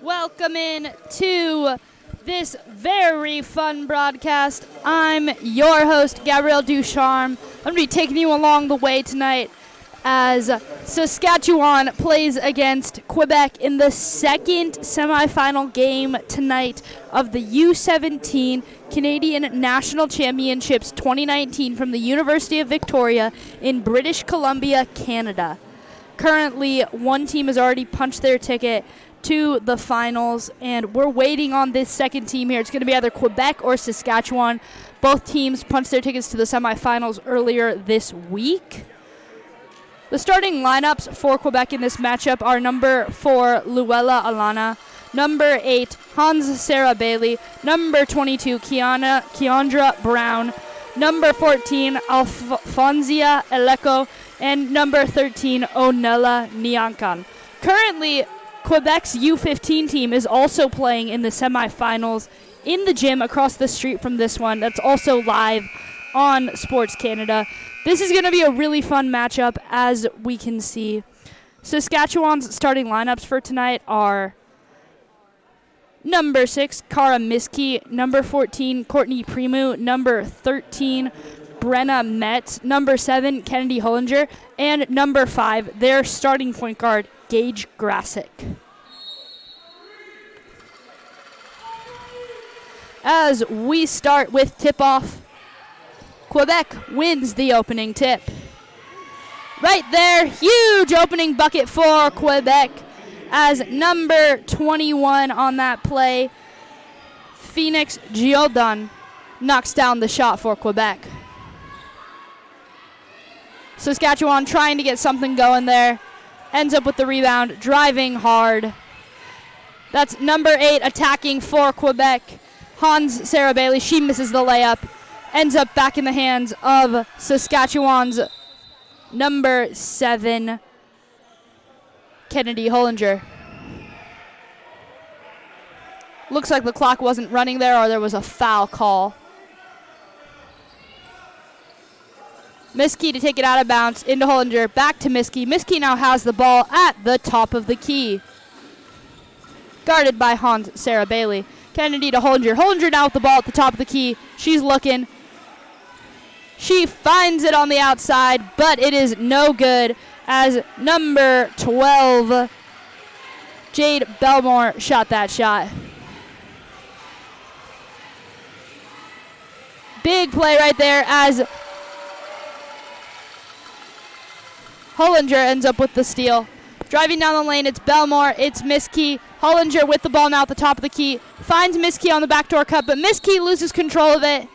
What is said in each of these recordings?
Welcome in to this very fun broadcast. I'm your host, Gabrielle Ducharme. I'm going to be taking you along the way tonight as Saskatchewan plays against Quebec in the second semifinal game tonight of the U17 Canadian National Championships 2019 from the University of Victoria in British Columbia, Canada. Currently, one team has already punched their ticket to the finals, and we're waiting on this second team here. It's going to be either Quebec or Saskatchewan. Both teams punched their tickets to the semifinals earlier this week. The starting lineups for Quebec in this matchup are number 4, Luella Alana, number 8, Hans Sarah Bailey, number 22, Keandra Brown, number 14, Alfonsia Eleko, and number 13, Onella Nyankan. Currently, Quebec's U15 team is also playing in the semifinals in the gym across the street from this one. That's also live on Sports Canada. This is going to be a really fun matchup, as we can see. Saskatchewan's starting lineups for tonight are number 6, Cara Miski, number 14, Courtney Primu, number 13, Brenna Metz, number 7, Kennedy Hollinger, and number 5, their starting point guard, Gage Grasick. As we start with tip-off, Quebec wins the opening tip. Right there, huge opening bucket for Quebec as number 21 on that play, Phoenix Giordon, knocks down the shot for Quebec. Saskatchewan trying to get something going there. Ends up with the rebound, driving hard. That's number 8 attacking for Quebec. Hans Sarah Bailey, she misses the layup. Ends up back in the hands of Saskatchewan's number 7, Kennedy Hollinger. Looks like the clock wasn't running there, or there was a foul call. Miski to take it out of bounds into Hollinger. Back to Miski. Miski now has the ball at the top of the key. Guarded by Hans Sarah Bailey. Kennedy to Hollinger. Hollinger now with the ball at the top of the key. She's looking. She finds it on the outside, but it is no good as number 12, Jade Belmore, shot that shot. Big play right there as Hollinger ends up with the steal. Driving down the lane, it's Belmore, it's Miski. Hollinger with the ball now at the top of the key. Finds Miski on the backdoor cut, but Miski loses control of it.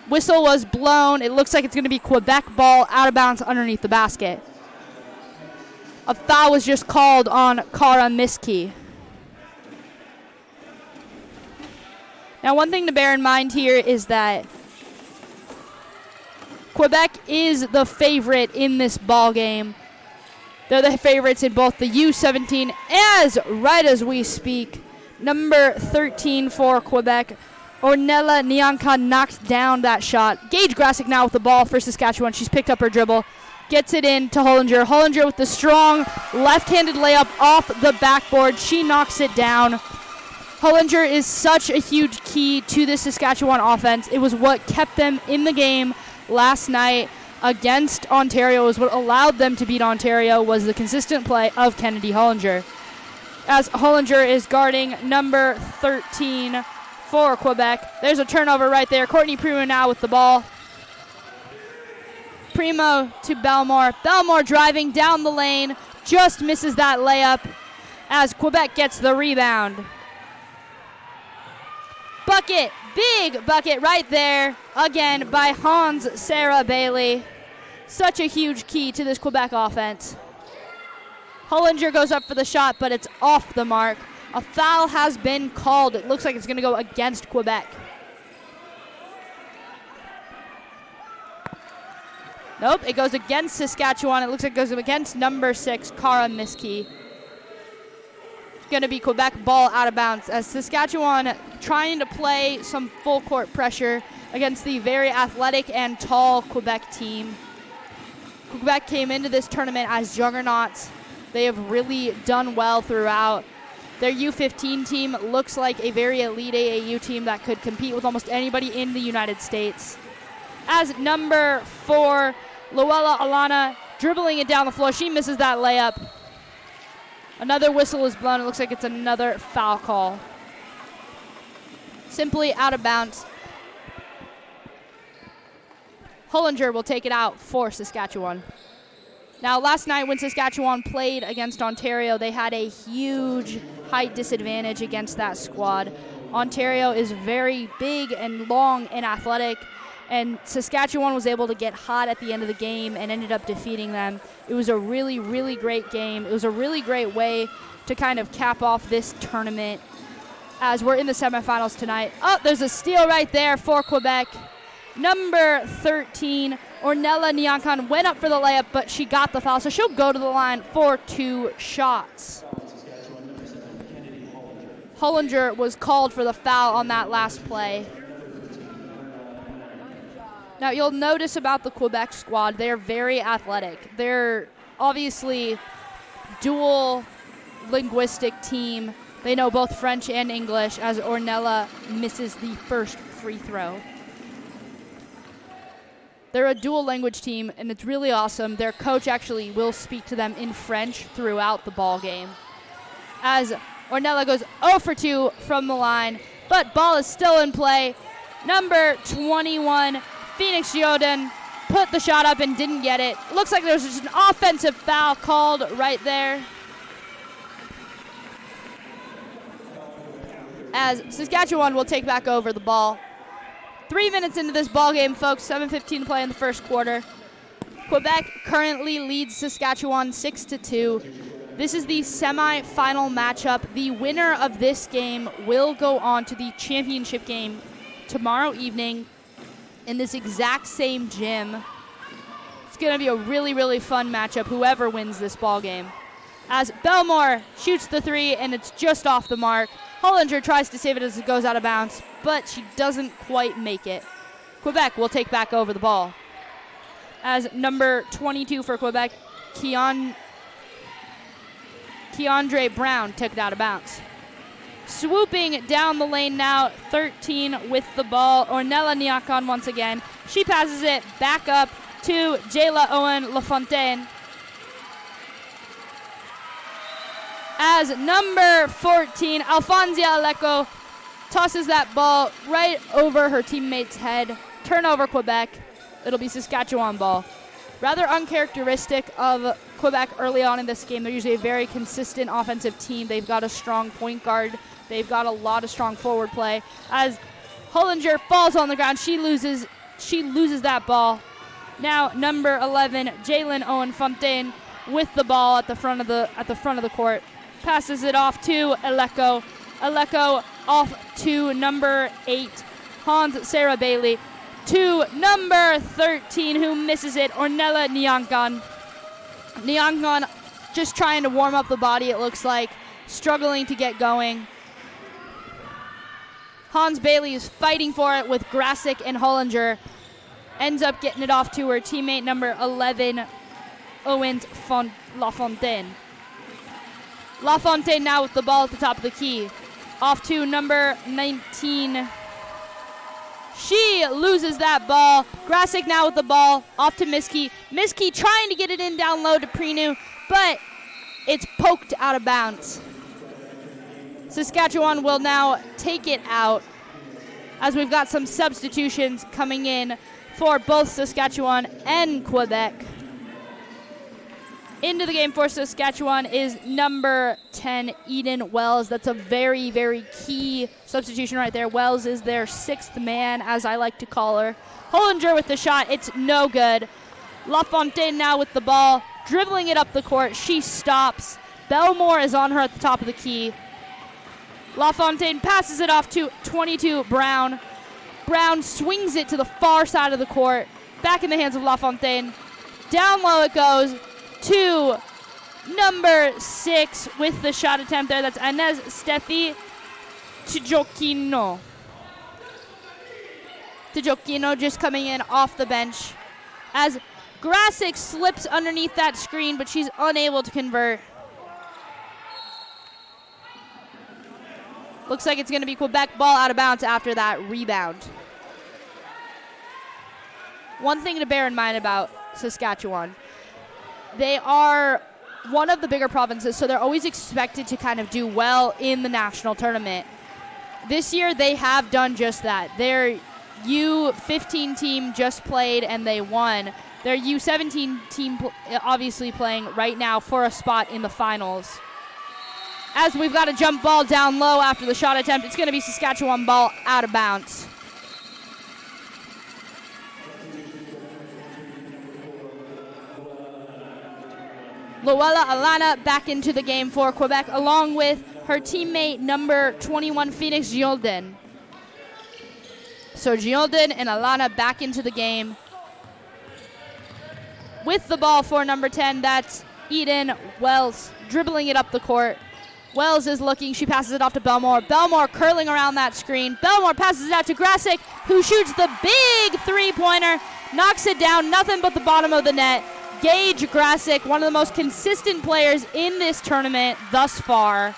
Whistle was blown. It looks like it's going to be Quebec ball out of bounds underneath the basket. A foul was just called on Cara Miski. Now, one thing to bear in mind here is that Quebec is the favorite in this ball game. They're the favorites in both the U17 right as we speak. Number 13 for Quebec, Ornella Nyanka knocks down that shot. Gage Grasick now with the ball for Saskatchewan. She's picked up her dribble. Gets it in to Hollinger. Hollinger with the strong left-handed layup off the backboard. She knocks it down. Hollinger is such a huge key to the Saskatchewan offense. It was what kept them in the game last night against Ontario. It was what allowed them to beat Ontario, was the consistent play of Kennedy Hollinger. As Hollinger is guarding number 13 for Quebec. There's a turnover right there. Courtney Primo now with the ball. Primo to Belmore. Belmore driving down the lane. Just misses that layup as Quebec gets the rebound. Bucket. Big bucket right there. Again by Hans Sarah Bailey. Such a huge key to this Quebec offense. Hollinger goes up for the shot, but it's off the mark. A foul has been called. It looks like it's going to go against Quebec. Nope, it goes against Saskatchewan. It looks like it goes against number 6, Cara Miski. It's going to be Quebec ball out of bounds as Saskatchewan trying to play some full court pressure against the very athletic and tall Quebec team. Quebec came into this tournament as juggernauts. They have really done well throughout. Their U17 team looks like a very elite AAU team that could compete with almost anybody in the United States. As number 4, Luella Alana dribbling it down the floor. She misses that layup. Another whistle is blown. It looks like it's another foul call. Simply out of bounds. Hollinger will take it out for Saskatchewan. Now, last night when Saskatchewan played against Ontario, they had a huge height disadvantage against that squad. Ontario is very big and long and athletic, and Saskatchewan was able to get hot at the end of the game and ended up defeating them. It was a really, really great game. It was a really great way to kind of cap off this tournament as we're in the semifinals tonight. Oh, there's a steal right there for Quebec. Number 13, Ornella Nyankan went up for the layup, but she got the foul, so she'll go to the line for 2 shots. Hollinger was called for the foul on that last play. Now, you'll notice about the Quebec squad, they're very athletic. They're obviously dual linguistic team. They know both French and English as Ornella misses the first free throw. They're a dual language team, and it's really awesome. Their coach actually will speak to them in French throughout the ball game. As Ornella goes 0 for 2 from the line, but ball is still in play. Number 21, Phoenix Jordan, put the shot up and didn't get it. Looks like there's just an offensive foul called right there. As Saskatchewan will take back over the ball. 3 minutes into this ball game, folks. 7:15 to play in the first quarter. Quebec currently leads Saskatchewan 6-2. This is the semi-final matchup. The winner of this game will go on to the championship game tomorrow evening in this exact same gym. It's going to be a really, really fun matchup, whoever wins this ball game. As Belmore shoots the 3, and it's just off the mark. Hollinger tries to save it as it goes out of bounds, but she doesn't quite make it. Quebec will take back over the ball. As number 22 for Quebec, Keandre Brown took it out of bounds. Swooping down the lane now, 13 with the ball. Ornella Nyankan once again. She passes it back up to Jayla Owen LaFontaine. As number 14, Alfonsia Aleko tosses that ball right over her teammate's head. Turnover, Quebec. It'll be Saskatchewan ball. Rather uncharacteristic of Quebec early on in this game. They're usually a very consistent offensive team. They've got a strong point guard. They've got a lot of strong forward play. As Hollinger falls on the ground, she loses that ball. Now number 11, Jalen Owen Fontaine with the ball at the front of the court. Passes it off to Aleko. Aleko off to number 8, Hans Sarah Bailey. To number 13, who misses it, Ornella Nyankan. Nyankan just trying to warm up the body, it looks like. Struggling to get going. Hans Bailey is fighting for it with Grasick and Hollinger. Ends up getting it off to her teammate, number 11, Owens LaFontaine. LaFontaine now with the ball at the top of the key. Off to number 19. She loses that ball. Grasick now with the ball. Off to Miski. Miski trying to get it in down low to Prinu, but it's poked out of bounds. Saskatchewan will now take it out as we've got some substitutions coming in for both Saskatchewan and Quebec. Into the game for Saskatchewan is number 10, Eden Wells. That's a very, very key substitution right there. Wells is their 6th man, as I like to call her. Hollinger with the shot. It's no good. LaFontaine now with the ball, dribbling it up the court. She stops. Belmore is on her at the top of the key. LaFontaine passes it off to 22, Brown. Brown swings it to the far side of the court. Back in the hands of LaFontaine. Down low it goes to number 6 with the shot attempt there. That's Inez Steffi Tijokino. Tejokino just coming in off the bench as Grasic slips underneath that screen, but she's unable to convert. Looks like it's going to be Quebec ball out of bounds after that rebound. One thing to bear in mind about Saskatchewan, they are one of the bigger provinces, so they're always expected to kind of do well in the national tournament. This year, they have done just that. Their U15 team just played and they won. Their U17 team obviously playing right now for a spot in the finals. As we've got a jump ball down low after the shot attempt, it's going to be Saskatchewan ball out of bounds. Luella Alana back into the game for Quebec, along with her teammate number 21, Phoenix Giolden. So Giolden and Alana back into the game. With the ball for number 10, that's Eden Wells dribbling it up the court. Wells is looking, she passes it off to Belmore. Belmore curling around that screen. Belmore passes it out to Grasic, who shoots the big three-pointer, knocks it down, nothing but the bottom of the net. Gage Grasic, one of the most consistent players in this tournament thus far.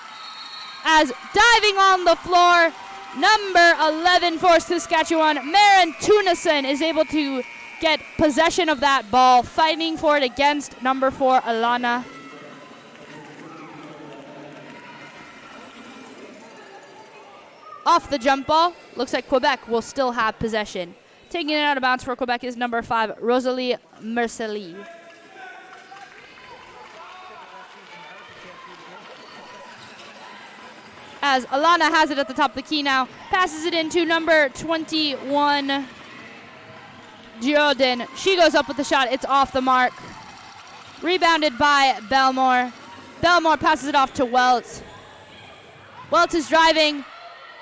As diving on the floor, number 11 for Saskatchewan, Maren Tunison is able to get possession of that ball, fighting for it against number 4, Alana. Off the jump ball, looks like Quebec will still have possession. Taking it out of bounds for Quebec is number 5, Rosalie Mercely. As Alana has it at the top of the key now, passes it into number 21, Giolden. She goes up with the shot, it's off the mark. Rebounded by Belmore. Belmore passes it off to Welts. Welts is driving,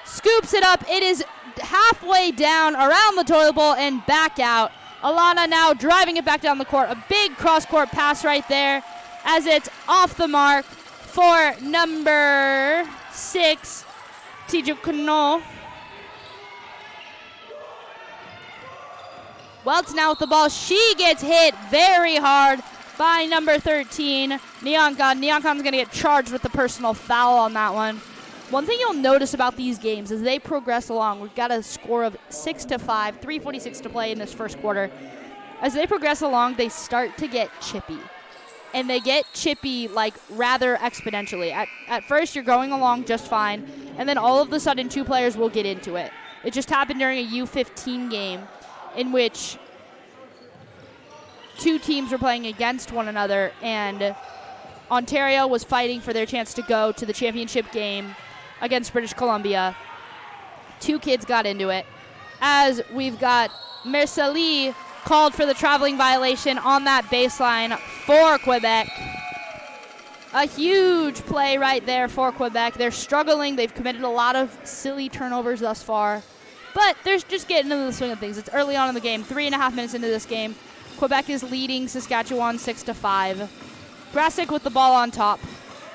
scoops it up. It is halfway down around the toilet bowl and back out. Alana now driving it back down the court. A big cross-court pass right there as it's off the mark for number 6, Tejokino. Welts now with the ball. She gets hit very hard by number 13, Nyankan. Nyankan's going to get charged with the personal foul on that one. One thing you'll notice about these games as they progress along, we've got a score of 6-5, 3:46 to play in this first quarter. As they progress along, they start to get chippy. And they get chippy like rather exponentially. At first, you're going along just fine, and then all of a sudden, two players will get into it. It just happened during a U15 game in which two teams were playing against one another, and Ontario was fighting for their chance to go to the championship game against British Columbia. Two kids got into it. As we've got Mercely called for the traveling violation on that baseline for Quebec. A huge play right there for Quebec. They're struggling. They've committed a lot of silly turnovers thus far. But they're just getting into the swing of things. It's early on in the game, 3.5 minutes into this game. Quebec is leading Saskatchewan 6-5. Grasic with the ball on top.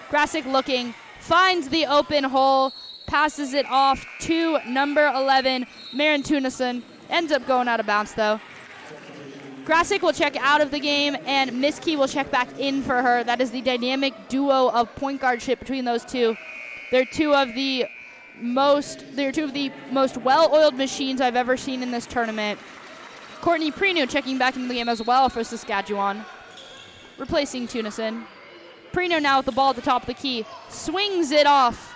Grasic looking, finds the open hole, passes it off to number 11, Maren Tunison. Ends up going out of bounds though. Grasic will check out of the game, and Miskey will check back in for her. That is the dynamic duo of point guardship between those two. They're two of the most well-oiled machines I've ever seen in this tournament. Courtney Prenu checking back into the game as well for Saskatchewan, replacing Tunison. Prenu now with the ball at the top of the key, swings it off,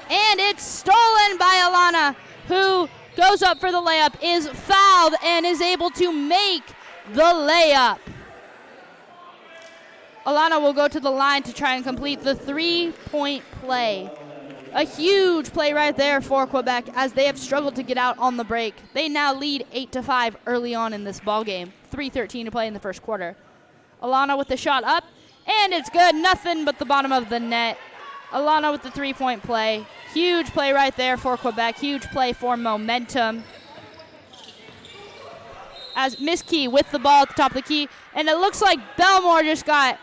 and it's stolen by Alana, who goes up for the layup, is fouled, and is able to make the layup. Alana will go to the line to try and complete the three-point play. A huge play right there for Quebec as they have struggled to get out on the break. They now lead 8-5 early on in this ball game. 3:13 to play in the first quarter. Alana with the shot up, and it's good. Nothing but the bottom of the net. Alana with the three-point play. Huge play right there for Quebec. Huge play for momentum. As Miskey with the ball at the top of the key. And it looks like Belmore just got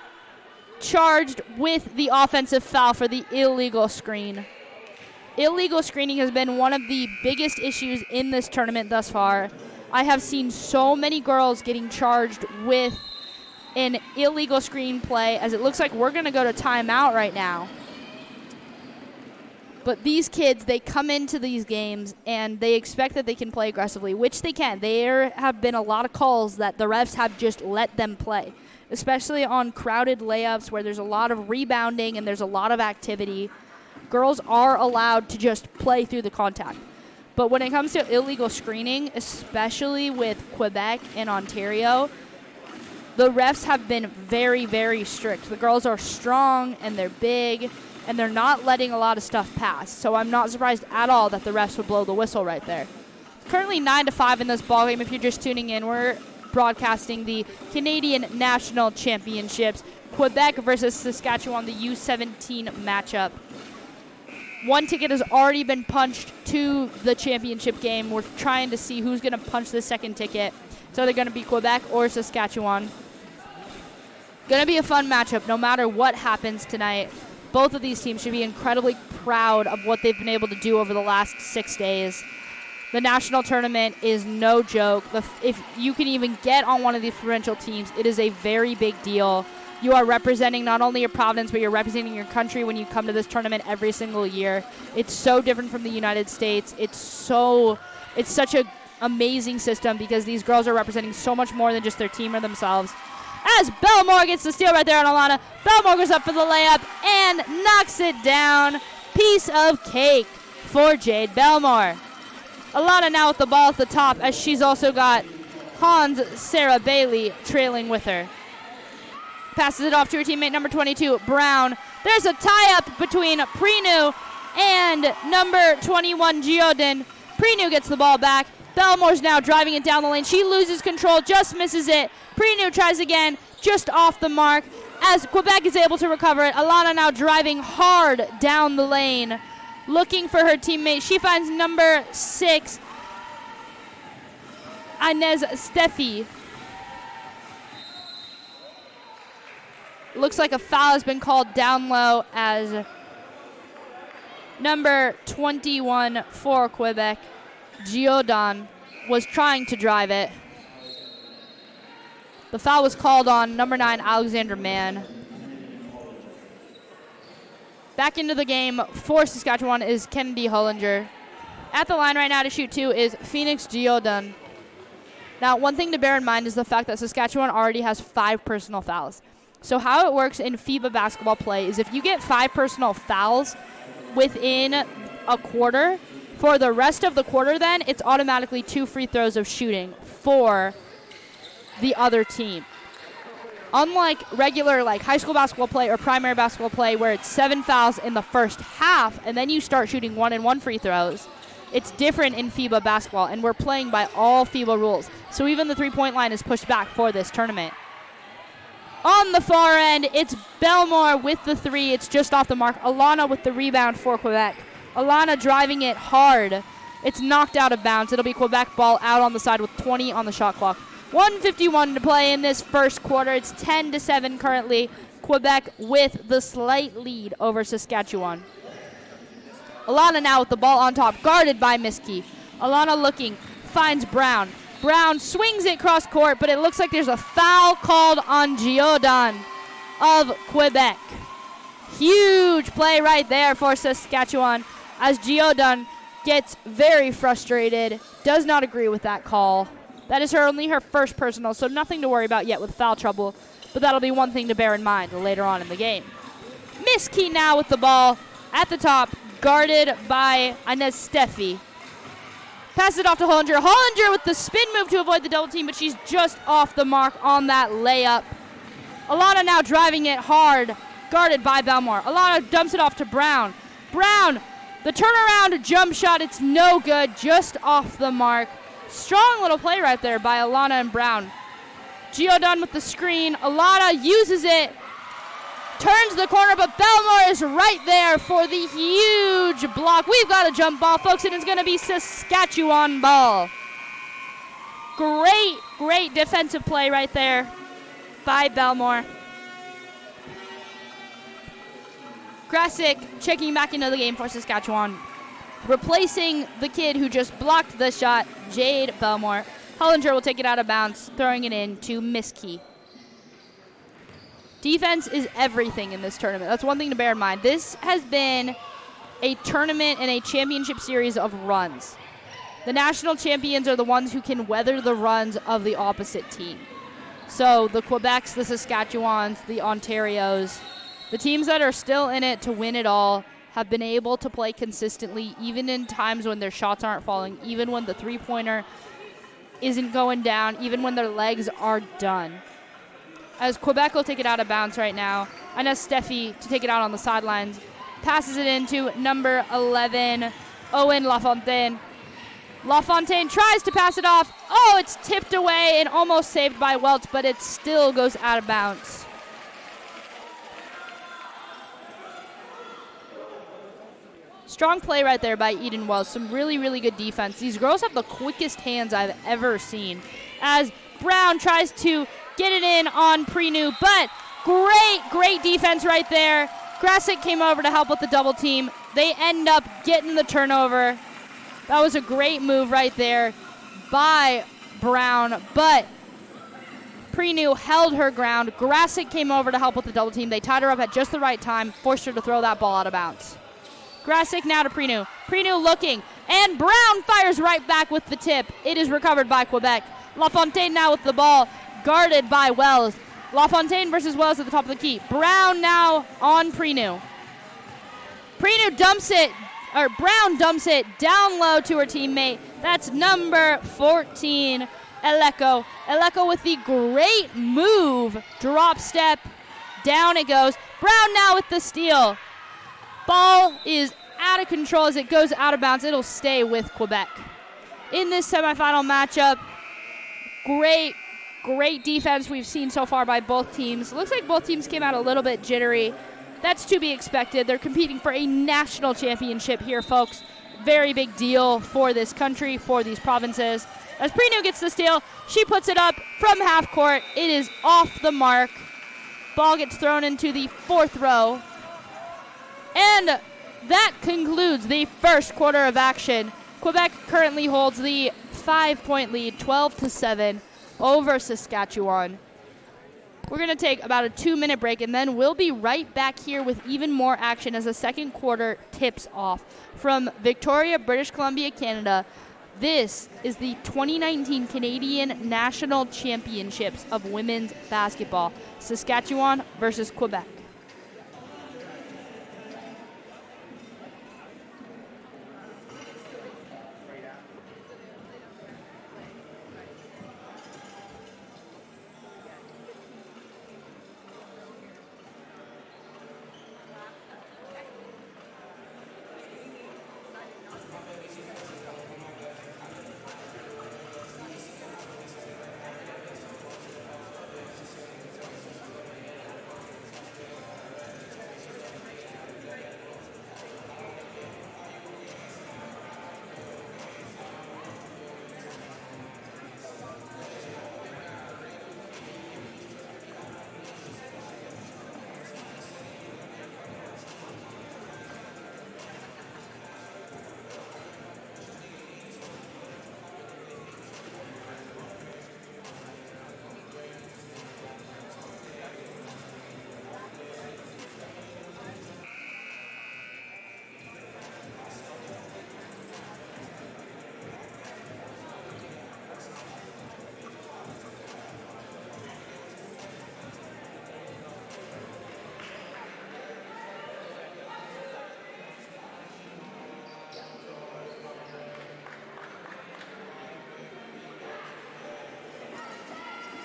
charged with the offensive foul for the illegal screen. Illegal screening has been one of the biggest issues in this tournament thus far. I have seen so many girls getting charged with an illegal screen play, as it looks like we're going to go to timeout right now. But these kids, they come into these games and they expect that they can play aggressively, which they can. There have been a lot of calls that the refs have just let them play, especially on crowded layups where there's a lot of rebounding and there's a lot of activity. Girls are allowed to just play through the contact. But when it comes to illegal screening, especially with Quebec and Ontario, the refs have been very, very strict. The girls are strong and they're big, and they're not letting a lot of stuff pass. So I'm not surprised at all that the refs would blow the whistle right there. Currently 9-5 in this ballgame. If you're just tuning in, we're broadcasting the Canadian National Championships, Quebec versus Saskatchewan, the U17 matchup. One ticket has already been punched to the championship game. We're trying to see who's going to punch the second ticket. So they're going to be Quebec or Saskatchewan. Going to be a fun matchup no matter what happens tonight. Both of these teams should be incredibly proud of what they've been able to do over the last 6 days. The national tournament is no joke. If you can even get on one of these provincial teams, it is a very big deal. You are representing not only your province, but you're representing your country when you come to this tournament every single year. It's so different from the United States. It's such an amazing system because these girls are representing so much more than just their team or themselves. As Belmore gets the steal right there on Alana. Belmore goes up for the layup and knocks it down. Piece of cake for Jade Belmore. Alana now with the ball at the top, as she's also got Hans Sarah Bailey trailing with her. Passes it off to her teammate number 22, Brown. There's a tie-up between Prenu and number 21, Giodin. Prenu gets the ball back. Belmore's now driving it down the lane. She loses control, just misses it. Prenu tries again, just off the mark, as Quebec is able to recover it. Alana now driving hard down the lane, looking for her teammate. She finds number 6, Inez Steffi. Looks like a foul has been called down low as number 21 for Quebec, Giodin, was trying to drive it. The foul was called on number 9, Alexander Mann. Back into the game for Saskatchewan is Kennedy Hollinger. At the line right now to shoot 2 is Phoenix Giodin. Now, one thing to bear in mind is the fact that Saskatchewan already has 5 personal fouls. So how it works in FIBA basketball play is if you get 5 personal fouls within a quarter, for the rest of the quarter then, it's automatically 2 free throws of shooting for the other team. Unlike regular high school basketball play or primary basketball play where it's 7 fouls in the first half and then you start shooting 1-and-1 free throws, it's different in FIBA basketball, and we're playing by all FIBA rules. So even the three-point line is pushed back for this tournament. On the far end, it's Belmore with the 3. It's just off the mark. Alana with the rebound for Quebec. Alana driving it hard. It's knocked out of bounds. It'll be Quebec ball out on the side with 20 on the shot clock. 1:51 to play in this first quarter. It's 10-7 currently. Quebec with the slight lead over Saskatchewan. Alana now with the ball on top, guarded by Miskey. Alana looking, finds Brown. Brown swings it cross court, but it looks like there's a foul called on Giodin of Quebec. Huge play right there for Saskatchewan as Giodin gets very frustrated, does not agree with that call. That is only her first personal, so nothing to worry about yet with foul trouble, but that'll be one thing to bear in mind later on in the game. Miskey now with the ball at the top, guarded by Inez Steffi. Passes it off to Hollinger. Hollinger with the spin move to avoid the double team, but she's just off the mark on that layup. Alana now driving it hard, guarded by Belmore. Alana dumps it off to Brown. Brown, the turnaround jump shot, it's no good, just off the mark. Strong little play right there by Alana and Brown. Giodin with the screen. Alana uses it, turns the corner, but Belmore is right there for the huge block. We've got a jump ball, folks, and it's going to be Saskatchewan ball. Great defensive play right there by Belmore. Krasick checking back into the game for Saskatchewan. replacing the kid who just blocked the shot, Jade Belmore. Hollinger will take it out of bounds, throwing it in to Miss Key. Defense is everything in this tournament. That's one thing to bear in mind. This has been a tournament and a championship series of runs. The national champions are the ones who can weather the runs of the opposite team. So the Quebecs, the Saskatchewans, the Ontarios, the teams that are still in it to win it all have been able to play consistently, even in times when their shots aren't falling, even when the three-pointer isn't going down, even when their legs are done. As Quebec will take it out of bounds right now, Ines Steffi to take it out on the sidelines, passes it into number 11, Owen Lafontaine. Lafontaine tries to pass it off. Oh, it's tipped away and almost saved by Welch, but it still goes out of bounds. Strong play right there by Eden Wells. Some really, really good defense. These girls have the quickest hands I've ever seen. As Brown tries to get it in on Prenew, but great defense right there. Grasick came over to help with the double team. They end up getting the turnover. That was a great move right there by Brown, but Prenew held her ground. Grasick came over to help with the double team. They tied her up at just the right time, forced her to throw that ball out of bounds. Grasick now to Prenew. Prenew looking, and Brown fires right back with the tip. It is recovered by Quebec. Lafontaine now with the ball, guarded by Wells. Lafontaine versus Wells at the top of the key. Brown now on Prenew. Prenew dumps it, or Brown dumps it down low to her teammate. That's number 14, Eleko. Eleko with the great move. Drop step, down it goes. Brown now with the steal. Ball is out of control as it goes out of bounds. It'll stay with Quebec. In this semifinal matchup, great defense we've seen so far by both teams. Looks like both teams came out a little bit jittery. That's to be expected. They're competing for a national championship here, folks. Very big deal for this country, for these provinces. As Prenew gets the steal, she puts it up from half court. It is off the mark. Ball gets thrown into the fourth row. And that concludes the first quarter of action. Quebec currently holds the 5-point lead, 12-7, over Saskatchewan. We're going to take about a 2-minute break, and then we'll be right back here with even more action as the second quarter tips off. From Victoria, British Columbia, Canada, this is the 2019 Canadian National Championships of Women's Basketball. Saskatchewan versus Quebec.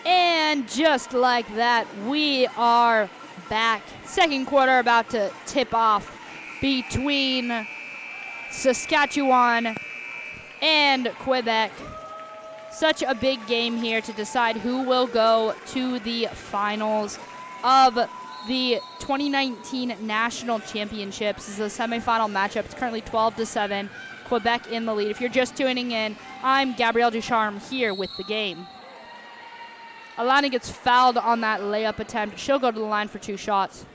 And just like that, we are back. Second quarter about to tip off between Saskatchewan and Quebec. Such a big game here to decide who will go to the finals of the 2019 National Championships. This is a semifinal matchup. It's currently 12-7. Quebec in the lead. If you're just tuning in, I'm Gabrielle Ducharme here with the game. Alana gets fouled on that layup attempt. She'll go to the line for 2 shots.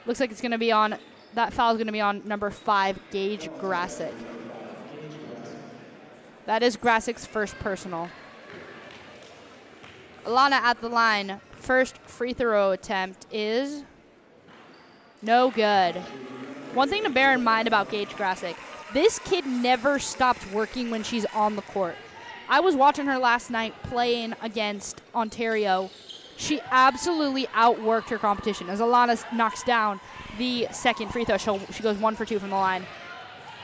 Looks like it's going to be on that foul is going to be on number 5, Gage Grassick. That is Grassik's first personal. Alana at the line. First free throw attempt is no good. One thing to bear in mind about Gage Grassick, this kid never stopped working when she's on the court. I was watching her last night playing against Ontario. She absolutely outworked her competition. As Alana knocks down the second free throw, she goes 1 for 2 from the line.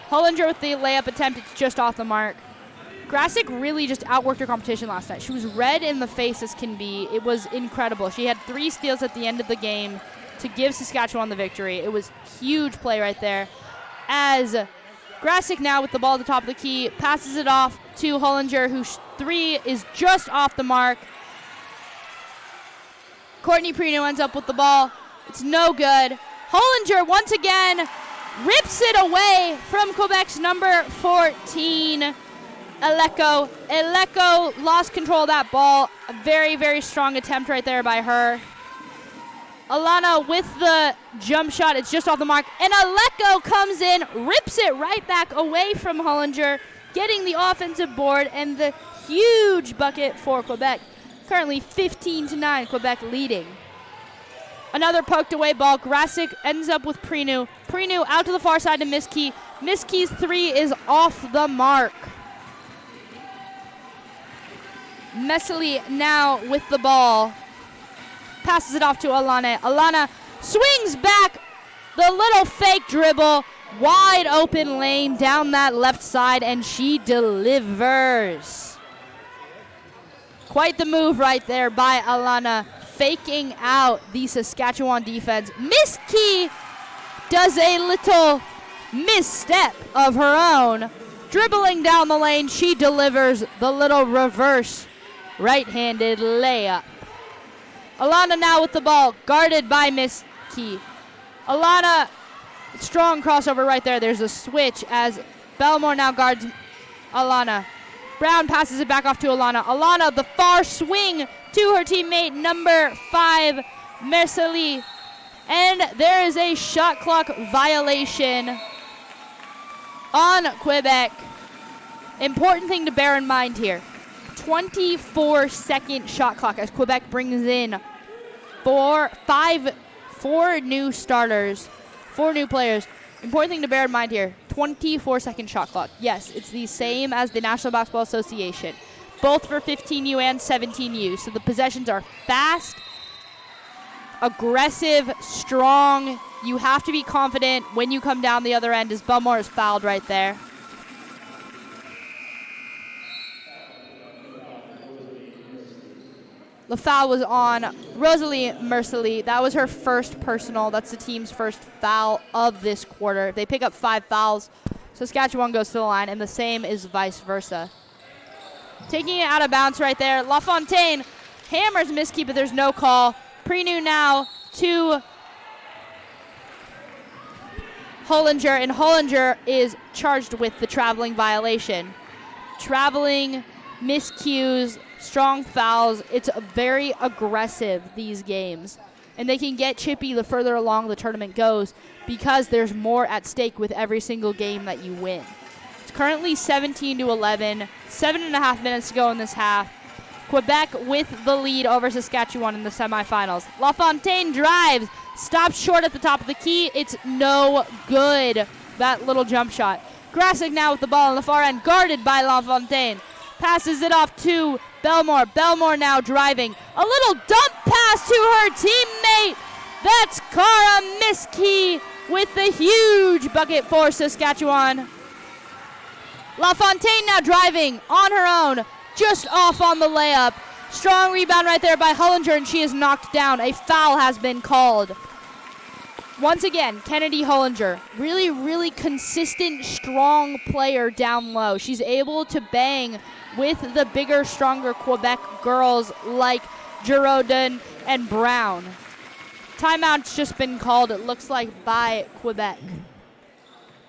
Hollinger with the layup attempt, it's just off the mark. Grassick really just outworked her competition last night. She was red in the face as can be. It was incredible. She had 3 steals at the end of the game to give Saskatchewan the victory. It was huge play right there. As Grassick now with the ball at the top of the key, passes it off to Hollinger, whose 3 is just off the mark. Courtney Prino ends up with the ball. It's no good. Hollinger once again rips it away from Quebec's number 14, Eleko. Eleko lost control of that ball. A very, very strong attempt right there by her. Alana with the jump shot. It's just off the mark. And Eleko comes in, rips it right back away from Hollinger, getting the offensive board and the huge bucket for Quebec. Currently 15-9, Quebec leading. Another poked away ball. Grassick ends up with Prinu. Prinu out to the far side to Miskey. Miskey's 3 is off the mark. Messily now with the ball. Passes it off to Alana. Alana swings back. The little fake dribble. Wide open lane down that left side, and she delivers. Quite the move right there by Alana, faking out the Saskatchewan defense. Miskey does a little misstep of her own. Dribbling down the lane, she delivers the little reverse right-handed layup. Alana now with the ball, guarded by Miskey. Alana, strong crossover right there. There's a switch as Belmore now guards Alana. Brown passes it back off to Alana. Alana, the far swing to her teammate, number 5, Mercely. And there is a shot clock violation on Quebec. Important thing to bear in mind here. 24-second shot clock as Quebec brings in four new starters, 4 new players. Important thing to bear in mind here, 24-second shot clock. Yes, it's the same as the National Basketball Association, both for 15U and 17U. So the possessions are fast, aggressive, strong. You have to be confident when you come down the other end, as Belmore is fouled right there. The foul was on Rosalie Mercely. That was her first personal. That's the team's first foul of this quarter. If they pick up 5 fouls, Saskatchewan goes to the line, and the same is vice versa. Taking it out of bounds right there. LaFontaine hammers Miskey, but there's no call. Prenu now to Hollinger, and Hollinger is charged with the traveling violation. Traveling, miscues, strong fouls. It's very aggressive, these games. And they can get chippy the further along the tournament goes because there's more at stake with every single game that you win. It's currently 17-11, 7.5 minutes to go in this half. Quebec with the lead over Saskatchewan in the semifinals. LaFontaine drives, stops short at the top of the key. It's no good, that little jump shot. Grassick now with the ball on the far end, guarded by LaFontaine. Passes it off to Belmore. Belmore now driving. A little dump pass to her teammate. That's Cara Miskey with the huge bucket for Saskatchewan. LaFontaine now driving on her own, just off on the layup. Strong rebound right there by Hollinger, and she is knocked down. A foul has been called. Once again, Kennedy Hollinger, really, really consistent, strong player down low. She's able to bang with the bigger, stronger Quebec girls like Girondin and Brown. Timeout's just been called, it looks like, by Quebec.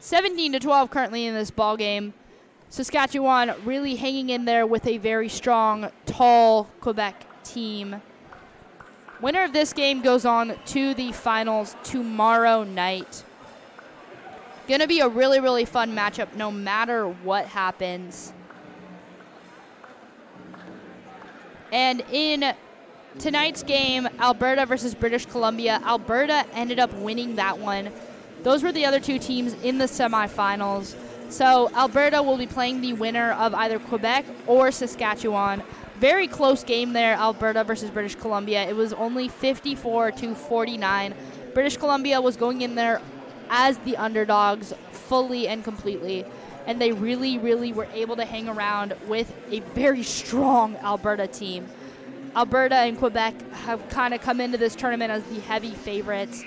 17-12 currently in this ball game. Saskatchewan really hanging in there with a very strong, tall Quebec team. Winner of this game goes on to the finals tomorrow night. Going to be a really, really fun matchup no matter what happens. And in tonight's game, Alberta versus British Columbia, Alberta ended up winning that one. Those were the other two teams in the semifinals. So Alberta will be playing the winner of either Quebec or Saskatchewan. Very close game there, Alberta versus British Columbia. It was only 54-49. British Columbia was going in there as the underdogs fully and completely. And they really, really were able to hang around with a very strong Alberta team. Alberta and Quebec have kind of come into this tournament as the heavy favorites.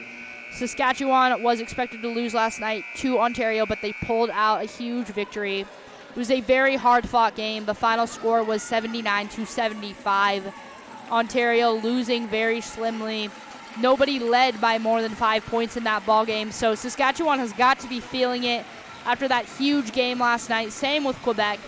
Saskatchewan was expected to lose last night to Ontario, but they pulled out a huge victory. It was a very hard-fought game. The final score was 79-75. Ontario losing very slimly. Nobody led by more than 5 points in that ball game, so Saskatchewan has got to be feeling it after that huge game last night. Same with Quebec.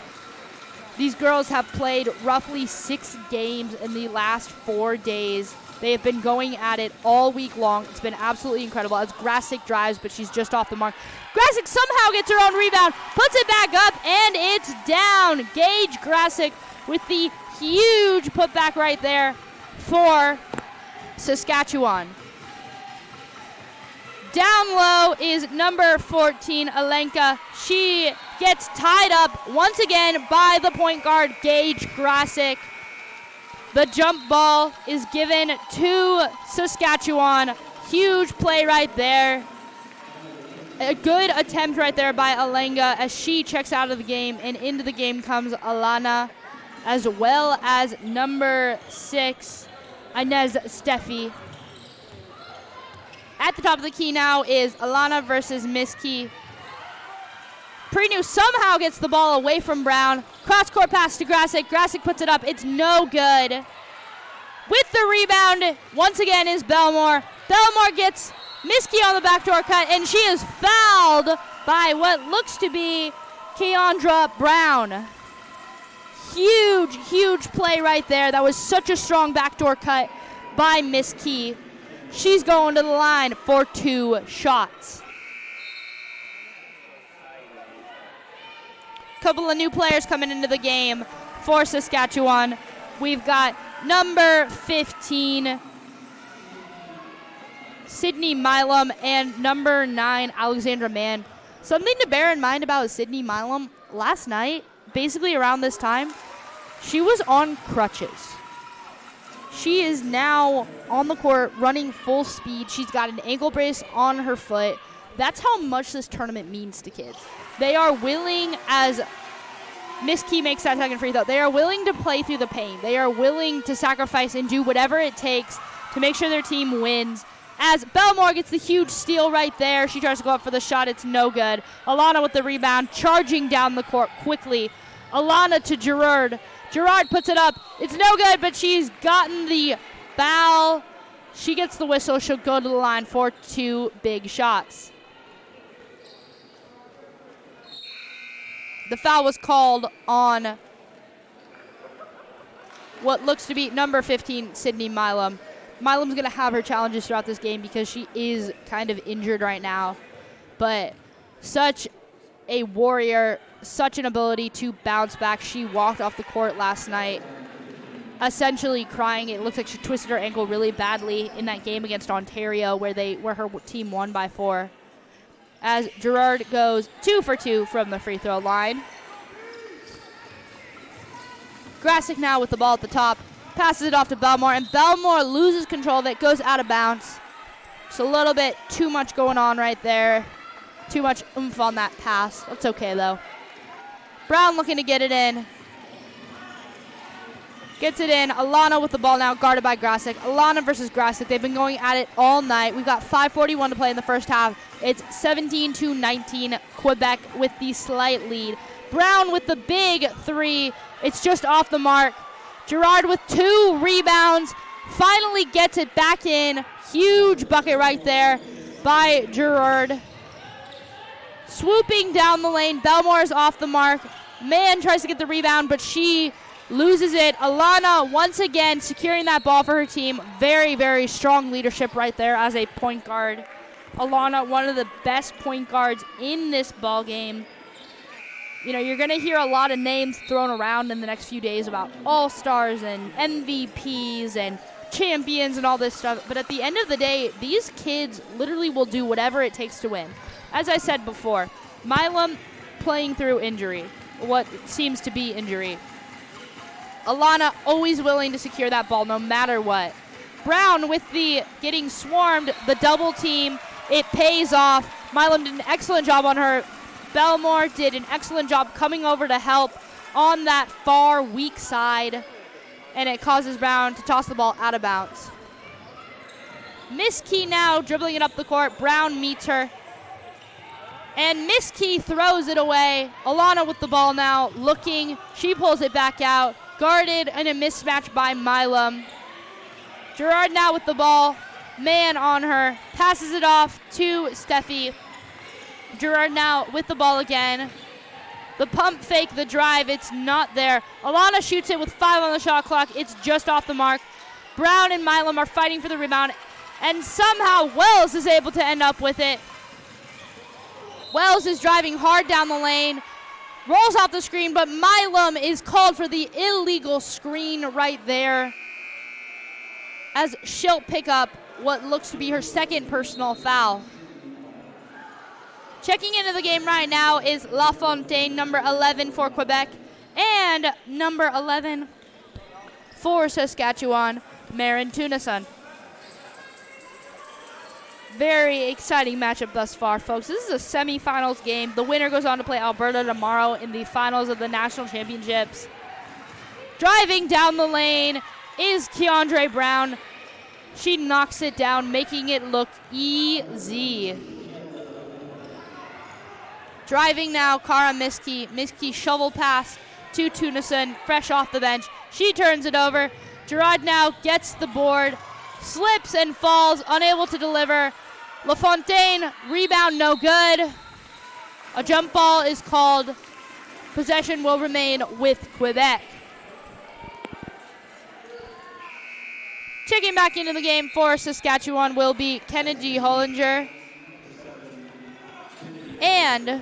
These girls have played roughly 6 games in the last 4 days. They have been going at it all week long. It's been absolutely incredible. As Grasick drives, but she's just off the mark. Grasick somehow gets her own rebound, puts it back up, and it's down. Gage Grasick with the huge putback right there for Saskatchewan. Down low is number 14, Alenka. She gets tied up once again by the point guard, Gage Grasick. The jump ball is given to Saskatchewan. Huge play right there. A good attempt right there by Alenga as she checks out of the game, and into the game comes Alana, as well as number 6, Inez Steffi. At the top of the key now is Alana versus Miss Key. Prenu somehow gets the ball away from Brown. Cross-court pass to Grasick. Grasick puts it up. It's no good. With the rebound, once again, is Belmore. Belmore gets Miskey on the backdoor cut, and she is fouled by what looks to be Keandra Brown. Huge, huge play right there. That was such a strong backdoor cut by Miss Key. She's going to the line for 2 shots. Couple of new players coming into the game for Saskatchewan. We've got number 15, Sydney Milam, and number 9, Alexandra Mann. Something to bear in mind about Sydney Milam, last night, basically around this time, she was on crutches. She is now on the court running full speed. She's got an ankle brace on her foot. That's how much this tournament means to kids. They are willing, as Miss Key makes that second free throw, they are willing to play through the pain. They are willing to sacrifice and do whatever it takes to make sure their team wins. As Belmore gets the huge steal right there. She tries to go up for the shot. It's no good. Alana with the rebound, charging down the court quickly. Alana to Gerard. Gerard puts it up. It's no good, but she's gotten the foul. She gets the whistle. She'll go to the line for 2 big shots. The foul was called on what looks to be number 15, Sydney Milam. Milam's going to have her challenges throughout this game because she is kind of injured right now. But such a warrior, such an ability to bounce back. She walked off the court last night essentially crying. It looks like she twisted her ankle really badly in that game against Ontario where her team won by 4. As Gerard goes 2 for 2 from the free throw line. Grasick now with the ball at the top. Passes it off to Belmore, and Belmore loses control of it, goes out of bounds. Just a little bit too much going on right there. Too much oomph on that pass. That's okay, though. Brown looking to get it in. Gets it in. Alana with the ball now, guarded by Grasick. Alana versus Grasick. They've been going at it all night. We've got 5:41 to play in the first half. It's 17-19, Quebec with the slight lead. Brown with the big 3. It's just off the mark. Gerard with 2 rebounds. Finally gets it back in. Huge bucket right there by Gerard. Swooping down the lane. Belmore is off the mark. Mann tries to get the rebound, but she loses it. Alana once again securing that ball for her team. Very, very strong leadership right there as a point guard. Alana, one of the best point guards in this ball game. You know, you're going to hear a lot of names thrown around in the next few days about all-stars and MVPs and champions and all this stuff. But at the end of the day, these kids literally will do whatever it takes to win. As I said before, Milam playing through injury, what seems to be injury. Alana always willing to secure that ball no matter what. Brown with the getting swarmed, the double team, it pays off. Milam did an excellent job on her. Belmore did an excellent job coming over to help on that far weak side, and it causes Brown to toss the ball out of bounds. Miss Key now dribbling it up the court. Brown meets her, and Miss Key throws it away. Alana with the ball now, looking. She pulls it back out, guarded in a mismatch by Milam. Gerard now with the ball, man on her, passes it off to Steffi. Gerard now with the ball again. The pump fake, the drive, it's not there. Alana shoots it with 5 on the shot clock. It's just off the mark. Brown and Milam are fighting for the rebound, and somehow Wells is able to end up with it. Wells is driving hard down the lane, rolls off the screen, but Milam is called for the illegal screen right there, as she'll pick up what looks to be her second personal foul. Checking into the game right now is LaFontaine, number 11 for Quebec, and number 11 for Saskatchewan, Marin Tunason. Very exciting matchup thus far, folks. This is a semifinals game. The winner goes on to play Alberta tomorrow in the finals of the national championships. Driving down the lane is Keandre Brown. She knocks it down, making it look easy. Driving now, Cara Miskey. Miskey shovel pass to Tunason, fresh off the bench. She turns it over. Gerard now gets the board, slips and falls, unable to deliver. LaFontaine, rebound no good. A jump ball is called. Possession will remain with Quebec. Checking back into the game for Saskatchewan will be Kennedy Hollinger. And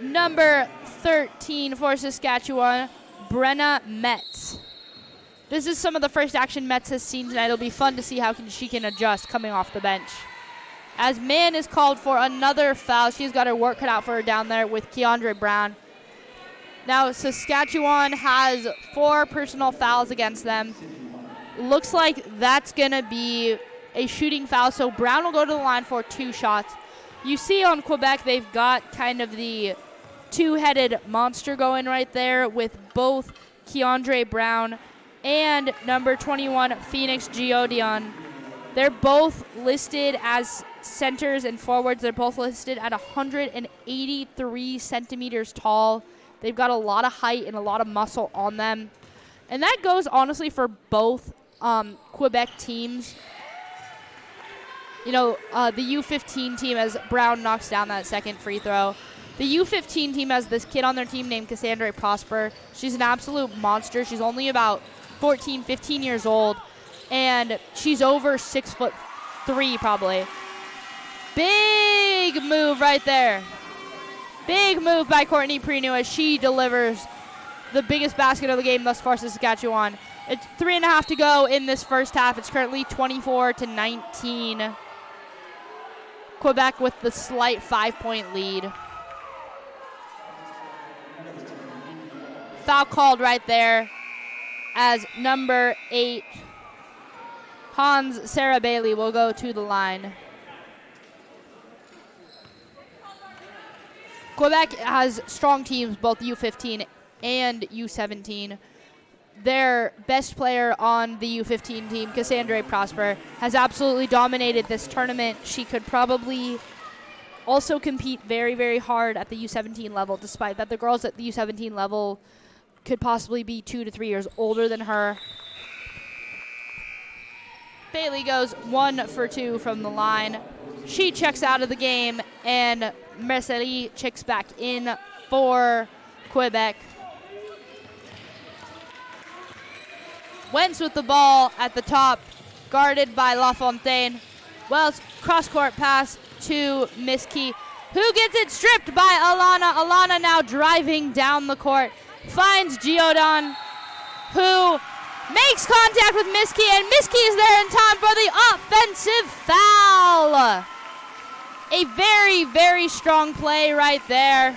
number 13 for Saskatchewan, Brenna Metz. This is some of the first action Metz has seen tonight. It'll be fun to see how she can adjust coming off the bench. As Mann is called for another foul, she's got her work cut out for her down there with Keandre Brown. Now Saskatchewan has 4 personal fouls against them. Looks like that's going to be a shooting foul, so Brown will go to the line for 2 shots. You see on Quebec, they've got kind of the 2-headed monster going right there with both Keandre Brown and number 21, Phoenix Geodion. They're both listed as centers and forwards. They're both listed at 183 centimeters tall. They've got a lot of height and a lot of muscle on them. And that goes, honestly, for both Quebec teams. You know, the U15 team, as Brown knocks down that second free throw. The U15 team has this kid on their team named Cassandra Prosper. She's an absolute monster. She's only about 14, 15 years old, and she's over 6'3" probably. Big move right there. Big move by Courtney Prenu as she delivers the biggest basket of the game thus far, Saskatchewan. It's 3.5 to go in this first half. It's currently 24-19. Quebec with the slight 5-point lead. Foul called right there as number 8, Hans Sarah Bailey, will go to the line. Quebec has strong teams, both U15 and U17. Their best player on the U15 team, Cassandra Prosper, has absolutely dominated this tournament. She could probably also compete very, very hard at the U17 level, despite that the girls at the U17 level could possibly be 2 to 3 years older than her. Bailey goes 1 for 2 from the line. She checks out of the game, and Mercelie checks back in for Quebec. Wentz with the ball at the top, guarded by LaFontaine. Wells, cross-court pass to Miskey, who gets it stripped by Alana. Alana now driving down the court, finds Giodon, who makes contact with Miskey, and Miskey is there in time for the offensive foul. A very, very strong play right there.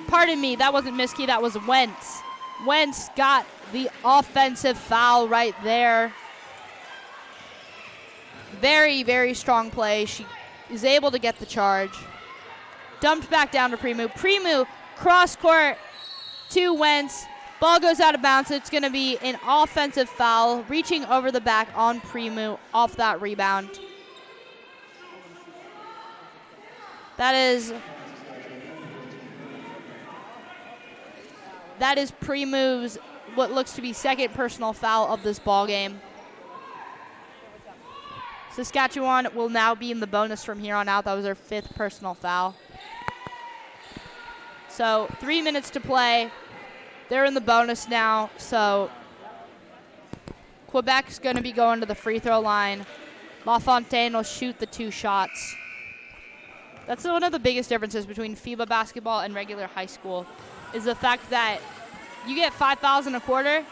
Pardon me, that wasn't Miskey, that was Wentz. Wentz got the offensive foul right there. Very, very strong play. She is able to get the charge. Dumped back down to Premu. Premu, cross-court to Wentz. Ball goes out of bounds. It's going to be an offensive foul, reaching over the back on Premu off that rebound. That is Premu's what looks to be second personal foul of this ball game. Saskatchewan will now be in the bonus from here on out. That was their 5th personal foul. So 3 minutes to play. They're in the bonus now. So Quebec's going to be going to the free throw line. LaFontaine will shoot the 2 shots. That's one of the biggest differences between FIBA basketball and regular high school, is the fact that you get 5,000 a quarter.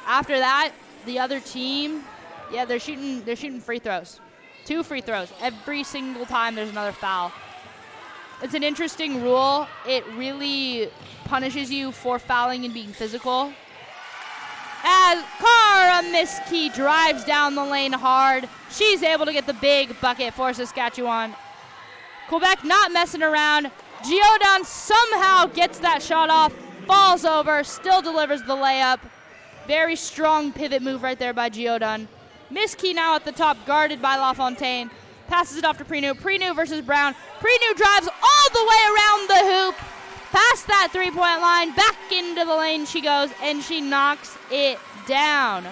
After that, the other team, they're shooting free throws. 2 free throws. Every single time there's another foul. It's an interesting rule. It really punishes you for fouling and being physical. As Cara Miskey drives down the lane hard, she's able to get the big bucket for Saskatchewan. Quebec not messing around. Giodon somehow gets that shot off, falls over, still delivers the layup. Very strong pivot move right there by Giodon. Miskey now at the top, guarded by LaFontaine. Passes it off to Prenu. Prenu versus Brown. Prenu drives all the way around the hoop, past that three-point line, back into the lane she goes, and she knocks it down.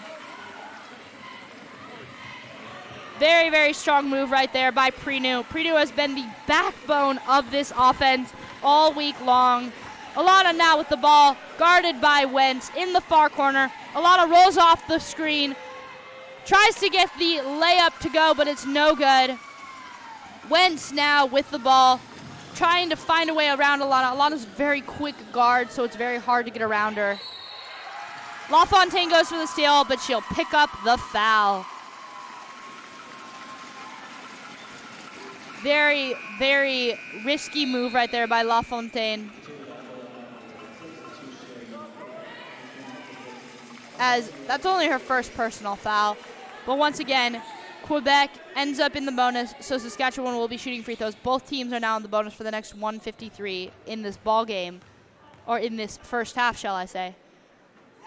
Very, very strong move right there by Prenu. Prenu has been the backbone of this offense all week long. Alana now with the ball, guarded by Wentz in the far corner. Alana rolls off the screen, tries to get the layup to go, but it's no good. Wentz now with the ball, trying to find a way around Alana. Alana's a very quick guard, so it's very hard to get around her. LaFontaine goes for the steal, but she'll pick up the foul. Very, very risky move right there by LaFontaine, as that's only her first personal foul. But once again, Quebec ends up in the bonus, so Saskatchewan will be shooting free throws. Both teams are now in the bonus for the next 1:53 in this ball game, or in this first half, shall I say.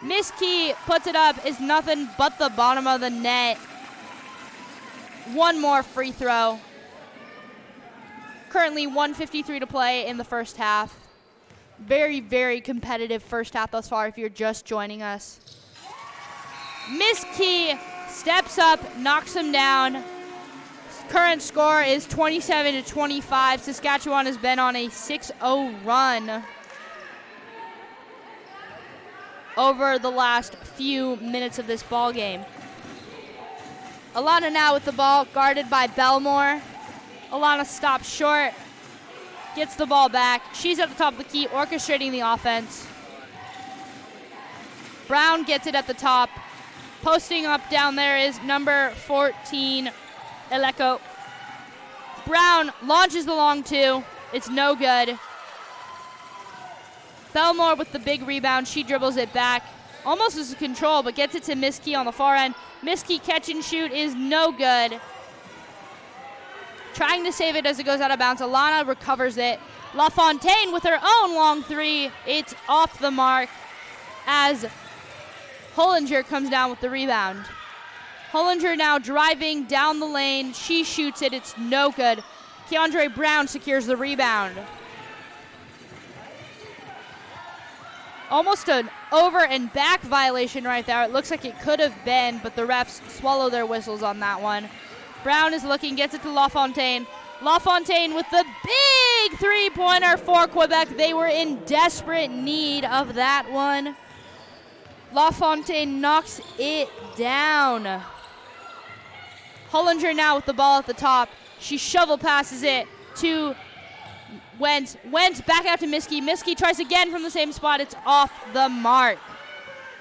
Miskey puts it up, is nothing but the bottom of the net. One more free throw. Currently 1:53 to play in the first half. Very, very competitive first half thus far if you're just joining us. Miskey steps up, knocks him down. Current score is 27-25. Saskatchewan has been on a 6-0 run over the last few minutes of this ball game. Alana now with the ball, guarded by Belmore. Alana stops short, gets the ball back. She's at the top of the key, orchestrating the offense. Brown gets it at the top. Posting up down there is number 14, Eleko. Brown launches the long 2. It's no good. Belmore with the big rebound. She dribbles it back. Almost loses control, but gets it to Miskey on the far end. Miskey catch and shoot is no good. Trying to save it as it goes out of bounds. Alana recovers it. LaFontaine with her own long 3. It's off the mark as Hollinger comes down with the rebound. Hollinger now driving down the lane. She shoots it. It's no good. Keandre Brown secures the rebound. Almost an over and back violation right there. It looks like it could have been, but the refs swallow their whistles on that one. Brown is looking, gets it to LaFontaine. LaFontaine with the big three-pointer for Quebec. They were in desperate need of that one. LaFontaine knocks it down. Hollinger now with the ball at the top. She shovel passes it to Wentz. Wentz back out to Miskey. Miskey tries again from the same spot. It's off the mark.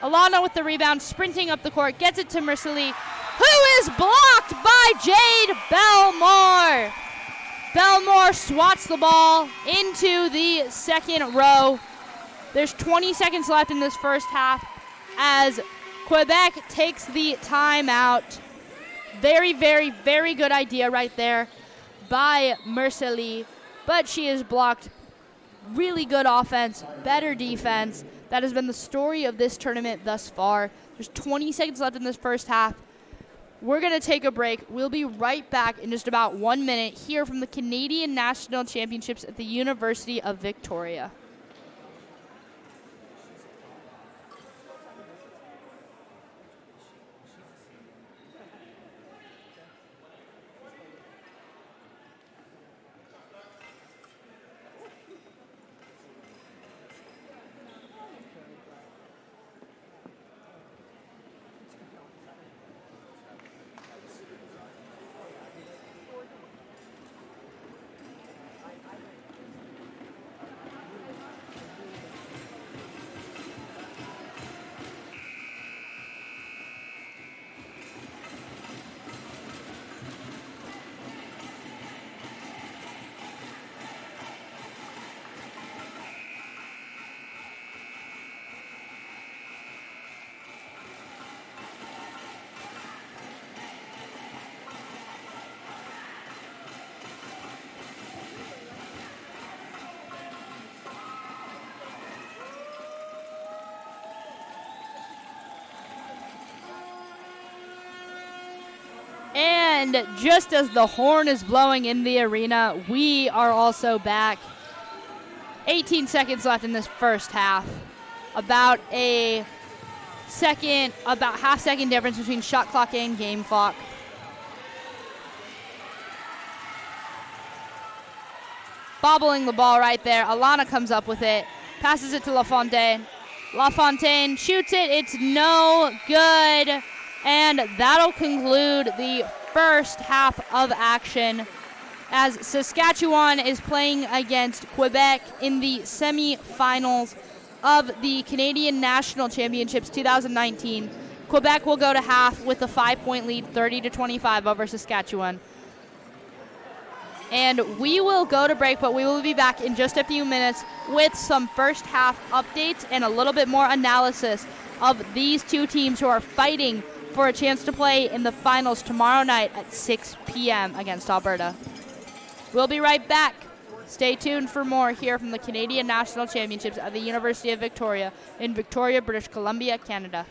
Alana with the rebound, sprinting up the court, gets it to Mercilli, who is blocked by Jade Belmore. Belmore swats the ball into the second row. There's 20 seconds left in this first half as Quebec takes the timeout. Very, very, very good idea right there by Mercilli, but she is blocked. Really good offense, better defense. That has been the story of this tournament thus far. There's 20 seconds left in this first half. We're going to take a break. We'll be right back in just about 1 minute here from the Canadian National Championships at the University of Victoria. And just as the horn is blowing in the arena, we are also back. 18 seconds left in this first half. About half second difference between shot clock and game clock. Bobbling the ball right there. Alana comes up with it. Passes it to LaFontaine. LaFontaine shoots it. It's no good. And that'll conclude the first half of action as Saskatchewan is playing against Quebec in the semifinals of the Canadian National Championships 2019. Quebec will go to half with a 5-point lead, 30-25 over Saskatchewan. And we will go to break, but we will be back in just a few minutes with some first half updates and a little bit more analysis of these two teams who are fighting for a chance to play in the finals tomorrow night at 6 p.m. against Alberta. We'll be right back. Stay tuned for more here from the Canadian National Championships at the University of Victoria in Victoria, British Columbia, Canada.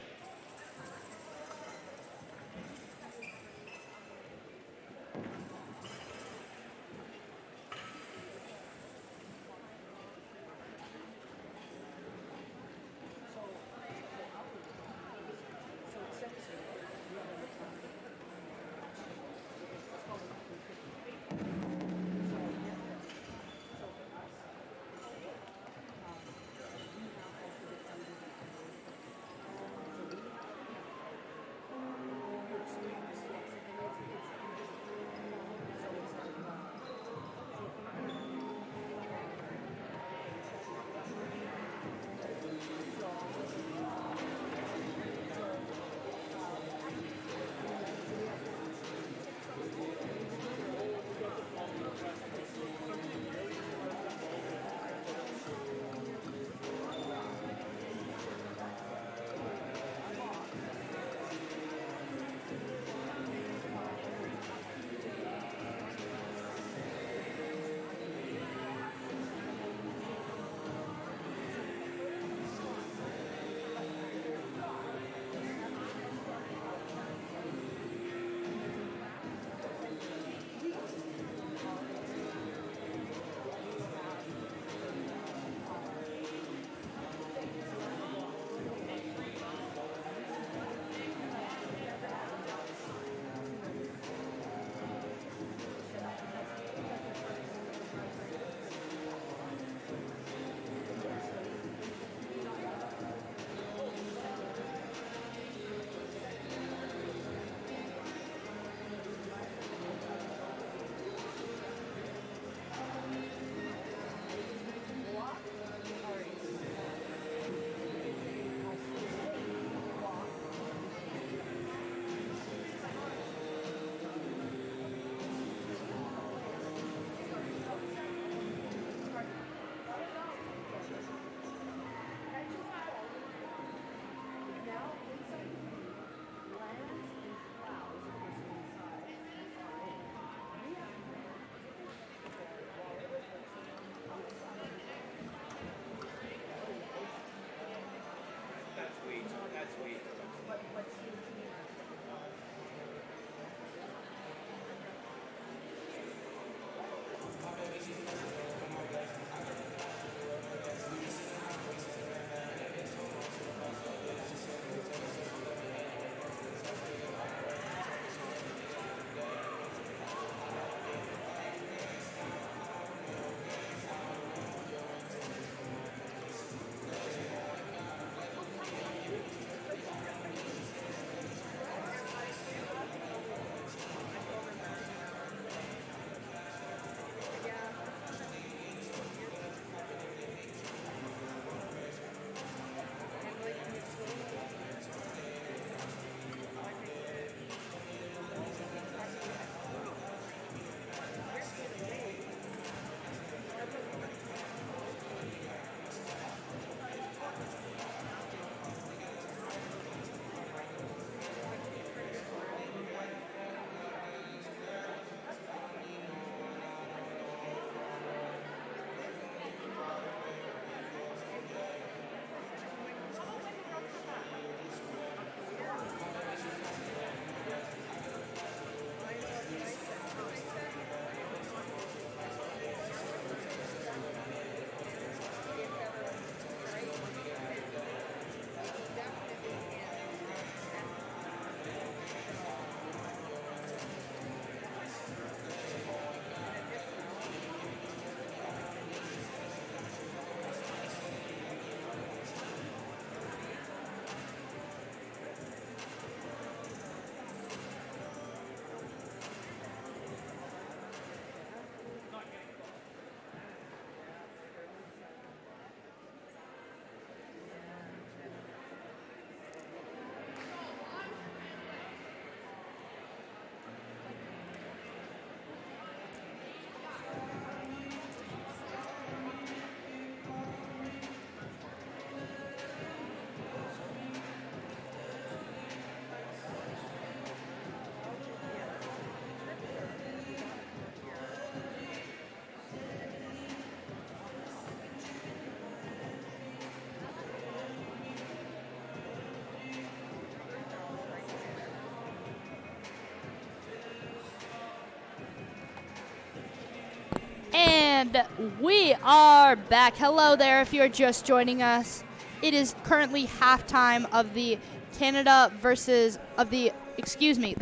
And we are back. Hello there if you're just joining us. It is currently halftime of the the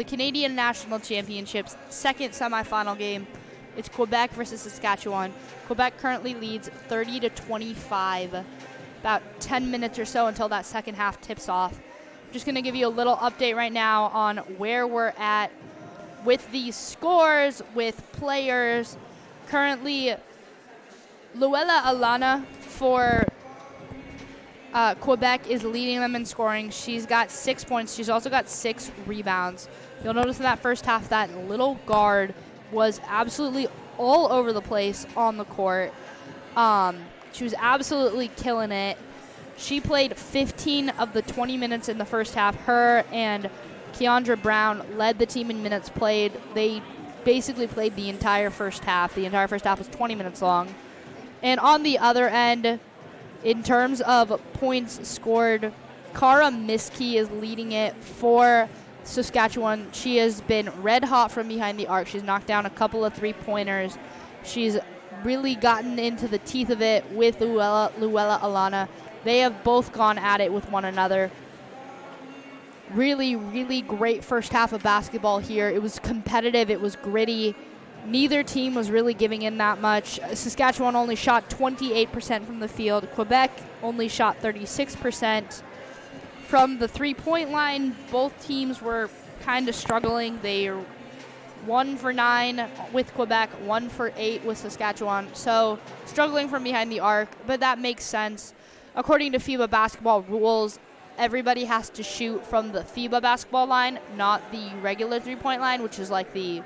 Canadian National Championships second semifinal game. It's Quebec versus Saskatchewan. Quebec currently leads 30-25. About 10 minutes or so until that second half tips off. Just going to give you a little update right now on where we're at with these scores, with players. Currently, Luella Alana for Quebec is leading them in scoring. She's got 6 points. She's also got 6 rebounds. You'll notice in that first half that little guard was absolutely all over the place on the court. She was absolutely killing it. She played 15 of the 20 minutes in the first half. Her and Keandra Brown led the team in minutes played. They basically played the entire first half. The entire first half was 20 minutes long. And on the other end, in terms of points scored, Cara Miskey is leading it for Saskatchewan. She has been red hot from behind the arc. She's knocked down a couple of three-pointers. She's really gotten into the teeth of it with Luella Alana. They have both gone at it with one another. Really, really great first half of basketball here. It was competitive. It was gritty. Neither team was really giving in that much. Saskatchewan only shot 28% from the field. Quebec only shot 36%. From the three-point line, both teams were kind of struggling. They are 1 for 9 with Quebec, 1 for 8 with Saskatchewan. So struggling from behind the arc, but that makes sense. According to FIBA basketball rules, everybody has to shoot from the FIBA basketball line, not the regular three-point line, which is like the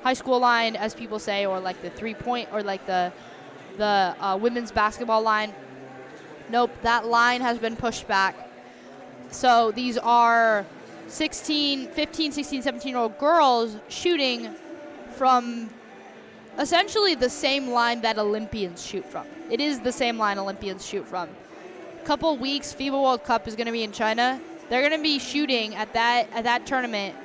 high school line, as people say, or like the three-point, or like the women's basketball line. Nope, that line has been pushed back. So these are 15, 16, 17-year-old girls shooting from essentially the same line that Olympians shoot from. It is the same line Olympians shoot from. Couple weeks, FIBA World Cup is going to be in China. They're going to be shooting at that tournament.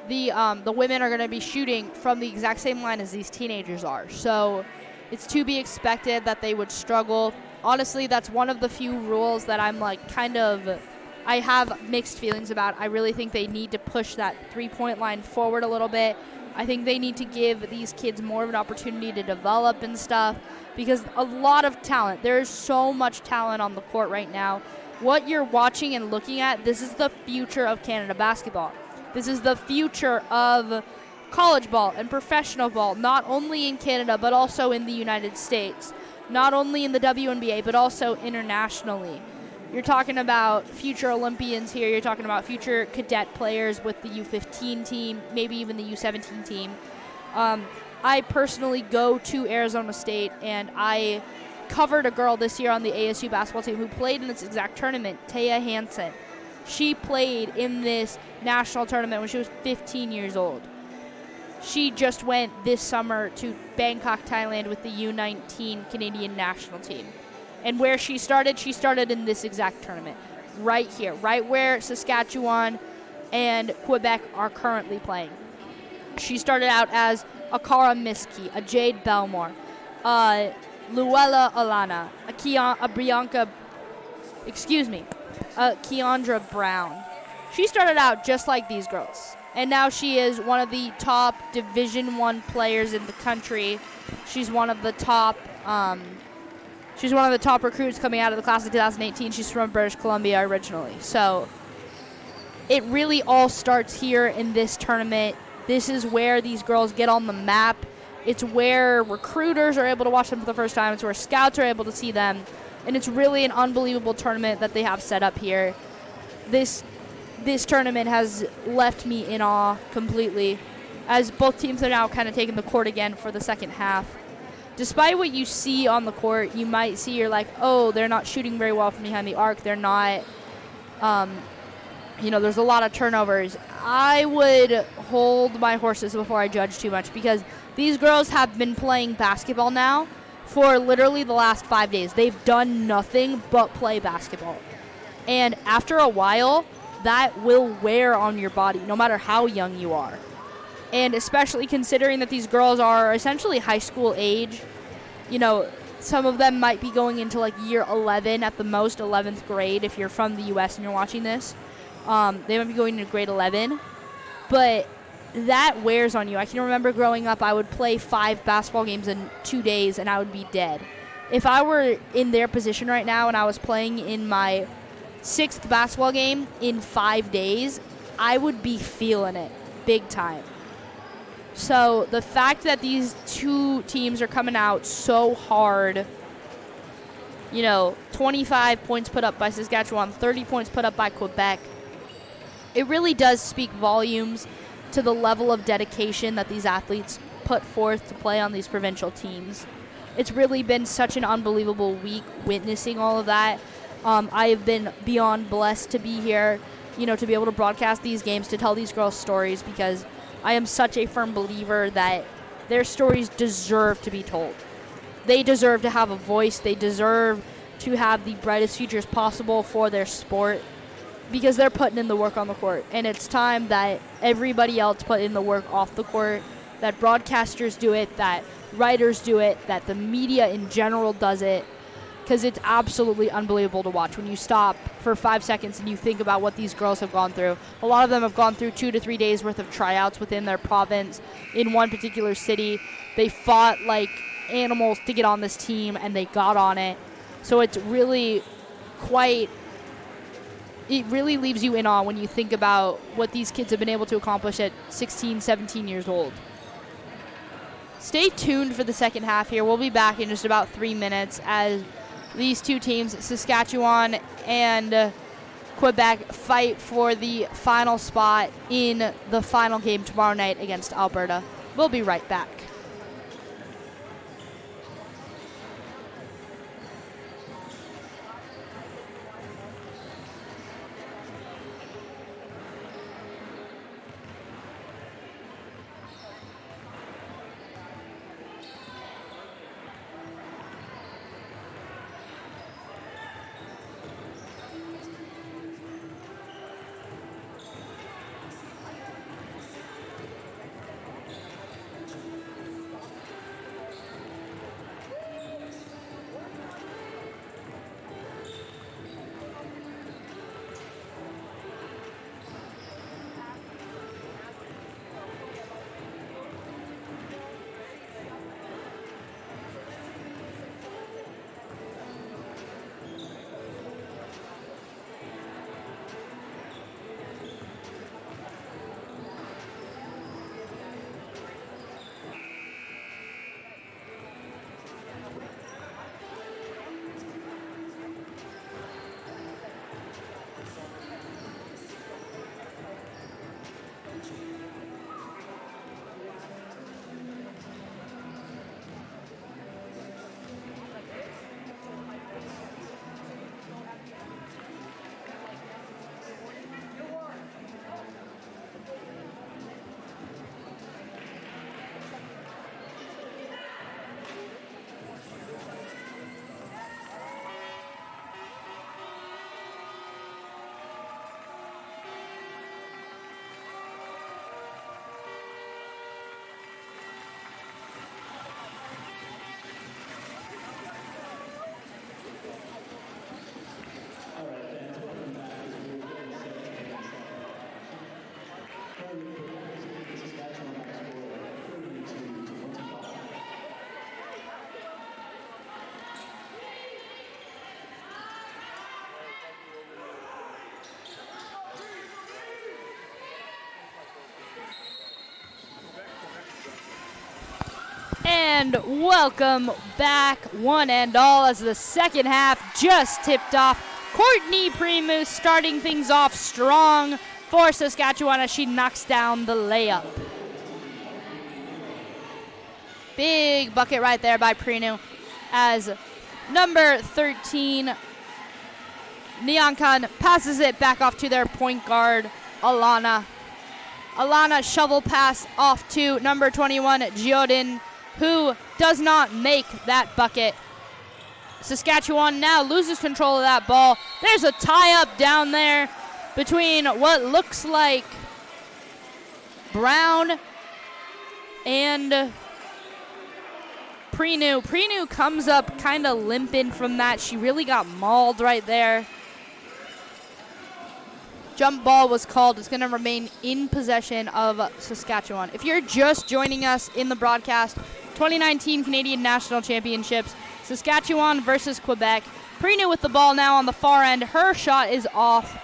The women are going to be shooting from the exact same line as these teenagers are. So it's to be expected that they would struggle. Honestly, that's one of the few rules that I'm like I have mixed feelings about. I really think they need to push that three-point line forward a little bit. I think they need to give these kids more of an opportunity to develop and stuff, because a lot of talent. There's so much talent on the court right now. What you're watching and looking at, this is the future of Canada basketball. This is the future of college ball and professional ball, not only in Canada but also in the United States, not only in the WNBA but also internationally. You're talking about future Olympians here. You're talking about future cadet players with the U15 team, maybe even the U17 team. I personally go to Arizona State, and I covered a girl this year on the ASU basketball team who played in this exact tournament, Taya Hansen. She played in this national tournament when she was 15 years old. She just went this summer to Bangkok, Thailand with the U19 Canadian national team. And where she started in this exact tournament, right here, right where Saskatchewan and Quebec are currently playing. She started out as a Cara Miskey, a Jade Belmore, Luella Alana, Keandra Brown. She started out just like these girls, and now she is one of the top Division I players in the country. She's one of the top recruits coming out of the class of 2018. She's from British Columbia originally. So it really all starts here in this tournament. This is where these girls get on the map. It's where recruiters are able to watch them for the first time. It's where scouts are able to see them. And it's really an unbelievable tournament that they have set up here. This tournament has left me in awe completely, as both teams are now kind of taking the court again for the second half. Despite what you see on the court, you might see you're like, oh, they're not shooting very well from behind the arc. They're not, there's a lot of turnovers. I would hold my horses before I judge too much, because these girls have been playing basketball now for literally the last 5 days. They've done nothing but play basketball. And after a while, that will wear on your body, no matter how young you are. And especially considering that these girls are essentially high school age, Some of them might be going into like year 11 at the most, 11th grade if you're from the U.S. and you're watching this. They might be going into grade 11. But that wears on you. I can remember growing up, I would play 5 basketball games in 2 days and I would be dead. If I were in their position right now and I was playing in my 6th basketball game in 5 days, I would be feeling it big time. So the fact that these two teams are coming out so hard, 25 points put up by Saskatchewan, 30 points put up by Quebec, it really does speak volumes to the level of dedication that these athletes put forth to play on these provincial teams. It's really been such an unbelievable week witnessing all of that. I have been beyond blessed to be here, to be able to broadcast these games, to tell these girls' stories, because I am such a firm believer that their stories deserve to be told. They deserve to have a voice. They deserve to have the brightest futures possible for their sport, because they're putting in the work on the court. And it's time that everybody else put in the work off the court, that broadcasters do it, that writers do it, that the media in general does it, because it's absolutely unbelievable to watch when you stop for 5 seconds and you think about what these girls have gone through. A lot of them have gone through 2 to 3 days worth of tryouts within their province in one particular city. They fought like animals to get on this team, and they got on it. So it's really it really leaves you in awe when you think about what these kids have been able to accomplish at 16, 17 years old. Stay tuned for the second half here. We'll be back in just about 3 minutes as these two teams, Saskatchewan and Quebec, fight for the final spot in the final game tomorrow night against Alberta. We'll be right back. And welcome back, one and all, as the second half just tipped off. Courtney Primus starting things off strong for Saskatchewan as she knocks down the layup. Big bucket right there by Prinu as number 13, Nyankan, passes it back off to their point guard, Alana. Alana shovel pass off to number 21, Giodin, who does not make that bucket. Saskatchewan now loses control of that ball. There's a tie-up down there between what looks like Brown and Prenu. Prenu comes up kind of limping from that. She really got mauled right there. Jump ball was called. It's going to remain in possession of Saskatchewan. If you're just joining us in the broadcast, 2019 Canadian National Championships, Saskatchewan versus Quebec. Prenu with the ball now on the far end. Her shot is off.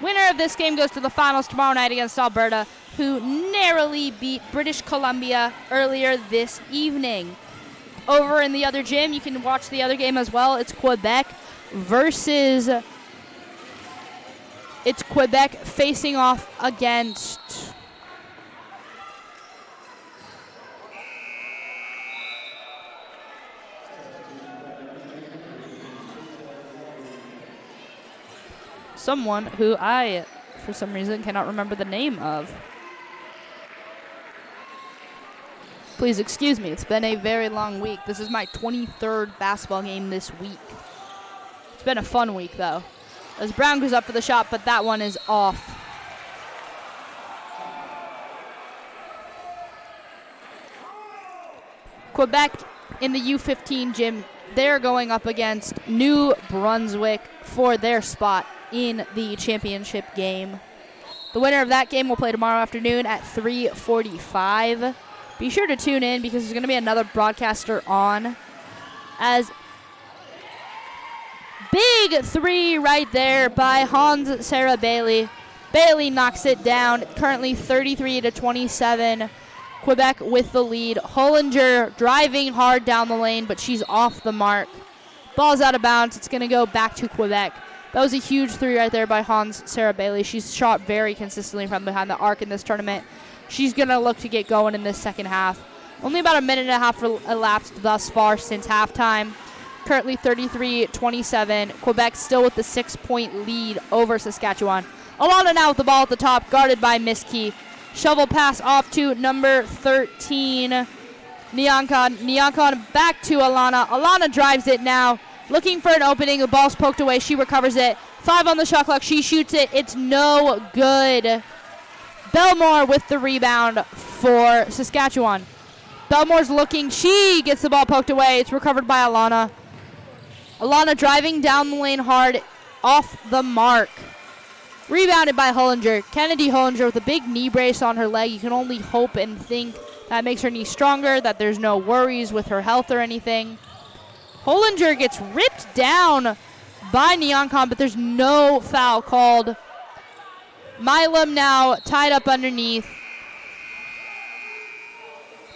Winner of this game goes to the finals tomorrow night against Alberta, who narrowly beat British Columbia earlier this evening. Over in the other gym, you can watch the other game as well. It's Quebec facing off against someone who I, for some reason, cannot remember the name of. Please excuse me. It's been a very long week. This is my 23rd basketball game this week. It's been a fun week, though. As Brown goes up for the shot, but that one is off. Quebec in the U17 gym, they're going up against New Brunswick for their spot in the championship game. The winner of that game will play tomorrow afternoon at 3:45. Be sure to tune in because there's going to be another broadcaster on. As big three right there by Hans Sarah Bailey. Bailey knocks it down, currently 33-27. Quebec with the lead. Hollinger driving hard down the lane, but she's off the mark. Ball's out of bounds. It's going to go back to Quebec. That was a huge three right there by Hans Sarah Bailey. She's shot very consistently from behind the arc in this tournament. She's going to look to get going in this second half. Only about a minute and a half elapsed thus far since halftime. Currently 33-27. Quebec still with the 6-point lead over Saskatchewan. Alana now with the ball at the top, guarded by Miski. Shovel pass off to number 13, Nyankon. Nyankon back to Alana. Alana drives it now, looking for an opening. The ball's poked away. She recovers it. 5 on the shot clock. She shoots it. It's no good. Belmore with the rebound for Saskatchewan. Belmore's looking. She gets the ball poked away. It's recovered by Alana. Alana driving down the lane hard, off the mark. Rebounded by Hollinger. Kennedy Hollinger with a big knee brace on her leg. You can only hope and think that makes her knee stronger, that there's no worries with her health or anything. Hollinger gets ripped down by Nyankon, but there's no foul called. Milam now tied up underneath.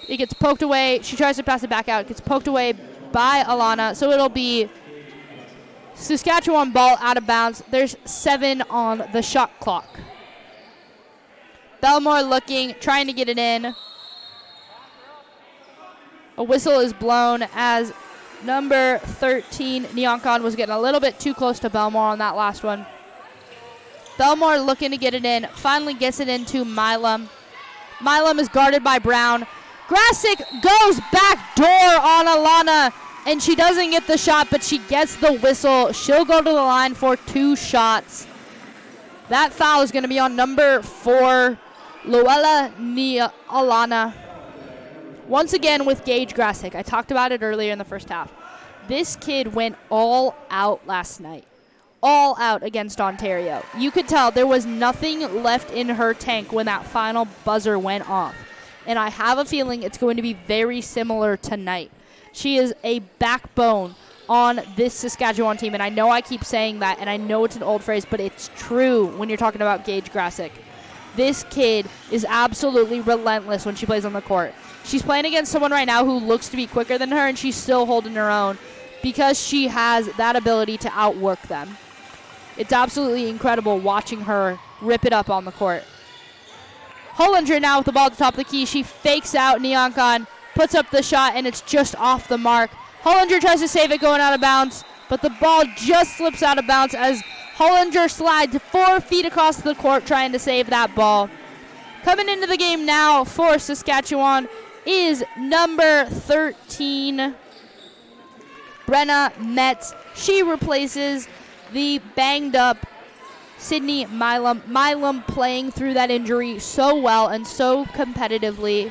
It gets poked away. She tries to pass it back out. It gets poked away by Alana, so it'll be Saskatchewan ball out of bounds. There's 7 on the shot clock. Belmore looking, trying to get it in. A whistle is blown as number 13, Nyankon, was getting a little bit too close to Belmore on that last one. Belmore looking to get it in, finally gets it into Milam. Milam is guarded by Brown. Grasick goes back door on Alana, and she doesn't get the shot, but she gets the whistle. She'll go to the line for 2 shots. That foul is going to be on number 4, Luella Alana. Once again with Gage Grasick. I talked about it earlier in the first half. This kid went all out last night. All out against Ontario. You could tell there was nothing left in her tank when that final buzzer went off. And I have a feeling it's going to be very similar tonight. She is a backbone on this Saskatchewan team, and I know I keep saying that, and I know it's an old phrase, but it's true when you're talking about Gage Grasick. This kid is absolutely relentless when she plays on the court. She's playing against someone right now who looks to be quicker than her, and she's still holding her own because she has that ability to outwork them. It's absolutely incredible watching her rip it up on the court. Hollinger now with the ball at the top of the key. She fakes out Nyankon, puts up the shot, and it's just off the mark. Hollinger tries to save it going out of bounds, but the ball just slips out of bounds as Hollinger slides 4 feet across the court trying to save that ball. Coming into the game now for Saskatchewan is number 13, Brenna Metz. She replaces the banged-up Sydney Milam. Milam playing through that injury so well and so competitively.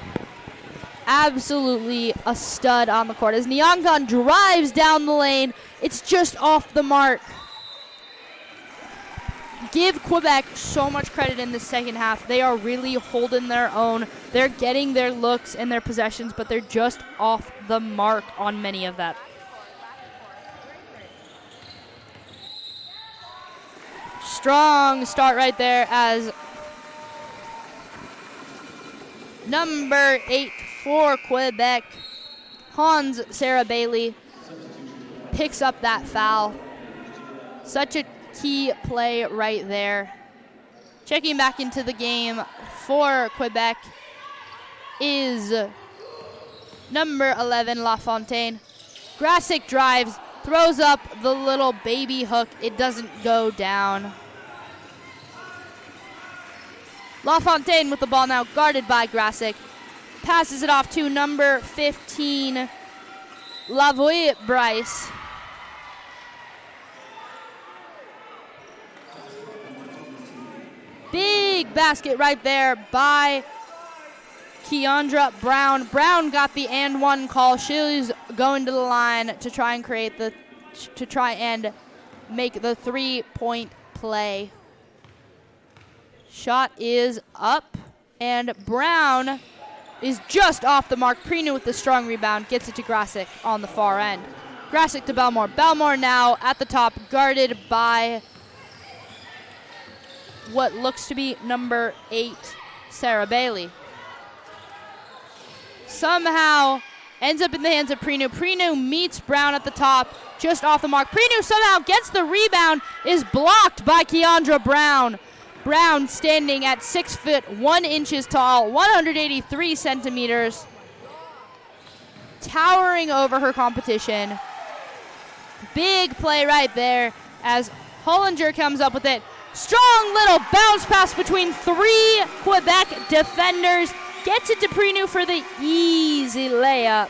absolutely a stud on the court. As Nyankan drives down the lane, it's just off the mark. Give Quebec so much credit in the second half. They are really holding their own. They're getting their looks and their possessions, but they're just off the mark on many of that. Strong start right there as number 8 for Quebec, Hans Sarah Bailey, picks up that foul. Such a key play right there. Checking back into the game for Quebec is number 11, LaFontaine. Grasick drives, throws up the little baby hook. It doesn't go down. LaFontaine with the ball now, guarded by Grasick. Passes it off to number 15, Lavoie Bryce. Big basket right there by Keandra Brown. Brown got the and one call. She's going to the line to try and make the 3-point play. Shot is up, and Brown is just off the mark. Prenu with the strong rebound, gets it to Grasick on the far end. Grasick to Belmore. Belmore now at the top, guarded by what looks to be number 8, Sarah Bailey. Somehow ends up in the hands of Prenu. Prenu meets Brown at the top, just off the mark. Prenu somehow gets the rebound, is blocked by Keandra Brown. Brown standing at 6 foot 1 inches tall, 183 centimeters, towering over her competition. Big play right there as Hollinger comes up with it. Strong little bounce pass between 3 Quebec defenders. Gets it to Prenu for the easy layup.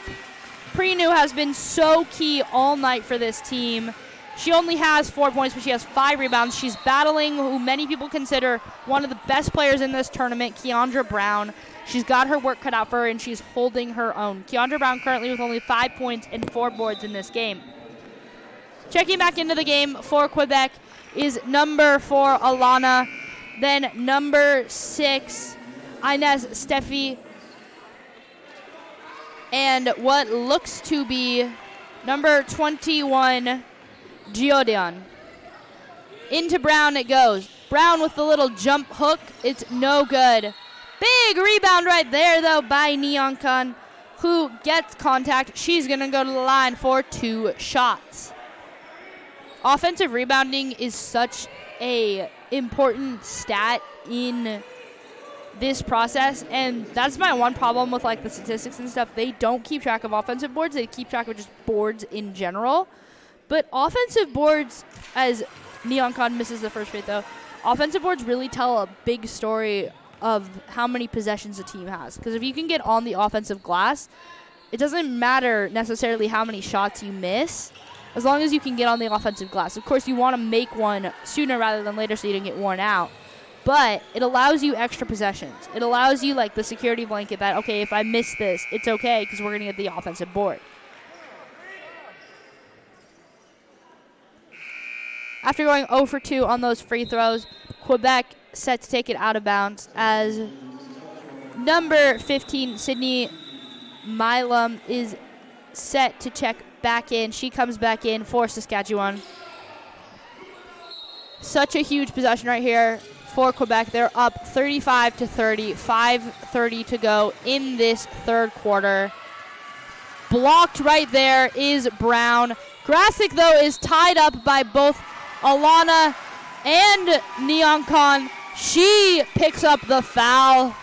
Prenu has been so key all night for this team. She only has 4 points, but she has 5 rebounds. She's battling who many people consider one of the best players in this tournament, Keandra Brown. She's got her work cut out for her, and she's holding her own. Keandra Brown currently with only 5 points and 4 boards in this game. Checking back into the game for Quebec is number 4, Alana. Then number 6, Inez Steffi. And what looks to be number 21, Giodian. Into Brown it goes. Brown with the little jump hook. It's no good. Big rebound right there, though, by Nyankan, who gets contact. She's going to go to the line for 2 shots. Offensive rebounding is such a important stat in this process, and that's my one problem with like the statistics and stuff. They don't keep track of offensive boards. They keep track of just boards in general. But offensive boards, as Nyankan misses the first free throw, offensive boards really tell a big story of how many possessions a team has. Because if you can get on the offensive glass, it doesn't matter necessarily how many shots you miss, as long as you can get on the offensive glass. Of course, you want to make one sooner rather than later so you don't get worn out. But it allows you extra possessions. It allows you like the security blanket that, okay, if I miss this, it's okay because we're going to get the offensive board. After going 0 for 2 on those free throws, Quebec set to take it out of bounds as number 15, Sydney Milam, is set to check back in. She comes back in for Saskatchewan. Such a huge possession right here for Quebec. They're up 35-30, 5:30 to go in this third quarter. Blocked right there is Brown. Grasick, though, is tied up by both Alana and Nyankan. She picks up the foul.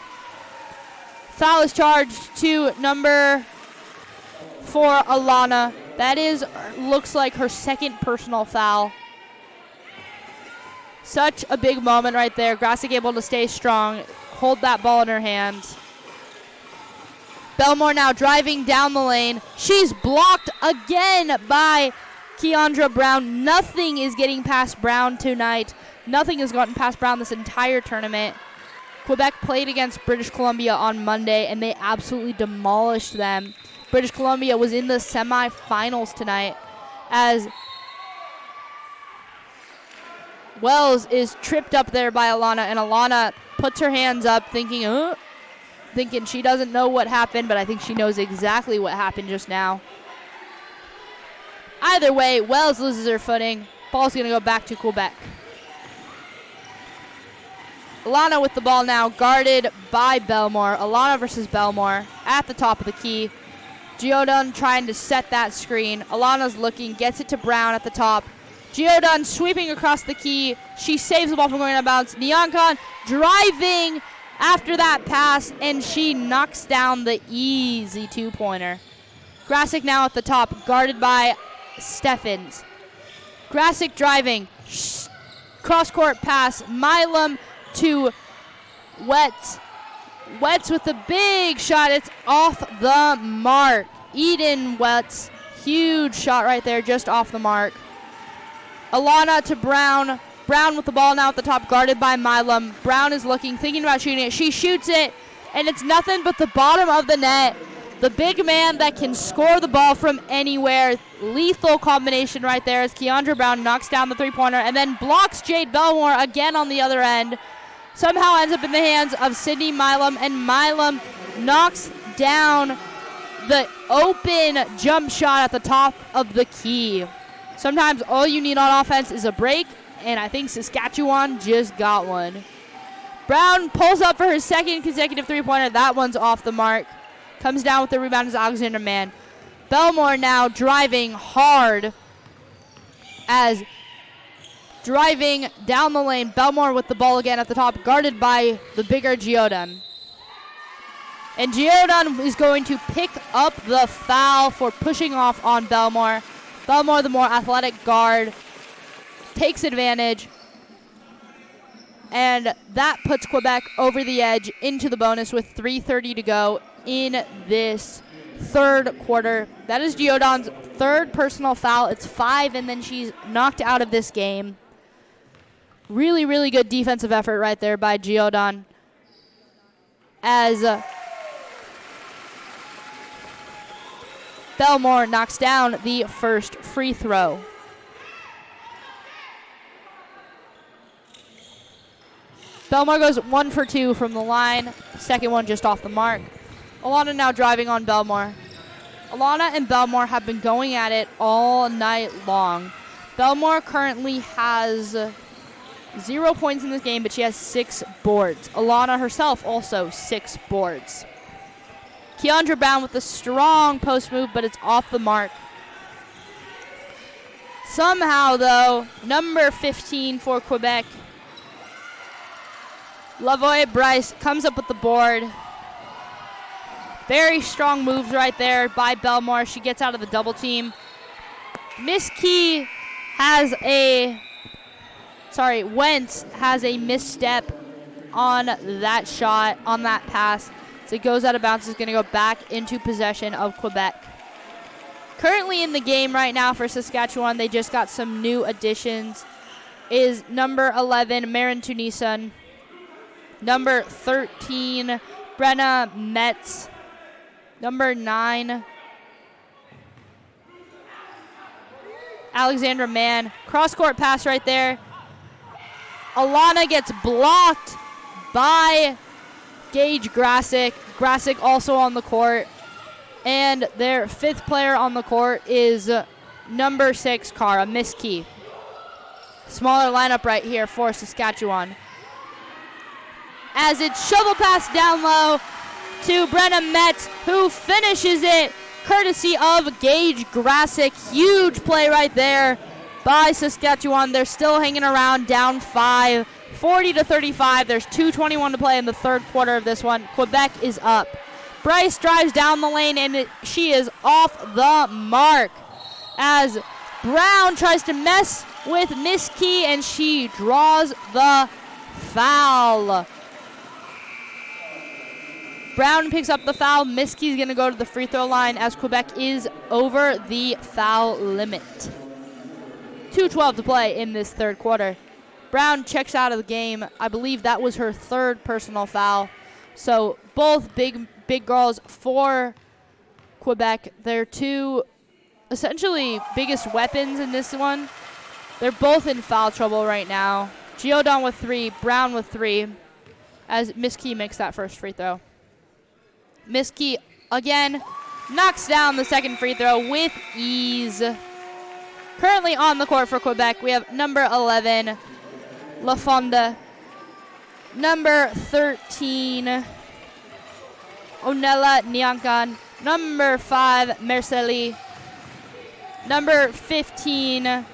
Foul is charged to number 4, Alana. That looks like her second personal foul. Such a big moment right there. Grasick able to stay strong, hold that ball in her hands. Belmore now driving down the lane. She's blocked again by Keandra Brown. Nothing is getting past Brown tonight. Nothing has gotten past Brown this entire tournament. Quebec played against British Columbia on Monday, and they absolutely demolished them. British Columbia was in the semifinals tonight as Wells is tripped up there by Alana, and Alana puts her hands up thinking she doesn't know what happened, but I think she knows exactly what happened just now. Either way, Wells loses her footing. Ball's going to go back to Quebec. Alana with the ball now, guarded by Belmore. Alana versus Belmore at the top of the key. Giodun trying to set that screen. Alana's looking, gets it to Brown at the top. Giodun sweeping across the key. She saves the ball from going out of bounds. Nyankan driving after that pass, and she knocks down the easy two-pointer. Grasick now at the top, guarded by Steffens. Grasick driving. Cross-court pass. Milam to Wetz. Wetz with the big shot. It's off the mark. Eden Wetz. Huge shot right there, just off the mark. Alana to Brown. Brown with the ball now at the top, guarded by Milam. Brown is looking, thinking about shooting it. She shoots it, and it's nothing but the bottom of the net. The big man that can score the ball from anywhere. Lethal combination right there as Keandra Brown knocks down the three-pointer and then blocks Jade Belmore again on the other end. Somehow ends up in the hands of Sydney Milam, and Milam knocks down the open jump shot at the top of the key. Sometimes all you need on offense is a break, and I think Saskatchewan just got one. Brown pulls up for her second consecutive three-pointer. That one's off the mark. Comes down with the rebound as Alexander Mann. Belmore now driving hard as driving down the lane. Belmore with the ball again at the top, guarded by the bigger Giodun. And Giodun is going to pick up the foul for pushing off on Belmore. Belmore, the more athletic guard, takes advantage. And that puts Quebec over the edge into the bonus with 3:30 to go in this third quarter. That is Giodun's third personal foul. It's 5, and then she's knocked out of this game. Really, really good defensive effort right there by Giodun. As Belmore knocks down the first free throw. Belmore goes 1 for 2 from the line. Second one just off the mark. Alana now driving on Belmore. Alana and Belmore have been going at it all night long. Belmore currently has 0 points in this game, but she has 6 boards. Alana herself also 6 boards. Keandra Brown with a strong post move, but it's off the mark. Somehow, though, number 15 for Quebec, Lavoie Bryce, comes up with the board. Very strong moves right there by Belmore. She gets out of the double team. Wentz has a misstep on that shot, on that pass. So it goes out of bounds. It's going to go back into possession of Quebec. Currently in the game right now for Saskatchewan, they just got some new additions, is number 11, Marin Tunisan. Number 13, Brenna Metz. Number 9, Alexandra Mann. Cross-court pass right there. Alana gets blocked by Gage Grasick. Grasick also on the court. And their 5th player on the court is number 6, Cara Miskey. Smaller lineup right here for Saskatchewan. As it's shovel pass down low to Brenna Metz, who finishes it courtesy of Gage Grasick. Huge play right there by Saskatchewan. They're still hanging around, down 5, 40-35. There's 2:21 to play in the third quarter of this one. Quebec is up. Bryce drives down the lane, and she is off the mark as Brown tries to mess with Miss Key, and she draws the foul. Brown picks up the foul. Miskey's going to go to the free throw line as Quebec is over the foul limit. 2:12 to play in this third quarter. Brown checks out of the game. I believe that was her third personal foul. So both big girls for Quebec. Their two essentially biggest weapons in this one. They're both in foul trouble right now. Giodon with 3, Brown with 3, as Miss Key makes that first free throw. Miss Key again knocks down the second free throw with ease. Currently on the court for Quebec, we have number 11, LaFonda. Number 13, Onella Nyankan. Number 5, Merceli. Number 15,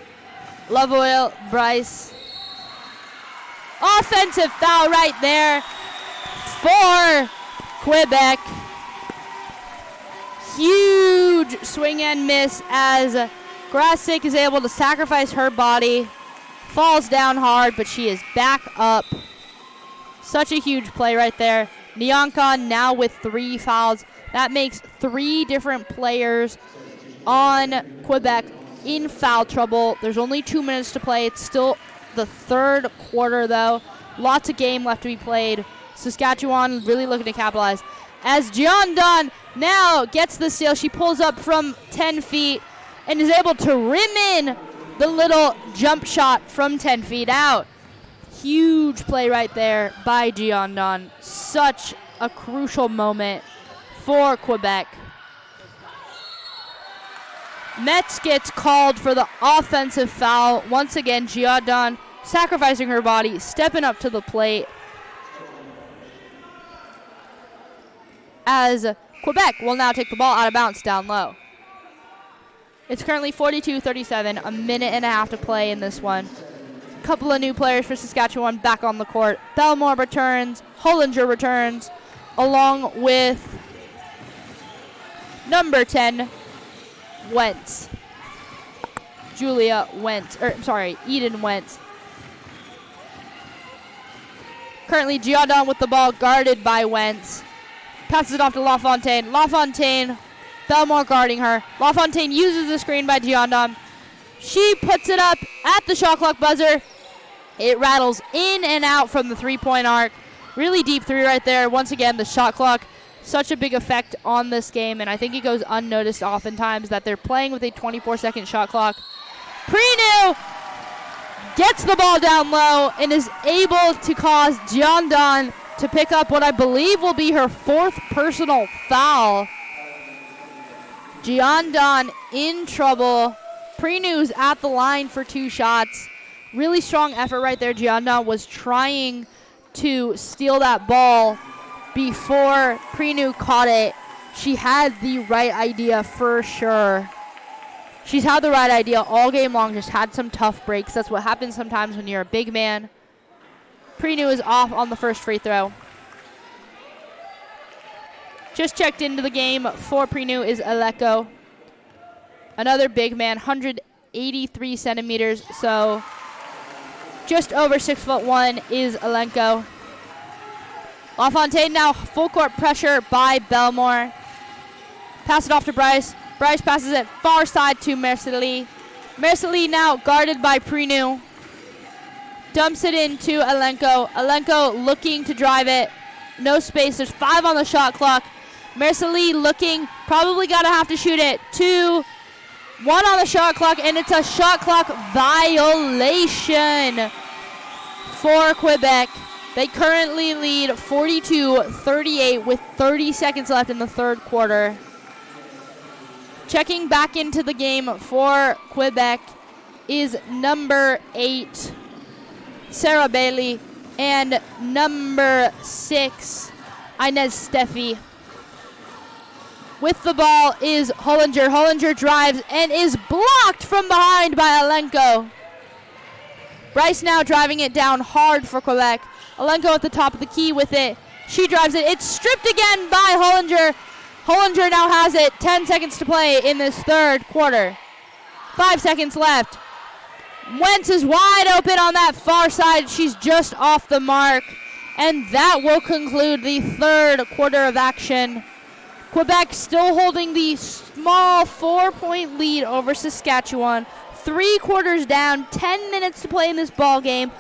Lavoil Bryce. Offensive foul right there for Quebec. Huge swing and miss as Grasick is able to sacrifice her body. Falls down hard, but she is back up. Such a huge play right there. Nyankan now with 3 fouls. That makes 3 different players on Quebec in foul trouble. There's only 2 minutes to play. It's still the third quarter, though. Lots of game left to be played. Saskatchewan really looking to capitalize. As Giandon now gets the steal, she pulls up from 10 feet and is able to rim in the little jump shot from 10 feet out. Huge play right there by Giandon. Such a crucial moment for Quebec. Metz gets called for the offensive foul. Once again, Giandon sacrificing her body, stepping up to the plate. As Quebec will now take the ball out of bounds down low. It's currently 42-37, a minute and a half to play in this one. Couple of new players for Saskatchewan back on the court. Belmore returns, Hollinger returns, along with number 10, Wentz. Eden Wentz. Currently Giandon with the ball, guarded by Wentz. Passes it off to LaFontaine. LaFontaine, Belmore guarding her. LaFontaine uses the screen by Giandon. She puts it up at the shot clock buzzer. It rattles in and out from the three-point arc. Really deep three right there. Once again, the shot clock, such a big effect on this game, and I think it goes unnoticed oftentimes that they're playing with a 24-second shot clock. Prenu gets the ball down low and is able to cause Giandon to pick up what I believe will be her 4th personal foul. Giandon in trouble. Prenu's at the line for 2 shots. Really strong effort right there. Giandon was trying to steal that ball before Prenu caught it. She had the right idea for sure. She's had the right idea all game long, just had some tough breaks. That's what happens sometimes when you're a big man. Prenu is off on the first free throw. Just checked into the game for Prenu is Aleko. Another big man, 183 centimeters, so just over 6'1" is Alenko. LaFontaine now full court pressure by Belmore. Pass it off to Bryce. Bryce passes it far side to Merceli. Merceli now guarded by Prenu. Dumps it into Alenko. Alenko looking to drive it. No space. There's 5 on the shot clock. Merceli looking. Probably got to have to shoot it. 2. 1 on the shot clock, and it's a shot clock violation for Quebec. They currently lead 42-38 with 30 seconds left in the third quarter. Checking back into the game for Quebec is number 8, Sarah Bailey, and number 6, Inez Steffi. With the ball is Hollinger. Hollinger drives and is blocked from behind by Alenko. Bryce now driving it down hard for Quebec. Alenko at the top of the key with it. She drives it. It's stripped again by Hollinger. Hollinger now has it. 10 seconds to play in this third quarter. 5 seconds left. Wentz is wide open on that far side. She's just off the mark. And that will conclude the third quarter of action. Quebec still holding the small 4-point lead over Saskatchewan. 3 quarters down, 10 minutes to play in this ball game.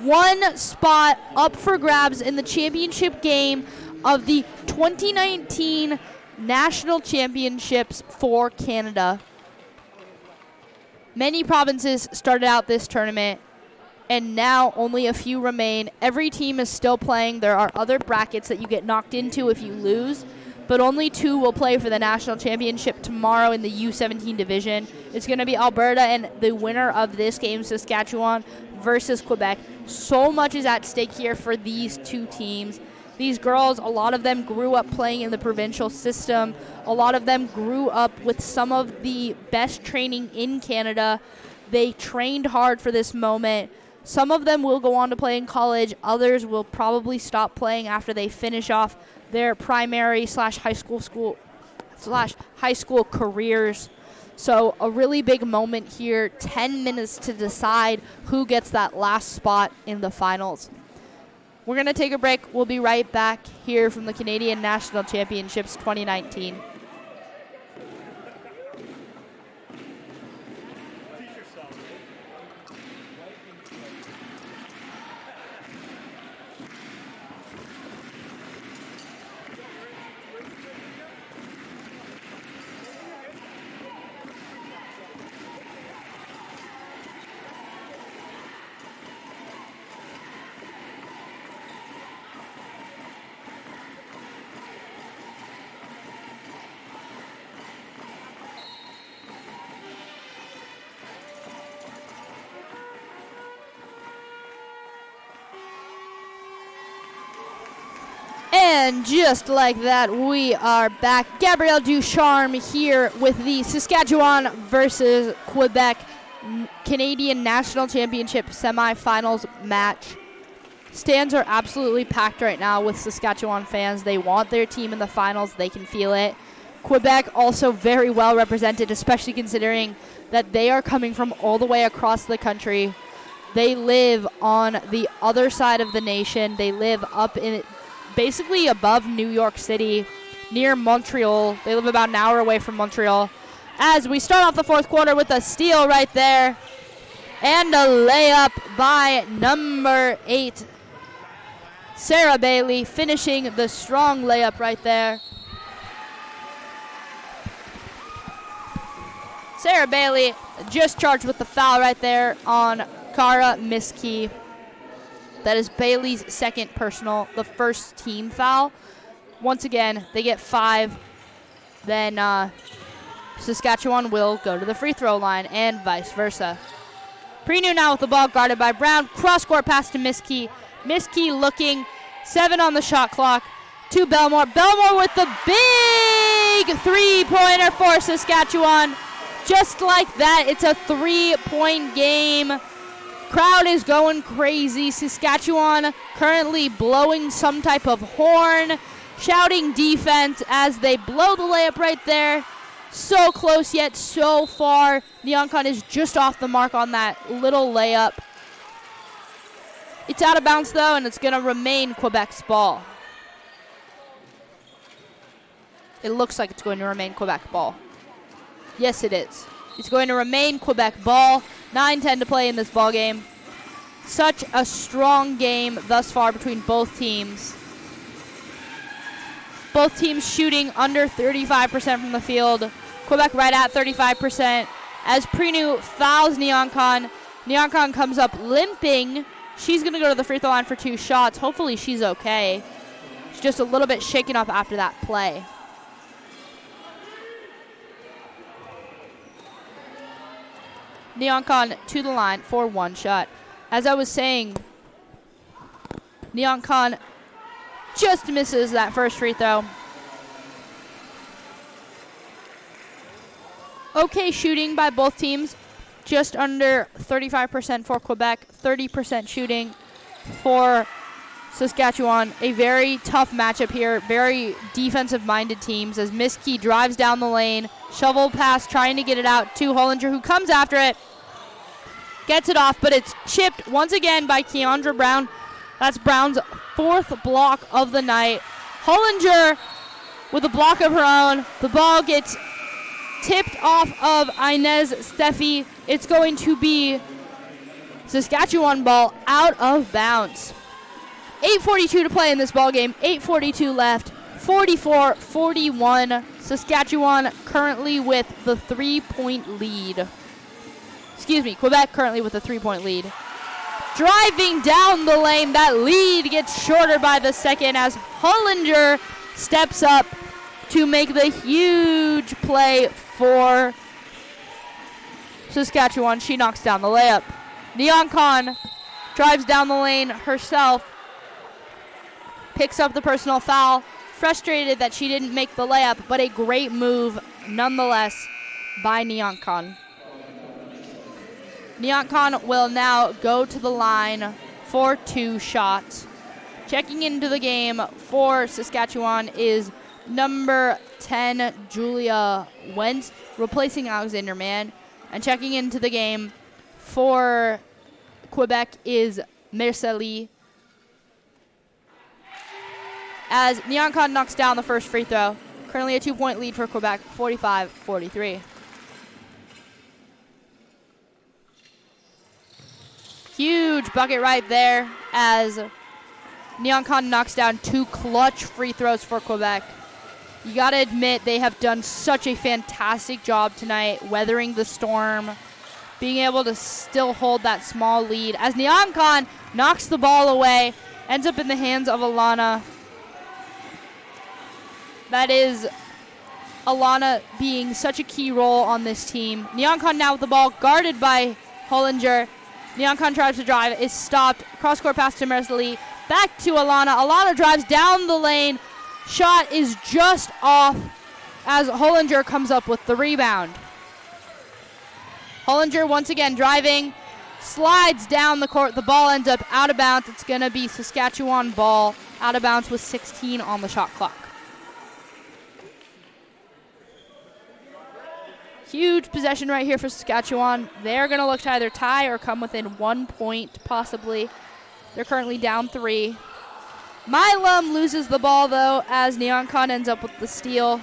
one spot up for grabs in the championship game of the 2019 National Championships for Canada. Many provinces started out this tournament, and now only a few remain. Every team is still playing. There are other brackets that you get knocked into if you lose, but only 2 will play for the national championship tomorrow in the U17 division. It's going to be Alberta and the winner of this game, Saskatchewan versus Quebec. So much is at stake here for these 2 teams. These girls, a lot of them grew up playing in the provincial system. A lot of them grew up with some of the best training in Canada. They trained hard for this moment. Some of them will go on to play in college. Others will probably stop playing after they finish off their primary /high school careers. So a really big moment here. 10 minutes to decide who gets that last spot in the finals. We're going to take a break. We'll be right back here from the Canadian National Championships 2019. And just like that, we are back. Gabrielle Ducharme here with the Saskatchewan versus Quebec Canadian National Championship semifinals match. Stands are absolutely packed right now with Saskatchewan fans. They want their team in the finals. They can feel it. Quebec also very well represented, especially considering that they are coming from all the way across the country. They live on the other side of the nation. They live up in basically above New York City, near Montreal. They live about an hour away from Montreal. As we start off the fourth quarter with a steal right there and a layup by number 8, Sarah Bailey, finishing the strong layup right there. Sarah Bailey just charged with the foul right there on Cara Miskey. That is Bailey's second personal, the first team foul. Once again, they get 5. Then Saskatchewan will go to the free throw line and vice versa. Prenu now with the ball guarded by Brown. Cross-court pass to Miskey. Miskey looking, 7 on the shot clock to Belmore. Belmore with the big three-pointer for Saskatchewan. Just like that, it's a 3-point game. Crowd is going crazy. Saskatchewan currently blowing some type of horn, shouting defense as they blow the layup right there. So close yet so far. Neoncon is just off the mark on that little layup. It's out of bounds though, and it's going to remain Quebec's ball. It looks like it's going to remain Quebec ball. Yes, it is. It's going to remain Quebec ball. 9-10 to play in this ball game. Such a strong game thus far between both teams. Both teams shooting under 35% from the field. Quebec right at 35%. As Prenu fouls Neoncon. Neoncon comes up limping. She's going to go to the free throw line for 2 shots. Hopefully she's okay. She's just a little bit shaken up after that play. Neoncon to the line for 1 shot. As I was saying, Neoncon just misses that first free throw. Okay shooting by both teams. Just under 35% for Quebec, 30% shooting for Saskatchewan. A very tough matchup here. Very defensive-minded teams as Miskey drives down the lane. Shovel pass trying to get it out to Hollinger, who comes after it. Gets it off, but it's chipped once again by Keandra Brown. That's Brown's 4th block of the night. Hollinger with a block of her own. The ball gets tipped off of Inez Steffi. It's going to be Saskatchewan ball out of bounds. 8:42 to play in this ball game. 8:42 left. 44-41. Saskatchewan currently with the 3-point lead. Excuse me, Quebec currently with a 3-point lead. Driving down the lane, that lead gets shorter by the second as Hollinger steps up to make the huge play for Saskatchewan. She knocks down the layup. Neon drives down the lane herself, picks up the personal foul, frustrated that she didn't make the layup, but a great move nonetheless by Neon. Neon will now go to the line for 2 shots. Checking into the game for Saskatchewan is number 10, Julia Wentz, replacing Alexander Mann. And checking into the game for Quebec is Mercely. As Neon knocks down the first free throw. Currently a 2-point lead for Quebec, 45-43. Huge bucket right there as Neon knocks down 2 clutch free throws for Quebec. You got to admit they have done such a fantastic job tonight, weathering the storm, being able to still hold that small lead. As Neon knocks the ball away, ends up in the hands of Alana. That is Alana being such a key role on this team. Neon now with the ball, guarded by Hollinger. Neon tries to drive, is stopped. Cross-court pass to Mercely. Back to Alana. Alana drives down the lane. Shot is just off as Hollinger comes up with the rebound. Hollinger once again driving, slides down the court. The ball ends up out of bounds. It's going to be Saskatchewan ball out of bounds with 16 on the shot clock. Huge possession right here for Saskatchewan. They're going to look to either tie or come within 1 point, possibly. They're currently down 3. Milam loses the ball, though, as Neon ends up with the steal.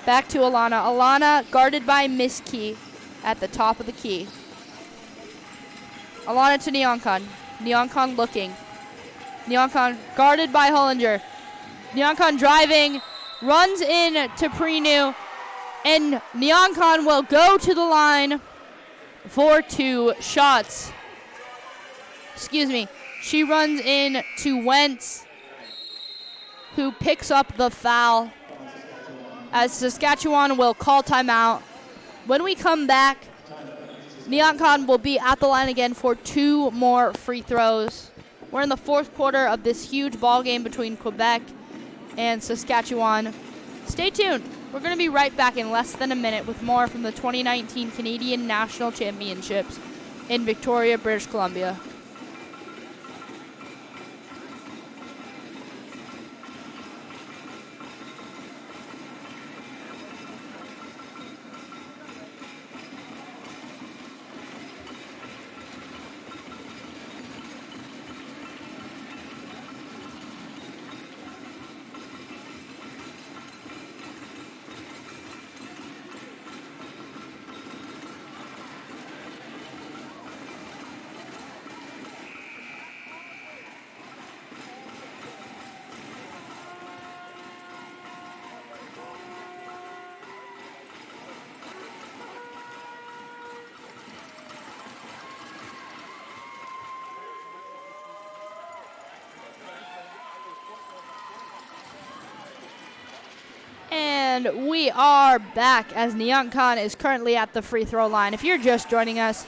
Back to Alana. Alana guarded by Miss Key at the top of the key. Alana to Neon Neon looking. Neon guarded by Hollinger. Neon driving, runs in to Prenu, and Neon will go to the line for 2 shots. Excuse me. She runs in to Wentz, who picks up the foul, as Saskatchewan will call timeout. When we come back, Neon will be at the line again for 2 more free throws. We're in the 4th quarter of this huge ball game between Quebec and Saskatchewan. Stay tuned. We're going to be right back in less than a minute with more from the 2019 Canadian National Championships in Victoria, British Columbia. And we are back as Neon is currently at the free throw line. If you're just joining us,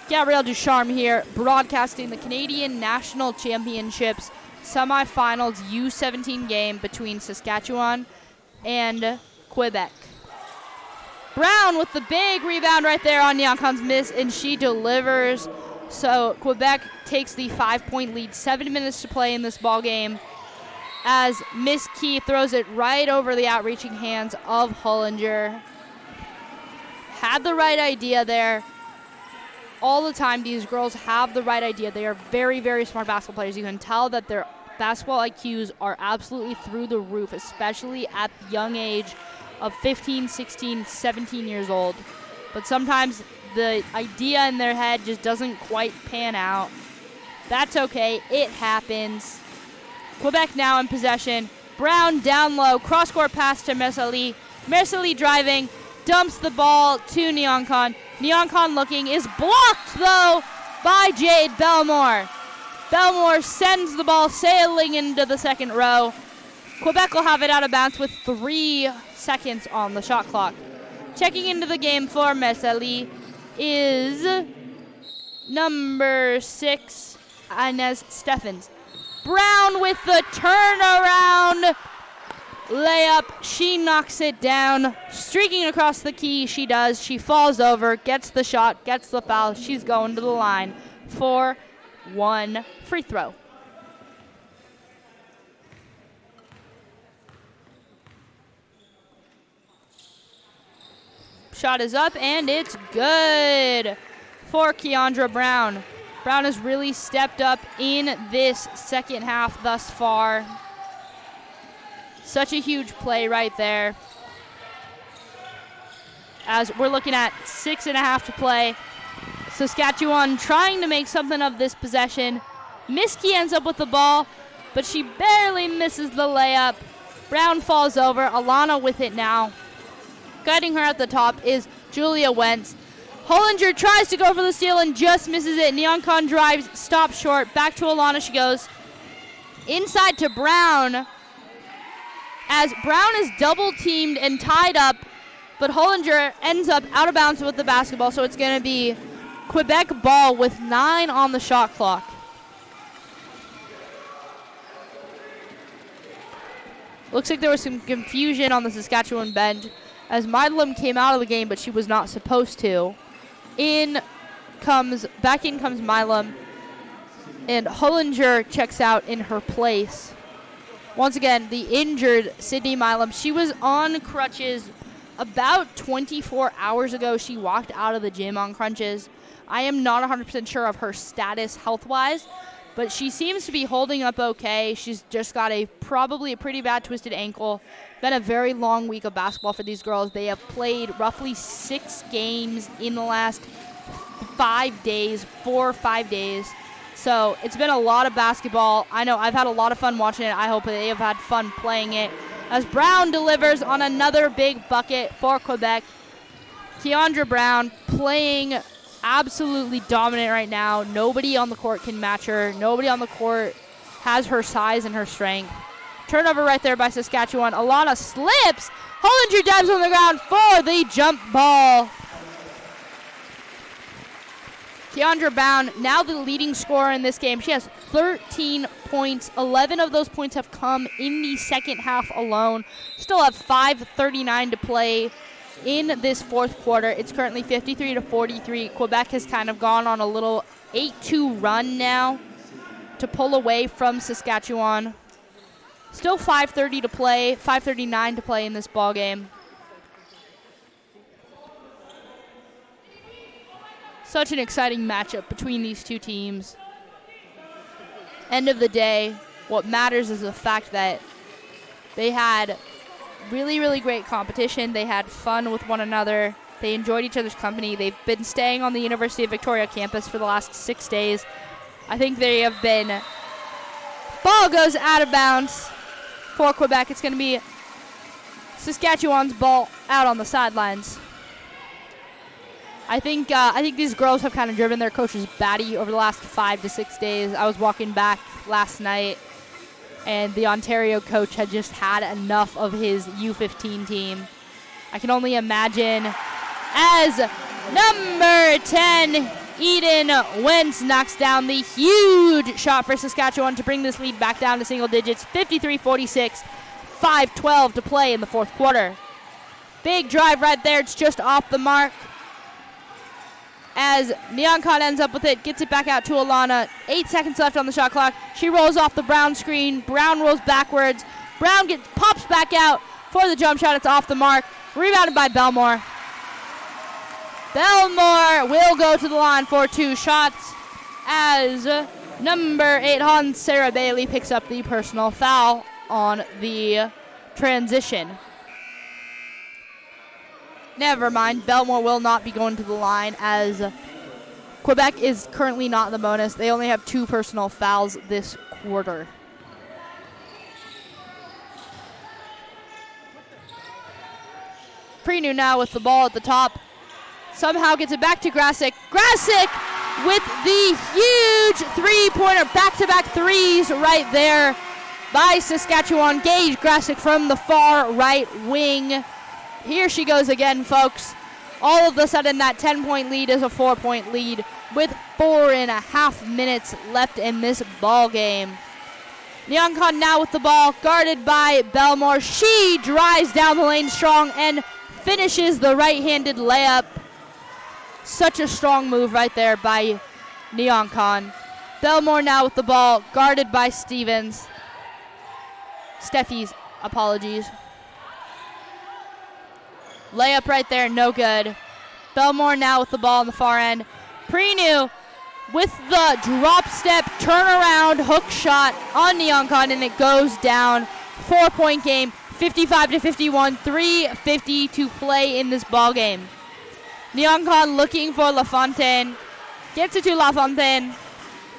Gabrielle Ducharme here, broadcasting the Canadian National Championships semifinals U17 game between Saskatchewan and Quebec. Brown with the big rebound right there on Neon miss, and she delivers. So Quebec takes the 5-point lead. 7 minutes to play in this ball game, as Miss Key throws it right over the outreaching hands of Hollinger. Had the right idea there. All the time, these girls have the right idea. They are very, very smart basketball players. You can tell that their basketball IQs are absolutely through the roof, especially at the young age of 15, 16, 17 years old. But sometimes the idea in their head just doesn't quite pan out. That's okay. It happens. Quebec now in possession. Brown down low. Cross-court pass to Mersali. Mersali driving. Dumps the ball to Nyonkon. Nyonkon looking. Is blocked, though, by Jade Belmore. Belmore sends the ball sailing into the second row. Quebec will have it out of bounds with 3 seconds on the shot clock. Checking into the game for Mersali is number 6, Inez Steffens. Brown with the turnaround layup. She knocks it down. Streaking across the key, she does. She falls over, gets the shot, gets the foul. She's going to the line for 1 free throw. Shot is up, and it's good for Keandra Brown. Brown has really stepped up in this second half thus far. Such a huge play right there. As we're looking at 6.5 to play. Saskatchewan trying to make something of this possession. Miskey ends up with the ball, but she barely misses the layup. Brown falls over. Alana with it now. Guiding her at the top is Julia Wentz. Hollinger tries to go for the steal and just misses it. Nyonkon drives, stops short. Back to Alana she goes. Inside to Brown. As Brown is double teamed and tied up, but Hollinger ends up out of bounds with the basketball, so it's going to be Quebec ball with 9 on the shot clock. Looks like there was some confusion on the Saskatchewan bench as Mydlam came out of the game, but she was not supposed to. Back in comes Mydlam, and Hollinger checks out in her place. Once again, the injured Sydney Mydlam. She was on crutches about 24 hours ago. She walked out of the gym on crutches. I am not 100% sure of her status health-wise, but she seems to be holding up okay. She's just got probably a pretty bad twisted ankle. Been a very long week of basketball for these girls. They have played roughly 6 games in the last 5 days, 4 or 5 days. So it's been a lot of basketball. I know I've had a lot of fun watching it. I hope they have had fun playing it. As Brown delivers on another big bucket for Quebec. Keandra Brown playing absolutely dominant right now. Nobody on the court can match her. Nobody on the court has her size and her strength. Turnover right there by Saskatchewan. Alana slips. Hollinger dives on the ground for the jump ball. Keandra Brown, now the leading scorer in this game. She has 13 points. 11 of those points have come in the second half alone. Still have 5:39 to play in this fourth quarter. It's currently 53-43. Quebec has kind of gone on a little 8-2 run now to pull away from Saskatchewan. Still 5:30 to play, 5:39 to play in this ball game. Such an exciting matchup between these two teams. End of the day, what matters is the fact that they had really, really great competition. They had fun with one another. They enjoyed each other's company. They've been staying on the University of Victoria campus for the last 6 days. I think they have been... Ball goes out of bounds for Quebec. It's going to be Saskatchewan's ball out on the sidelines. I think these girls have kind of driven their coaches batty over the last 5 to 6 days. I was walking back last night, and the Ontario coach had just had enough of his U17 team. I can only imagine as number 10, Eden Wentz, knocks down the huge shot for Saskatchewan to bring this lead back down to single digits, 53-46, 5:12 to play in the fourth quarter. Big drive right there. It's just off the mark. As Nyonkon ends up with it, gets it back out to Alana. 8 seconds left on the shot clock. She rolls off the Brown screen. Brown rolls backwards. Brown pops back out for the jump shot. It's off the mark. Rebounded by Belmore. Belmore will go to the line for 2 shots as number 8, Hans Sarah Bailey, picks up the personal foul on the transition. Never mind. Belmore will not be going to the line as Quebec is currently not in the bonus. They only have 2 personal fouls this quarter. Prenu now with the ball at the top. Somehow gets it back to Grasick. Grasick with the huge three-pointer, back-to-back threes right there by Saskatchewan. Gage Grasick from the far right wing. Here she goes again, folks. All of a sudden, that 10-point lead is a 4-point lead with 4.5 minutes left in this ball game. Nyankan now with the ball, guarded by Belmore. She drives down the lane strong and finishes the right-handed layup. Such a strong move right there by Nyankan. Belmore now with the ball, guarded by Steffy's apologies. Layup right there, no good. Belmore now with the ball on the far end. Prenu with the drop step, turnaround, hook shot on Nyankan, and it goes down. 4-point game, 55-51, 3:50 to play in this ball game. Nyankan looking for LaFontaine. Gets it to LaFontaine.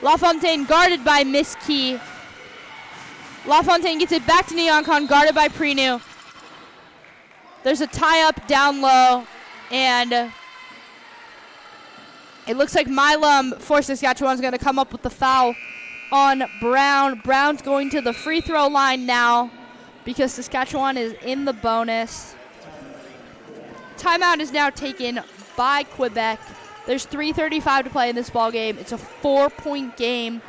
LaFontaine guarded by Miss Key. LaFontaine gets it back to Nyankan, guarded by Prenu. There's a tie-up down low, and it looks like Milam for Saskatchewan is going to come up with the foul on Brown. Brown's going to the free throw line now because Saskatchewan is in the bonus. Timeout is now taken by Quebec. There's 3:35 to play in this ball game. It's a 4-point game.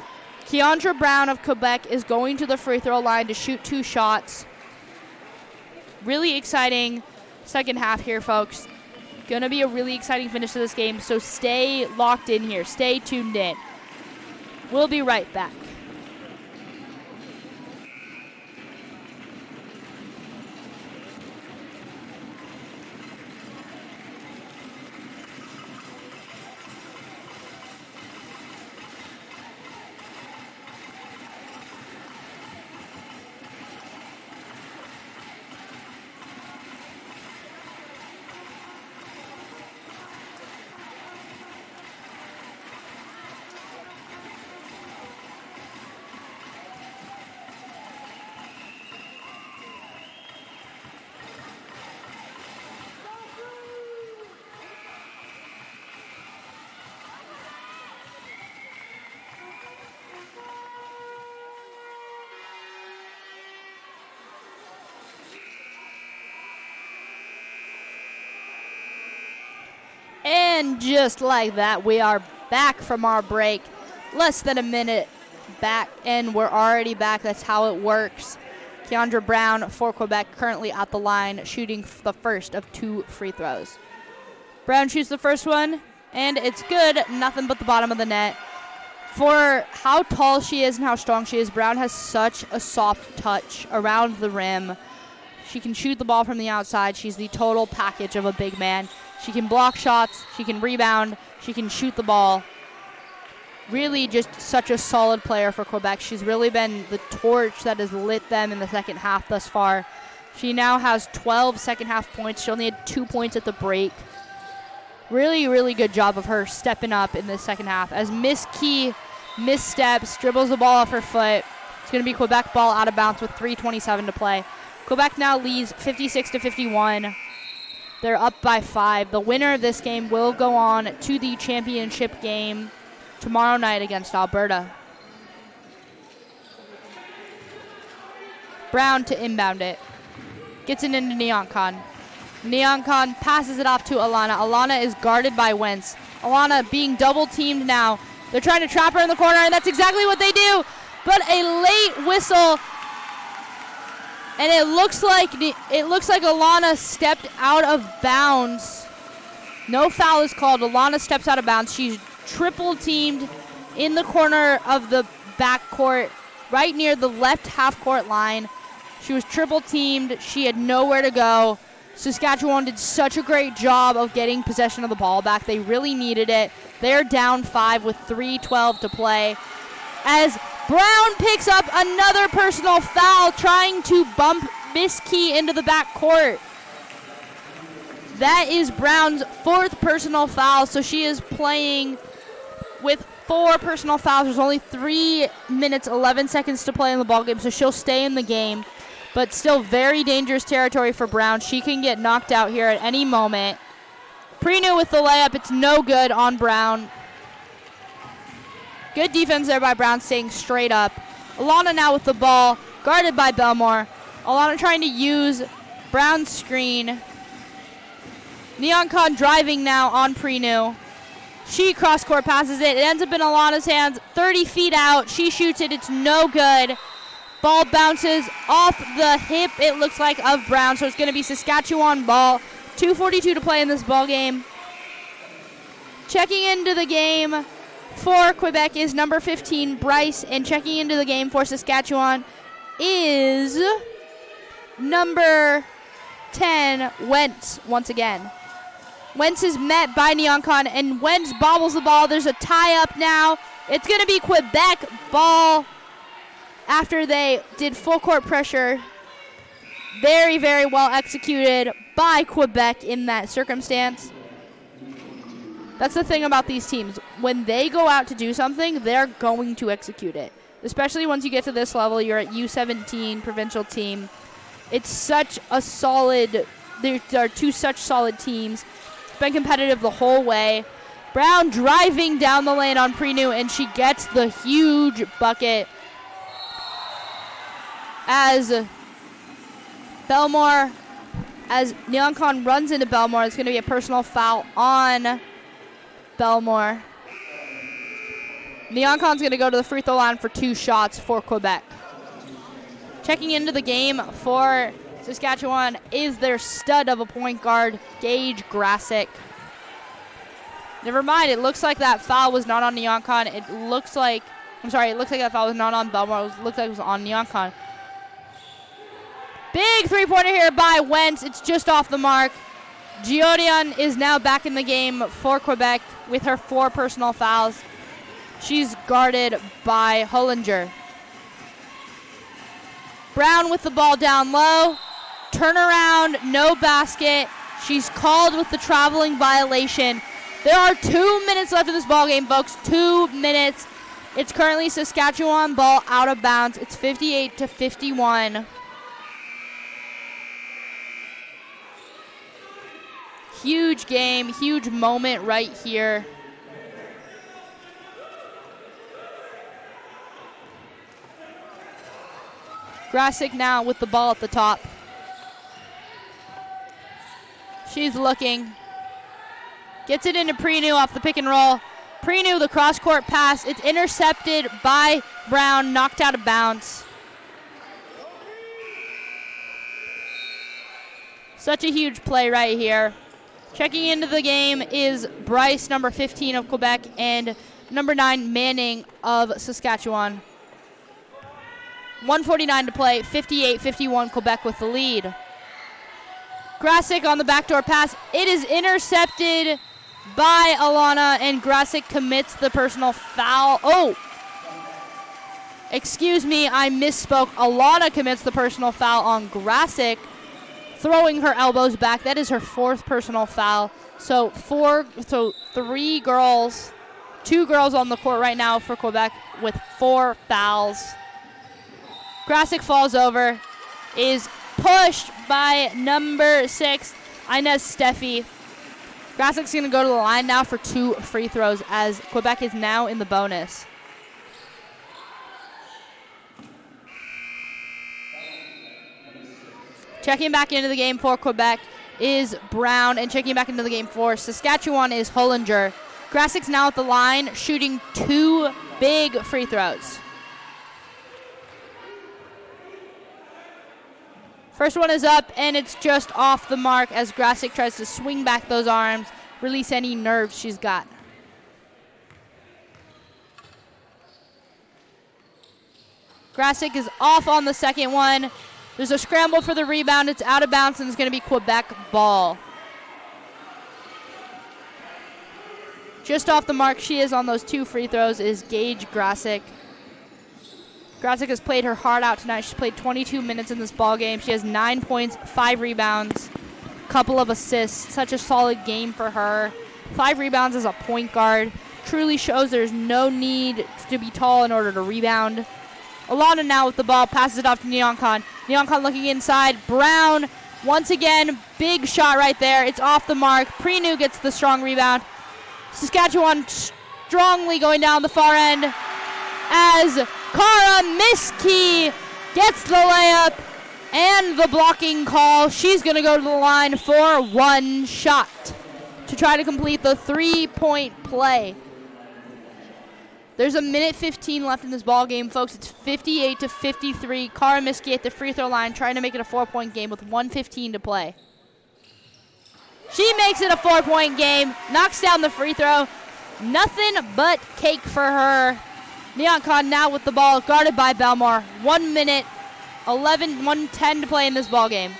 Keandra Brown of Quebec is going to the free throw line to shoot 2 shots. Really exciting second half here, folks. Gonna be a really exciting finish to this game, so stay locked in here. Stay tuned in. We'll be right back. And just like that, we are back from our break. Less than a minute back, and we're already back. That's how it works. Keandra Brown for Quebec currently at the line, shooting the first of 2 free throws. Brown shoots the first one, and it's good. Nothing but the bottom of the net. For how tall she is and how strong she is, Brown has such a soft touch around the rim. She can shoot the ball from the outside. She's the total package of a big man. She can block shots. She can rebound. She can shoot the ball. Really just such a solid player for Quebec. She's really been the torch that has lit them in the second half thus far. She now has 12 second half points. She only had 2 points at the break. Really, really good job of her stepping up in the second half. As Miss Key missteps, dribbles the ball off her foot. It's going to be Quebec ball out of bounds with 3:27 to play. Quebec now leads 56-51. They're up by 5. The winner of this game will go on to the championship game tomorrow night against Alberta. Brown to inbound it. Gets it into Nyankan. Nyankan passes it off to Alana. Alana is guarded by Wentz. Alana being double-teamed now. They're trying to trap her in the corner, and that's exactly what they do. But a late whistle, and it looks like Alana stepped out of bounds. No foul is called. Alana steps out of bounds. She's triple-teamed in the corner of the backcourt, right near the left half-court line. She was triple-teamed. She had nowhere to go. Saskatchewan did such a great job of getting possession of the ball back. They really needed it. They're down 5 with 3:12 to play. As Brown picks up another personal foul, trying to bump Miss Key into the backcourt. That is Brown's 4th personal foul, so she is playing with 4 personal fouls. There's only 3 minutes, 11 seconds to play in the ballgame, so she'll stay in the game. But still very dangerous territory for Brown. She can get knocked out here at any moment. Prenu with the layup. It's no good on Brown. Good defense there by Brown, staying straight up. Alana now with the ball, guarded by Belmore. Alana trying to use Brown's screen. Neoncon driving now on Prenu. She cross-court passes it. It ends up in Alana's hands, 30 feet out. She shoots it. It's no good. Ball bounces off the hip, it looks like, of Brown, so it's going to be Saskatchewan ball. 2:42 to play in this ball game. Checking into the game for Quebec is number 15, Bryce, and checking into the game for Saskatchewan is number 10, Wentz, once again. Wentz is met by Neoncon, and Wentz bobbles the ball. There's a tie-up now. It's going to be Quebec ball after they did full court pressure. Very, very well executed by Quebec in that circumstance. That's the thing about these teams. When they go out to do something, they're going to execute it. Especially once you get to this level, you're at U17, provincial team. It's such a solid, there are 2 such solid teams. It's been competitive the whole way. Brown driving down the lane on Prenu, and she gets the huge bucket as Belmore, as Neoncon runs into Belmore. It's going to be a personal foul on Belmore. Neoncon's going to go to the free throw line for 2 shots for Quebec. Checking into the game for Saskatchewan is their stud of a point guard, Gage Grassick. Never mind, it looks like that foul was not on Neoncon. It looks like that foul was not on Belmore. It looks like it was on Neoncon. Big three-pointer here by Wentz. It's just off the mark. Giodian is now back in the game for Quebec with her 4 personal fouls. She's guarded by Hollinger. Brown with the ball down low. Turnaround, no basket. She's called with the traveling violation. There are 2 minutes left in this ball game, folks. 2 minutes. It's currently Saskatchewan ball out of bounds. It's 58-51. Huge game, huge moment right here. Grassick now with the ball at the top. She's looking. Gets it into Prenu off the pick and roll. Prenu, the cross-court pass. It's intercepted by Brown, knocked out of bounds. Such a huge play right here. Checking into the game is Bryce, number 15 of Quebec, and number 9, Manning of Saskatchewan. 1:49 to play, 58-51, Quebec with the lead. Grassick on the backdoor pass. It is intercepted by Alana, and Grassick commits the personal foul. Oh! Excuse me, I misspoke. Alana commits the personal foul on Grassick, throwing her elbows back. That is her 4th personal foul. So 3 girls, 2 girls on the court right now for Quebec with 4 fouls. Grassick falls over, is pushed by number 6, Inez Steffi. Grassick's going to go to the line now for 2 free throws as Quebec is now in the bonus. Checking back into the game for Quebec is Brown, and checking back into the game for Saskatchewan is Hollinger. Grassick's now at the line, shooting 2 big free throws. First one is up, and it's just off the mark as Grassick tries to swing back those arms, release any nerves she's got. Grassick is off on the second one. There's a scramble for the rebound. It's out of bounds, and it's going to be Quebec ball. Just off the mark she is on those 2 free throws is Gage Grassick. Grassick has played her heart out tonight. She's played 22 minutes in this ball game. She has 9 points, 5 rebounds. couple of assists. Such a solid game for her. 5 rebounds as a point guard. Truly shows there's no need to be tall in order to rebound. Alana now with the ball, passes it off to Neoncon. Neoncon looking inside. Brown, once again, big shot right there. It's off the mark. Prenu gets the strong rebound. Saskatchewan strongly going down the far end as Kara Miskey gets the layup and the blocking call. She's going to go to the line for one shot to try to complete the 3-point play. There's a minute 15 left in this ball game, folks. It's 58-53. Kara Miskey at the free throw line trying to make it a 4-point game with 1:15 to play. She makes it a 4-point game, knocks down the free throw. Nothing but cake for her. Neoncon now with the ball, guarded by Belmore. 1 minute, 1:10 to play in this ball game.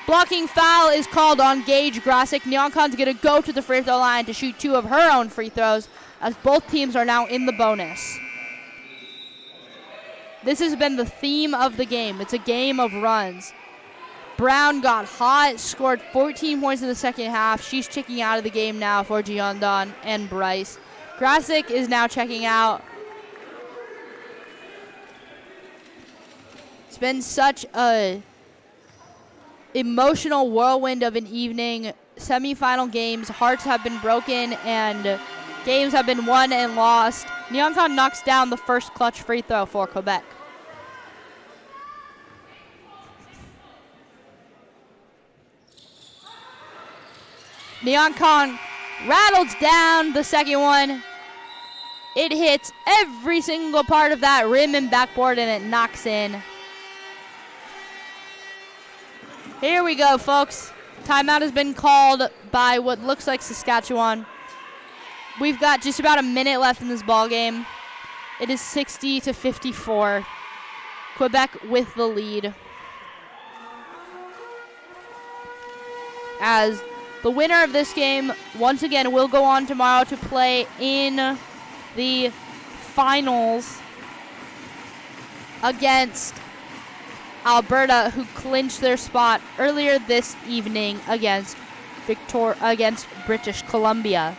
Blocking foul is called on Gage Grassick. Neoncon's going to go to the free throw line to shoot 2 of her own free throws, as both teams are now in the bonus. This has been the theme of the game. It's a game of runs. Brown got hot, scored 14 points in the second half. She's checking out of the game now for Jiondon and Bryce. Grassick is now checking out. It's been such a emotional whirlwind of an evening. Semifinal games, hearts have been broken, and games have been won and lost. Neoncon knocks down the first clutch free throw for Quebec. Neoncon rattles down the second one. It hits every single part of that rim and backboard, and it knocks in. Here we go, folks. Timeout has been called by what looks like Saskatchewan. We've got just about a minute left in this ball game. It is 60-54. Quebec with the lead. As the winner of this game, once again, will go on tomorrow to play in the finals against Alberta, who clinched their spot earlier this evening against British Columbia.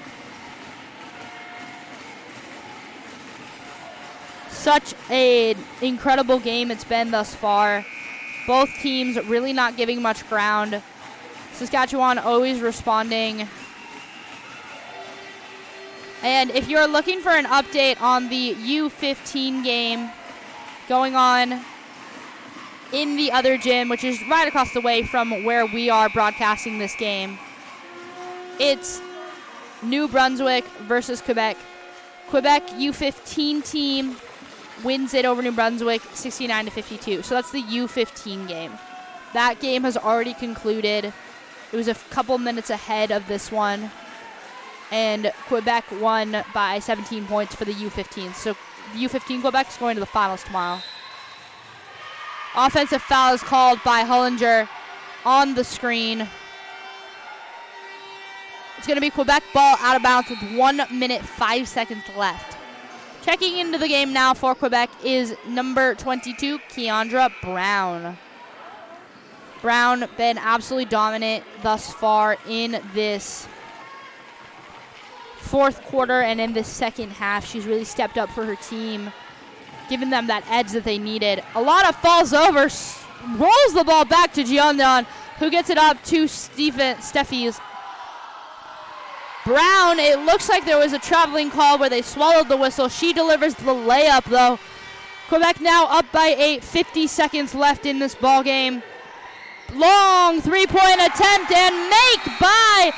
Such an incredible game it's been thus far. Both teams really not giving much ground. Saskatchewan always responding. And if you're looking for an update on the U15 game going on in the other gym, which is right across the way from where we are broadcasting this game, it's New Brunswick versus Quebec. Quebec U15 team wins it over New Brunswick 69-52. So that's the U15 game. That game has already concluded. It was a couple minutes ahead of this one, and Quebec won by 17 points for the U15. So U15 Quebec is going to the finals tomorrow. Offensive foul is called by Hullinger on the screen. It's going to be Quebec ball out of bounds with 1 minute, 5 seconds left. Checking into the game now for Quebec is number 22, Keandra Brown. Brown been absolutely dominant thus far in this fourth quarter and in this second half. She's really stepped up for her team, giving them that edge that they needed. Alana falls over, rolls the ball back to Jiondon, who gets it up to Steffies. Brown, it looks like there was a traveling call where they swallowed the whistle. She delivers the layup, though. Quebec now up by 8, 50 seconds left in this ball game. Long three-point attempt and make by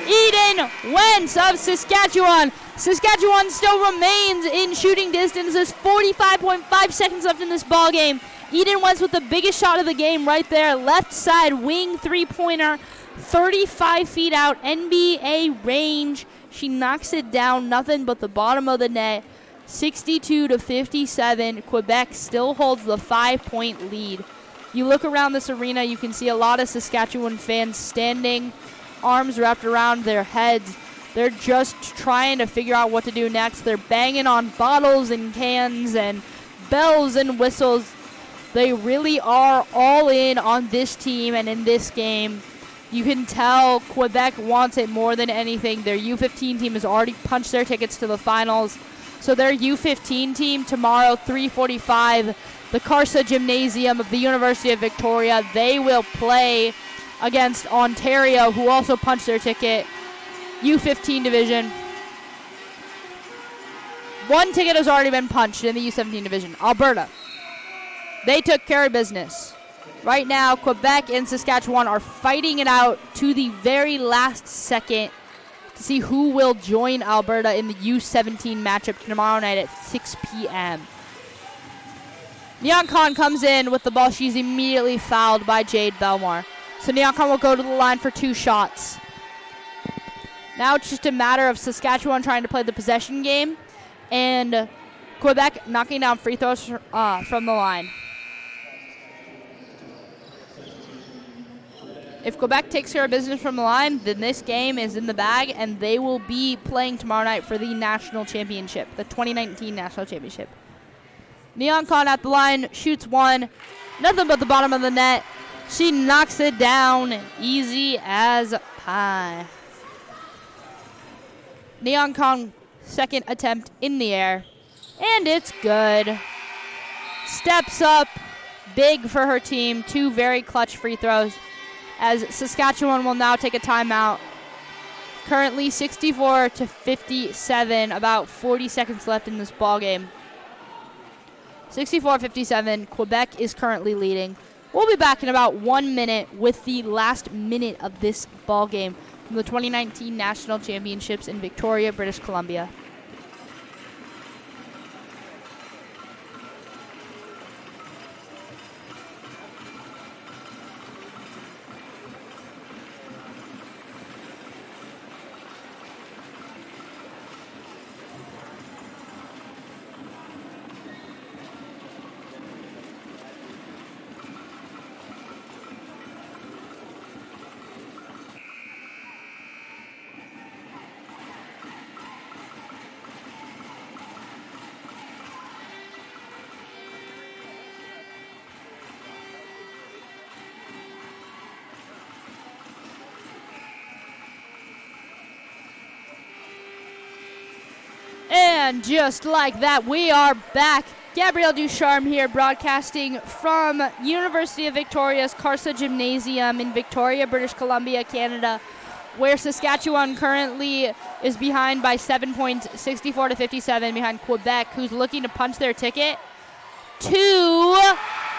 Eden Wentz of Saskatchewan. Saskatchewan still remains in shooting distance. There's 45.5 seconds left in this ball game. Eden Wentz with the biggest shot of the game right there. Left side wing three-pointer, 35 feet out, NBA range. She knocks it down, nothing but the bottom of the net. 62-57. Quebec still holds the 5-point lead. You look around this arena, you can see a lot of Saskatchewan fans standing, arms wrapped around their heads. They're just trying to figure out what to do next. They're banging on bottles and cans and bells and whistles. They really are all in on this team and in this game. You can tell Quebec wants it more than anything. Their U15 team has already punched their tickets to the finals. So their U15 team tomorrow, 3:45, the Carsa Gymnasium of the University of Victoria. They will play against Ontario, who also punched their ticket, U15 division. One ticket has already been punched in the U17 division, Alberta. They took care of business. Right now, Quebec and Saskatchewan are fighting it out to the very last second to see who will join Alberta in the U17 matchup tomorrow night at 6 p.m. Neoncon comes in with the ball. She's immediately fouled by Jade Belmore. So Neoncon will go to the line for 2 shots. Now it's just a matter of Saskatchewan trying to play the possession game and Quebec knocking down free throws from the line. If Quebec takes care of business from the line, then this game is in the bag, and they will be playing tomorrow night for the national championship, the 2019 national championship. Neoncon at the line, shoots 1. Nothing but the bottom of the net. She knocks it down easy as pie. Neoncon, second attempt in the air, and it's good. Steps up big for her team. 2 very clutch free throws, as Saskatchewan will now take a timeout. Currently 64-57, about 40 seconds left in this ball game. 64-57, Quebec is currently leading. We'll be back in about 1 minute with the last minute of this ball game from the 2019 National Championships in Victoria, British Columbia. And just like that, we are back. Gabrielle Ducharme here, broadcasting from University of Victoria's Carsa Gymnasium in Victoria, British Columbia, Canada, where Saskatchewan currently is behind by 7 points, 64-57, behind Quebec, who's looking to punch their ticket to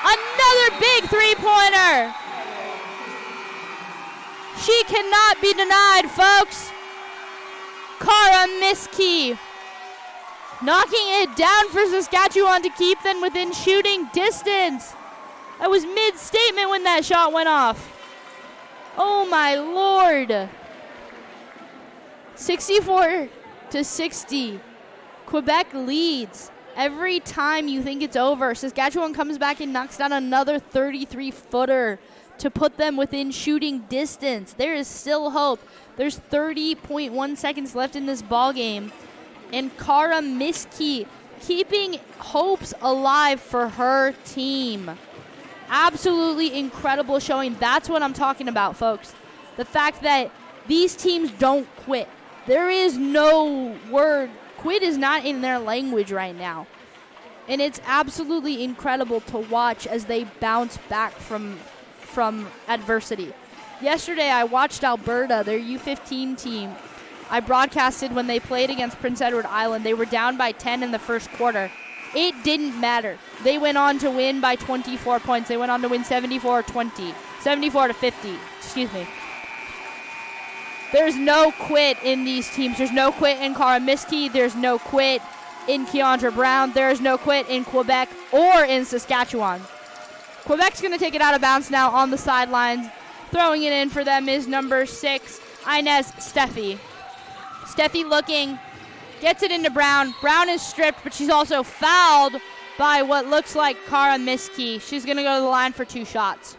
another big three-pointer. She cannot be denied, folks. Cara Miskey knocking it down for Saskatchewan to keep them within shooting distance. I was mid-statement when that shot went off. Oh my Lord. 64-60. Quebec leads. Every time you think it's over, Saskatchewan comes back and knocks down another 33-footer to put them within shooting distance. There is still hope. There's 30.1 seconds left in this ball game. And Cara Miskey keeping hopes alive for her team. Absolutely incredible showing. That's what I'm talking about, folks. The fact that these teams don't quit. There is no word. Quit is not in their language right now. And it's absolutely incredible to watch as they bounce back from adversity. Yesterday, I watched Alberta, their U15 team. I broadcasted when they played against Prince Edward Island. They were down by 10 in the first quarter. It didn't matter. They went on to win by 24 points. They went on to win 74-50. Excuse me. There's no quit in these teams. There's no quit in Cara Miskey. There's no quit in Keandra Brown. There is no quit in Quebec or in Saskatchewan. Quebec's going to take it out of bounds now on the sidelines. Throwing it in for them is number 6, Inez Steffi. Steffi looking, gets it into Brown. Brown is stripped, but she's also fouled by what looks like Cara Miskey. She's going to go to the line for 2 shots.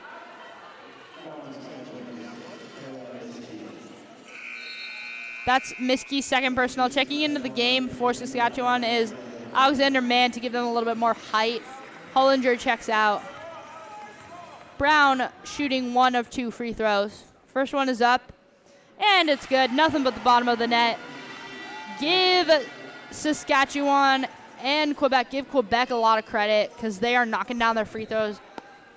That's Miskey's second personal. Checking into the game for Saskatchewan is Alexander Mann to give them a little bit more height. Hollinger checks out. Brown shooting 1 of 2 free throws First one is up, and it's good. Nothing but the bottom of the net. Give Saskatchewan and Quebec, give Quebec a lot of credit because they are knocking down their free throws.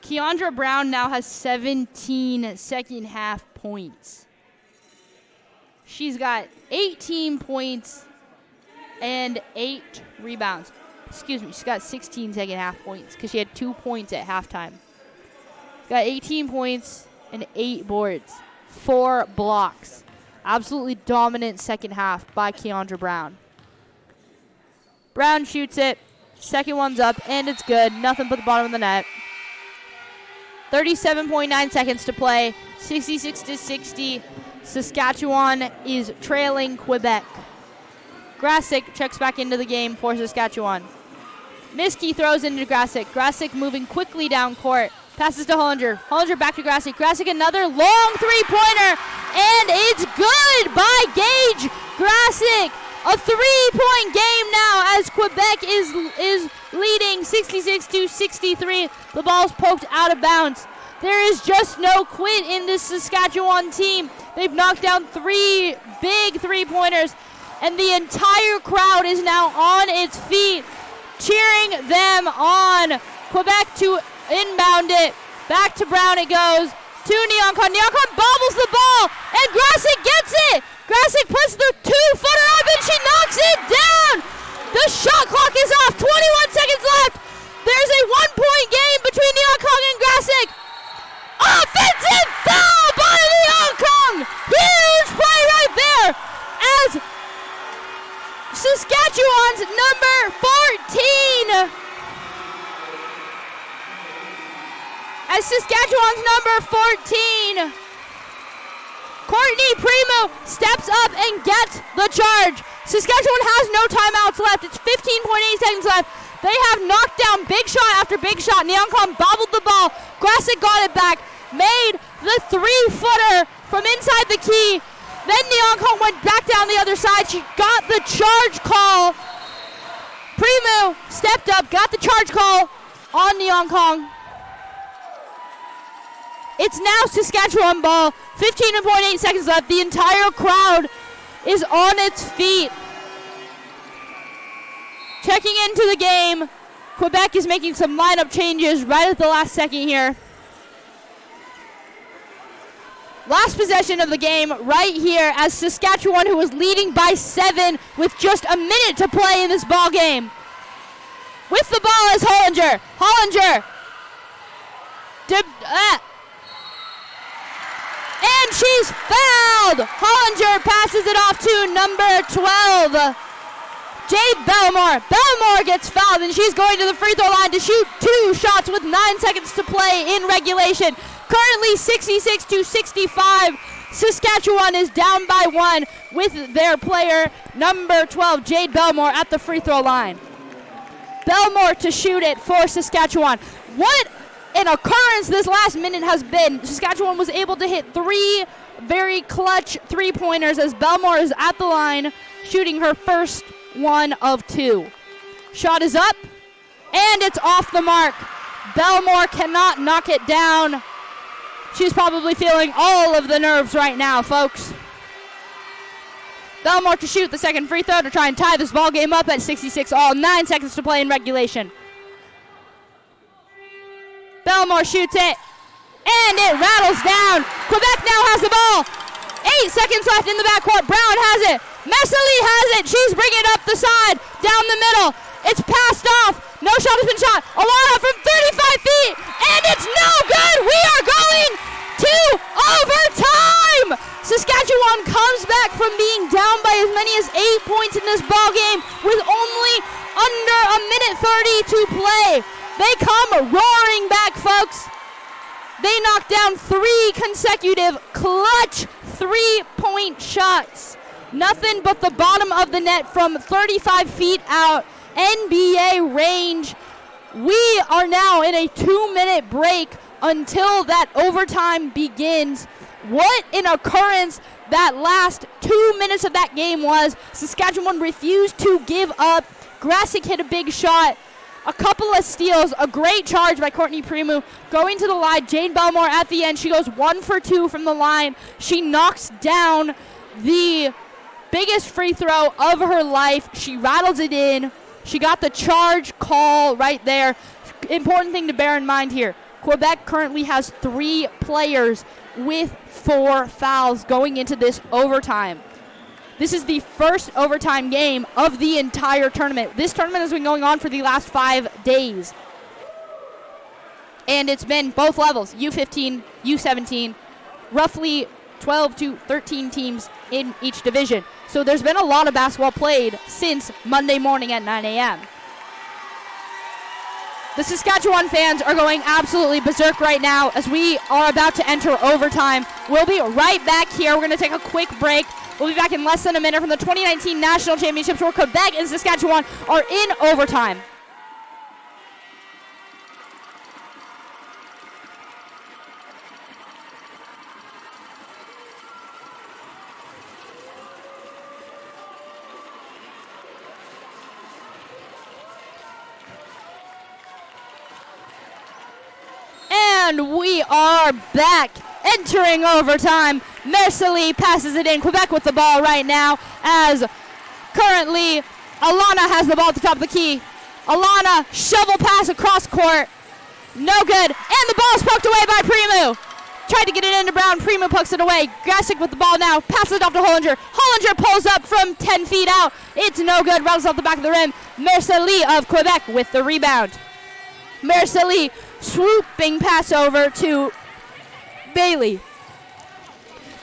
Keandra Brown now has 17 second half points. She's got 18 points and 8 rebounds. Excuse me, she's got 16 second half points because she had 2 points at halftime. Got 18 points and 8 boards, 4 blocks. Absolutely dominant second half by Keandra Brown. Brown shoots it. Second one's up, and it's good. Nothing but the bottom of the net. 37.9 seconds to play. 66-60. Saskatchewan is trailing Quebec. Grasick checks back into the game for Saskatchewan. Miskey throws into Grasick. Grasick moving quickly down court. Passes to Hollinger. Hollinger back to Grasick. Grasick another long three-pointer, and it's good by Gage Grasick. A 3-point game now as Quebec is leading 66-63. The ball's poked out of bounds. There is just no quit in this Saskatchewan team. They've knocked down 3 big three-pointers, and the entire crowd is now on its feet, cheering them on. Quebec to inbound it. Back to Brown it goes. To Neoncon. Neoncon bobbles the ball, and Grasick gets it. Grasick puts the 2-footer up, and she knocks it down. The shot clock is off. 21 seconds left. There's a 1-point game between Neoncon and Grasick. Offensive foul by Neoncon. Huge play right there as Saskatchewan's number 14. As Saskatchewan's number 14, Courtney Primo steps up and gets the charge. Saskatchewan has no timeouts left. It's 15.8 seconds left. They have knocked down big shot after big shot. Neoncon bobbled the ball. Grasick got it back, made the 3-footer from inside the key. Then Neoncon went back down the other side. She got the charge call. Primo stepped up, got the charge call on Neoncon. It's now Saskatchewan ball. 15.8 seconds left. The entire crowd is on its feet. Checking into the game. Quebec is making some lineup changes right at the last second here. Last possession of the game right here as Saskatchewan, who was leading by 7 with just a minute to play in this ball game. With the ball is Hollinger. Hollinger. And she's fouled. Hollinger passes it off to number 12, Jade Belmore. Belmore gets fouled, and she's going to the free throw line to shoot 2 shots with 9 seconds to play in regulation. Currently 66-65. Saskatchewan is down by 1 with their player, number 12, Jade Belmore, at the free throw line. Belmore to shoot it for Saskatchewan. What an occurrence this last minute has been. Saskatchewan was able to hit 3 very clutch three-pointers as Belmore is at the line shooting her first one of 2. Shot is up, and it's off the mark. Belmore cannot knock it down. She's probably feeling all of the nerves right now, folks. Belmore to shoot the second free throw to try and tie this ball game up at 66 all. 9 seconds to play in regulation. Belmore shoots it, and it rattles down. Quebec now has the ball. 8 seconds left in the backcourt. Brown has it. Messily has it. She's bringing it up the side, down the middle. It's passed off. No shot has been shot. Alana from 35 feet, and it's no good. We are going to overtime. Saskatchewan comes back from being down by as many as 8 points in this ball game with only under a minute 30 to play. They come roaring back, folks. They knock down 3 consecutive clutch 3-point shots. Nothing but the bottom of the net from 35 feet out. NBA range. We are now in a 2-minute break until that overtime begins. What an occurrence that last 2 minutes of that game was. Saskatchewan refused to give up. Grasick hit a big shot. A couple of steals, a great charge by Courtney Primu. Going to the line, Jane Belmore at the end. She goes 1 for 2 from the line. She knocks down the biggest free throw of her life. She rattles it in. She got the charge call right there. Important thing to bear in mind here. Quebec currently has 3 players with 4 fouls going into this overtime. This is the first overtime game of the entire tournament. This tournament has been going on for the last 5 days. And it's been both levels, U15, U17, roughly 12 to 13 teams in each division. So there's been a lot of basketball played since Monday morning at 9 a.m. The Saskatchewan fans are going absolutely berserk right now as we are about to enter overtime. We'll be right back here. We're going to take a quick break. We'll be back in less than a minute from the 2019 National Championships where Quebec and Saskatchewan are in overtime. And we are back, entering overtime. Mercilly passes it in. Quebec with the ball right now as currently Alana has the ball at the top of the key. Alana, shovel pass across court. No good. And the ball is poked away by Primu. Tried to get it into Brown. Primu pokes it away. Grasick with the ball now. Passes it off to Hollinger. Hollinger pulls up from 10 feet out. It's no good. Rattles off the back of the rim. Mercilly of Quebec with the rebound. Mercilly swooping pass over to Bailey.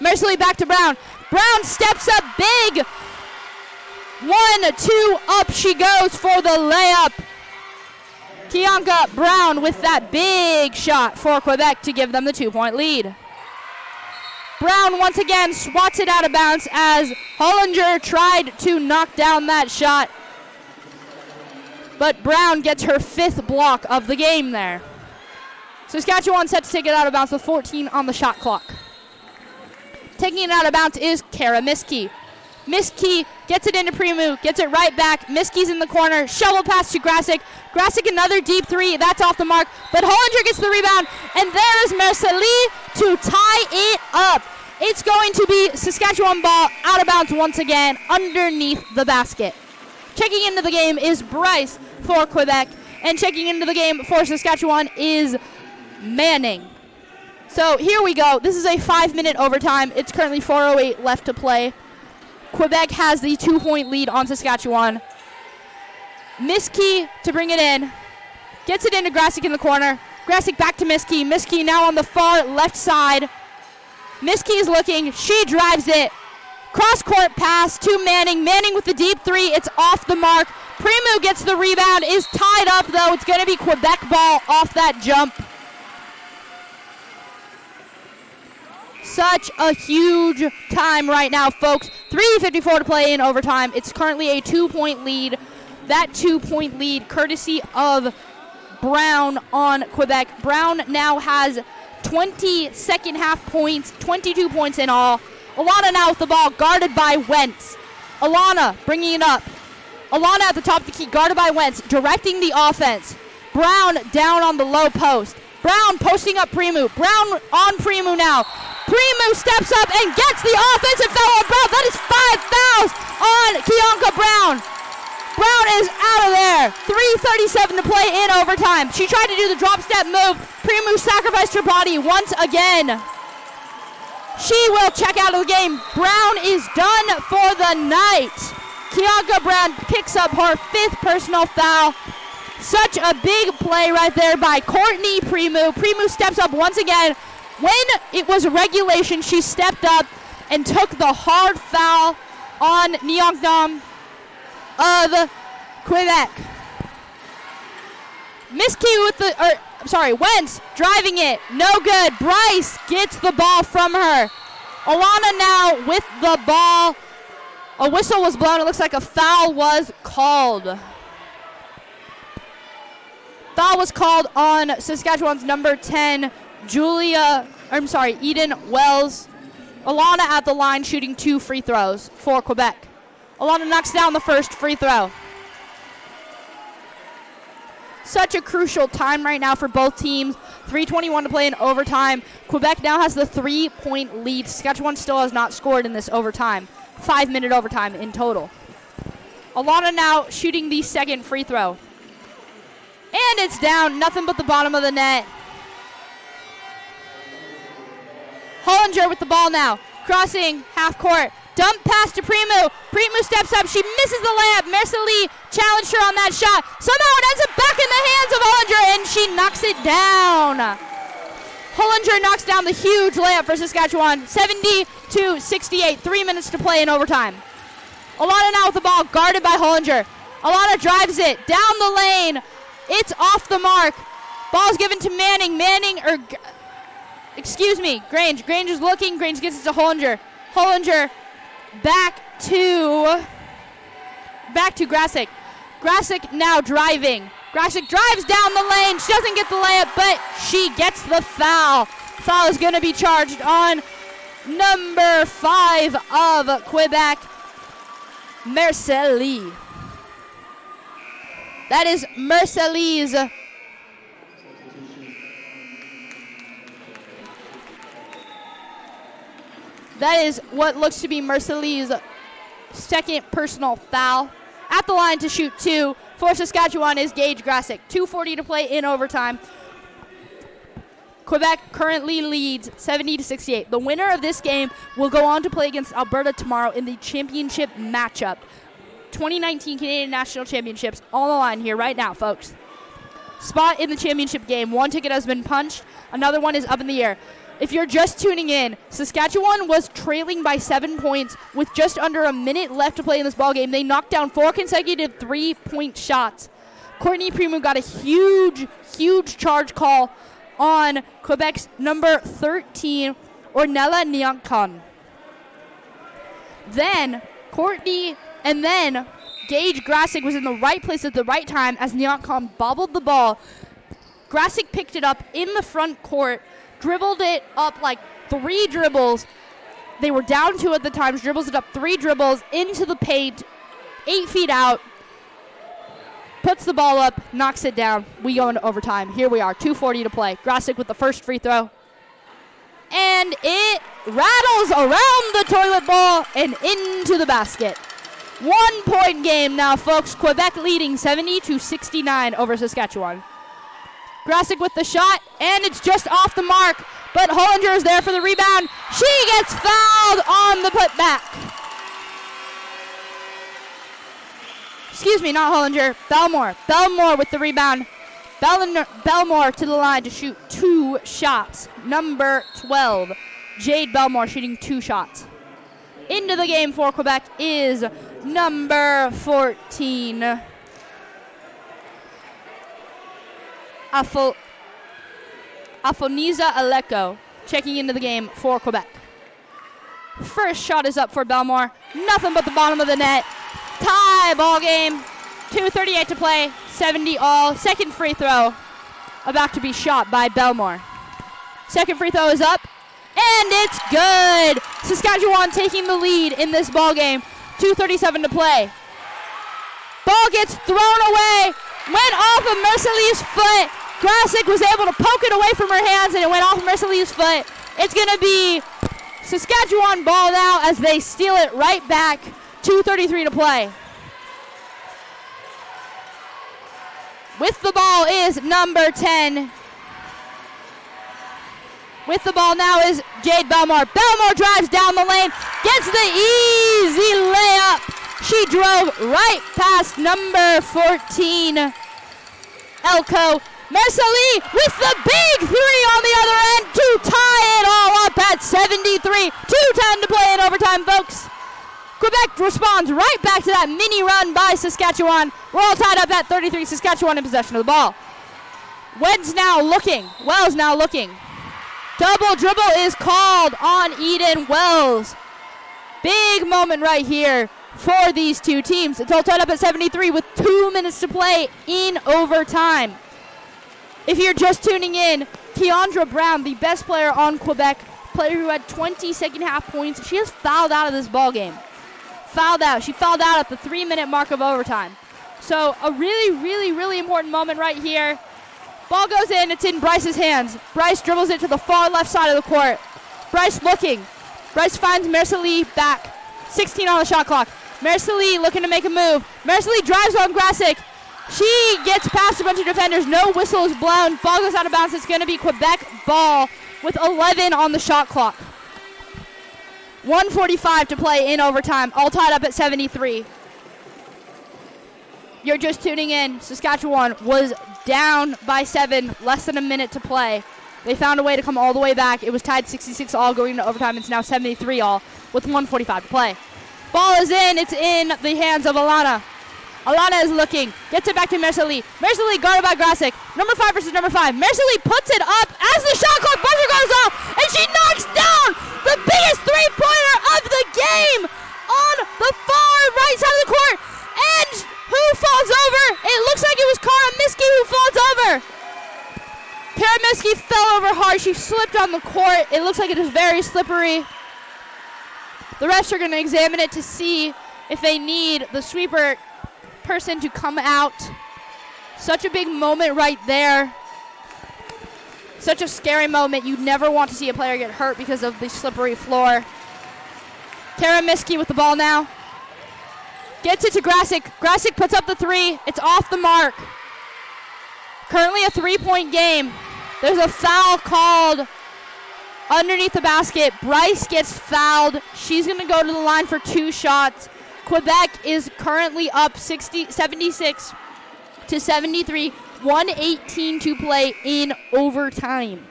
Mercilly back to Brown. Brown steps up big. 1-2 up she goes for the layup. Kianka Brown with that big shot for Quebec to give them the 2-point lead. Brown once again swats it out of bounds as Hollinger tried to knock down that shot. But Brown gets her 5th block of the game there. Saskatchewan set to take it out of bounds with 14 on the shot clock. Taking it out of bounds is Kara Miskey. Miskey gets it into Primu, gets it right back. Miskey's in the corner, shovel pass to Grasick. Grasick another deep 3, that's off the mark. But Hollinger gets the rebound, and there is Mercilly to tie it up. It's going to be Saskatchewan ball out of bounds once again underneath the basket. Checking into the game is Bryce for Quebec, and checking into the game for Saskatchewan is Manning. So here we go. This is a 5-minute overtime. It's currently 4:08 left to play. Quebec has the 2-point lead on Saskatchewan. Miskey to bring it in. Gets it into Grasick in the corner. Grasick back to Miskey. Miskey now on the far left side. Miskey is looking. She drives it. Cross-court pass to Manning. Manning with the deep 3. It's off the mark. Primu gets the rebound. Is tied up, though. It's going to be Quebec ball off that jump. Such a huge time right now, folks. 3:54 to play in overtime. It's currently a 2-point lead. That 2-point lead courtesy of Brown on Quebec. Brown now has 20 second half points, 22 points in all. Alana now with the ball, guarded by Wentz. Alana bringing it up. Alana at the top of the key, guarded by Wentz, directing the offense. Brown down on the low post. Brown posting up Primu. Brown on Primu now. Primu steps up and gets the offensive foul on Brown. That is 5 fouls on Kianka Brown. Brown is out of there. 3:37 to play in overtime. She tried to do the drop step move. Primu sacrificed her body once again. She will check out of the game. Brown is done for the night. Kianka Brown picks up her 5th personal foul. Such a big play right there by Courtney Primu. Primu steps up once again. When it was regulation, she stepped up and took the hard foul on Nyeongnam of Quebec. Wentz driving it. No good. Bryce gets the ball from her. Alana now with the ball. A whistle was blown. It looks like a foul was called. Foul was called on Saskatchewan's number 10, Eden Wells. Alana at the line shooting 2 free throws for Quebec. Alana knocks down the first free throw. Such a crucial time right now for both teams. 3:21 to play in overtime. Quebec now has the 3-point lead. Saskatchewan still has not scored in this overtime. 5-minute overtime in total. Alana now shooting the second free throw. And it's down. Nothing but the bottom of the net. Hollinger with the ball now. Crossing half court. Dump pass to Primu. Primu steps up. She misses the layup. Mercelie challenged her on that shot. Somehow it ends up back in the hands of Hollinger, and she knocks it down. Hollinger knocks down the huge layup for Saskatchewan. 70-68. 3 minutes to play in overtime. Alana now with the ball, guarded by Hollinger. Alana drives it down the lane. It's off the mark. Ball's given to Manning. Grange. Grange is looking. Grange gets it to Hollinger. Hollinger back to Grasick. Grasick now driving. Grasick drives down the lane. She doesn't get the layup, but she gets the foul. Foul is going to be charged on number 5 of Quebec, Mercelie. That is Mercelie's That is what looks to be Mercelie's second personal foul. At the line to shoot 2 for Saskatchewan is Gage Grasick. 2:40 to play in overtime. Quebec currently leads 70-68. The winner of this game will go on to play against Alberta tomorrow in the championship matchup. 2019 Canadian National Championships on the line here right now, folks. Spot in the championship game. One ticket has been punched. Another one is up in the air. If you're just tuning in, Saskatchewan was trailing by 7 points with just under a minute left to play in this ballgame. They knocked down 4 consecutive 3-point shots. Courtney Primu got a huge charge call on Quebec's number 13, Ornella Nyankon. Then Gage Grasick was in the right place at the right time as Nyankon bobbled the ball. Grasick picked it up in the front court, dribbled it up like 3 dribbles. They were down 2 at the time. Dribbles it up 3 dribbles into the paint, 8 feet out. Puts the ball up, knocks it down. We go into overtime. Here we are, 2:40 to play. Grasick with the first free throw. And it rattles around the toilet bowl and into the basket. 1-point game now, folks. Quebec leading 70-69 over Saskatchewan. Grasick with the shot, and it's just off the mark, but Hollinger is there for the rebound. She gets fouled on the putback. Excuse me, not Hollinger, Belmore. Belmore with the rebound. Belmore to the line to shoot 2 shots. Number 12, Jade Belmore shooting 2 shots. Into the game for Quebec is number 14, Afoniza Aleko, checking into the game for Quebec. First shot is up for Belmore. Nothing but the bottom of the net. Tie ball game. 2:38 to play. 70 all. Second free throw about to be shot by Belmore. Second free throw is up, and it's good. Saskatchewan taking the lead in this ball game. 2:37 to play. Ball gets thrown away. Went off of Mercelie's foot. Grasick was able to poke it away from her hands, and it went off of Mercelie's foot. It's going to be Saskatchewan ball now as they steal it right back. 2:33 to play. With the ball is number 10. With the ball now is Jade Belmore. Belmore drives down the lane, gets the easy layup. She drove right past number 14, Elko. Mercelie with the big 3 on the other end to tie it all up at 73. 2:10 to play in overtime, folks. Quebec responds right back to that mini run by Saskatchewan. We're all tied up at 33. Saskatchewan in possession of the ball. Wells now looking. Double dribble is called on Eden Wells. Big moment right here for these two teams. It's all tied up at 73 with 2 minutes to play in overtime. If you're just tuning in, Keandra Brown, the best player on Quebec, player who had 20 second half points, she has fouled out of this ball game. Fouled out. She fouled out at the 3-minute mark of overtime. So a really, really, really important moment right here. Ball goes in. It's in Bryce's hands. Bryce dribbles it to the far left side of the court. Bryce looking. Bryce finds Mercilli back. 16 on the shot clock. Mercilli looking to make a move. Mercilli drives on Grasic. She gets past a bunch of defenders. No whistle is blown. Ball goes out of bounds. It's going to be Quebec ball with 11 on the shot clock. 1:45 to play in overtime. All tied up at 73. You're just tuning in. Saskatchewan was down by 7, less than a minute to play. They found a way to come all the way back. It was tied 66 all going into overtime. It's now 73 all with 1:45 to play. Ball is in. It's in the hands of Alana. Alana is looking. Gets it back to Mercilli. Mercilli guarded by Grasic. Number 5 versus number 5. Mercilli puts it up as the shot clock buzzer goes off, and she knocks down the biggest three-pointer of the game on the far right side of the court. And who falls over? It looks like it was Kara Miski who falls over. Kara Miski fell over hard. She slipped on the court. It looks like it is very slippery. The refs are going to examine it to see if they need the sweeper person to come out. Such a big moment right there. Such a scary moment. You never want to see a player get hurt because of the slippery floor. Kara Miski with the ball now. Gets it to Grasic. Grasic puts up the 3. It's off the mark. Currently a 3-point game. There's a foul called underneath the basket. Bryce gets fouled. She's going to go to the line for 2 shots. Quebec is currently up 76 to 73. 1:18 to play in overtime.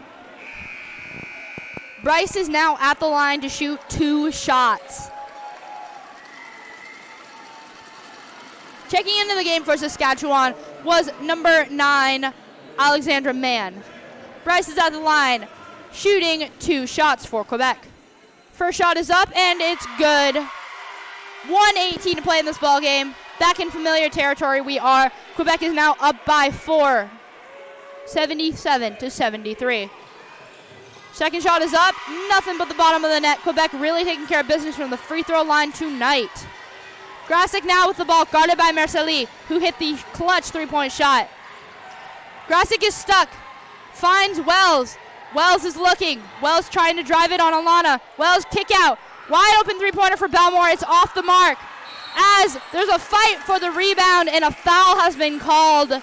Bryce is now at the line to shoot 2 shots. Checking into the game for Saskatchewan was number 9, Alexandra Mann. Bryce is at the line, shooting 2 shots for Quebec. First shot is up, and it's good. 1:18 to play in this ball game. Back in familiar territory we are. Quebec is now up by 4, 77 to 73. Second shot is up, nothing but the bottom of the net. Quebec really taking care of business from the free throw line tonight. Grasic now with the ball, guarded by Mercilli, who hit the clutch 3-point shot. Grasic is stuck, finds Wells. Wells is looking. Wells trying to drive it on Alana. Wells kick out. Wide open 3-pointer for Belmore. It's off the mark. As there's a fight for the rebound and a foul has been called.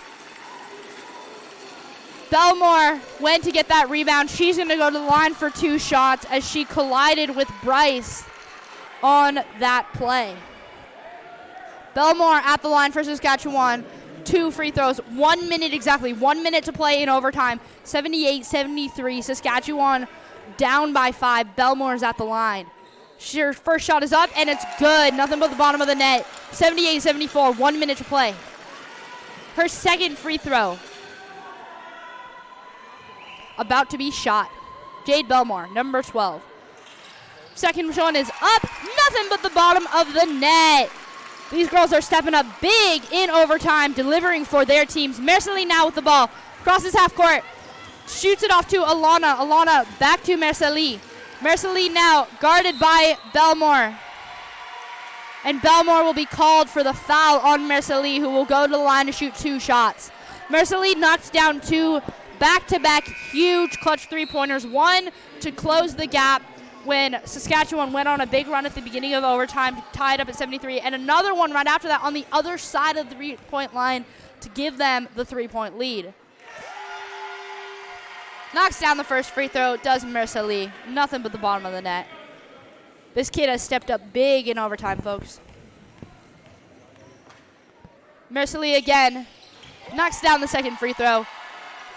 Belmore went to get that rebound. She's going to go to the line for 2 shots as she collided with Bryce on that play. Belmore at the line for Saskatchewan. 2 free throws. 1 minute exactly. 1 minute to play in overtime. 78-73. Saskatchewan down by 5. Belmore's at the line. Her first shot is up, and it's good. Nothing but the bottom of the net. 78-74. 1 minute to play. Her second free throw. About to be shot. Jade Belmore, number 12. Second one is up. Nothing but the bottom of the net. These girls are stepping up big in overtime, delivering for their teams. Mercilli now with the ball. Crosses half court. Shoots it off to Alana. Alana back to Mercilli. Mercilli now guarded by Belmore. And Belmore will be called for the foul on Mercilli, who will go to the line to shoot 2 shots. Mercilli knocks down 2 back-to-back huge clutch 3-pointers. 1 to close the gap when Saskatchewan went on a big run at the beginning of overtime, tied up at 73, and another one right after that on the other side of the 3-point line to give them the 3-point lead. Knocks down the first free throw, does Mercilli. Nothing but the bottom of the net. This kid has stepped up big in overtime, folks. Mercilli again knocks down the second free throw.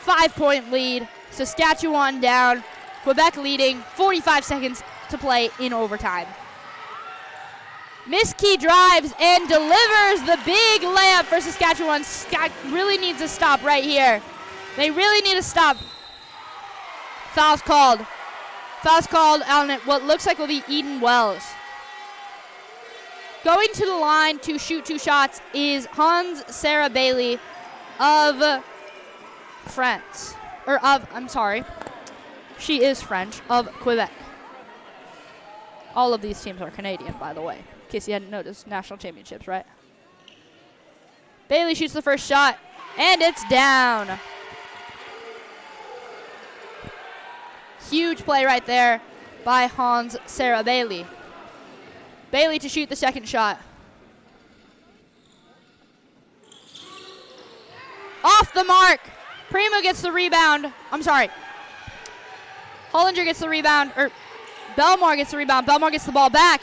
5-point lead. Saskatchewan down. Quebec leading. 45 seconds to play in overtime. Miski drives and delivers the big layup for Saskatchewan. Really needs a stop right here. They really need a stop. Foul's called. Foul's called on what looks like will be Eden Wells. Going to the line to shoot 2 shots is Hans Sarah Bailey of France. She is French, of Quebec. All of these teams are Canadian, by the way, in case you hadn't noticed. National championships, right? Bailey shoots the first shot, and it's down. Huge play right there by Hans Sarah Bailey. Bailey to shoot the second shot. Off the mark. Primo gets the rebound. I'm sorry. Hollinger gets the rebound, or Belmore gets the rebound. Belmore gets the ball back.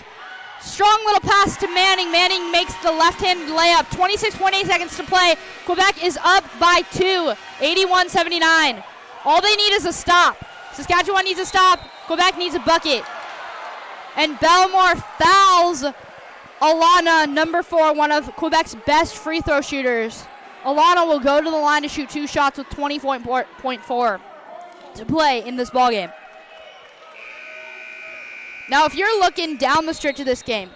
Strong little pass to Manning. Manning makes the left-hand layup. 26.8 seconds to play. Quebec is up by 2, 81-79. All they need is a stop. Saskatchewan needs a stop. Quebec needs a bucket. And Belmore fouls Alana, number 4, one of Quebec's best free throw shooters. Alana will go to the line to shoot 2 shots with 20.4 to play in this ballgame. Now, if you're looking down the stretch of this game,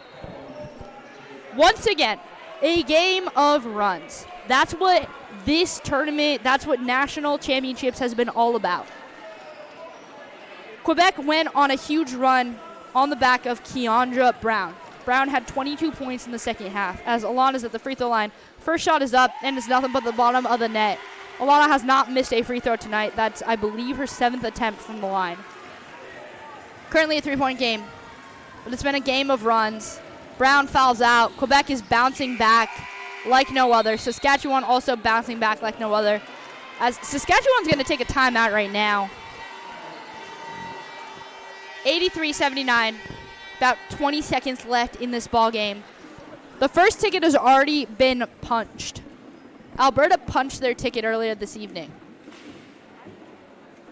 once again, a game of runs. That's what this tournament, that's what national championships has been all about. Quebec went on a huge run on the back of Keandra Brown. Brown had 22 points in the second half as Alana's at the free throw line. First shot is up, and it's nothing but the bottom of the net. Alana has not missed a free throw tonight. That's, I believe, her 7th attempt from the line. Currently a 3-point game, but it's been a game of runs. Brown fouls out. Quebec is bouncing back like no other. Saskatchewan also bouncing back like no other. As Saskatchewan's going to take a timeout right now. 83-79. About 20 seconds left in this ball game. The first ticket has already been punched. Alberta punched their ticket earlier this evening.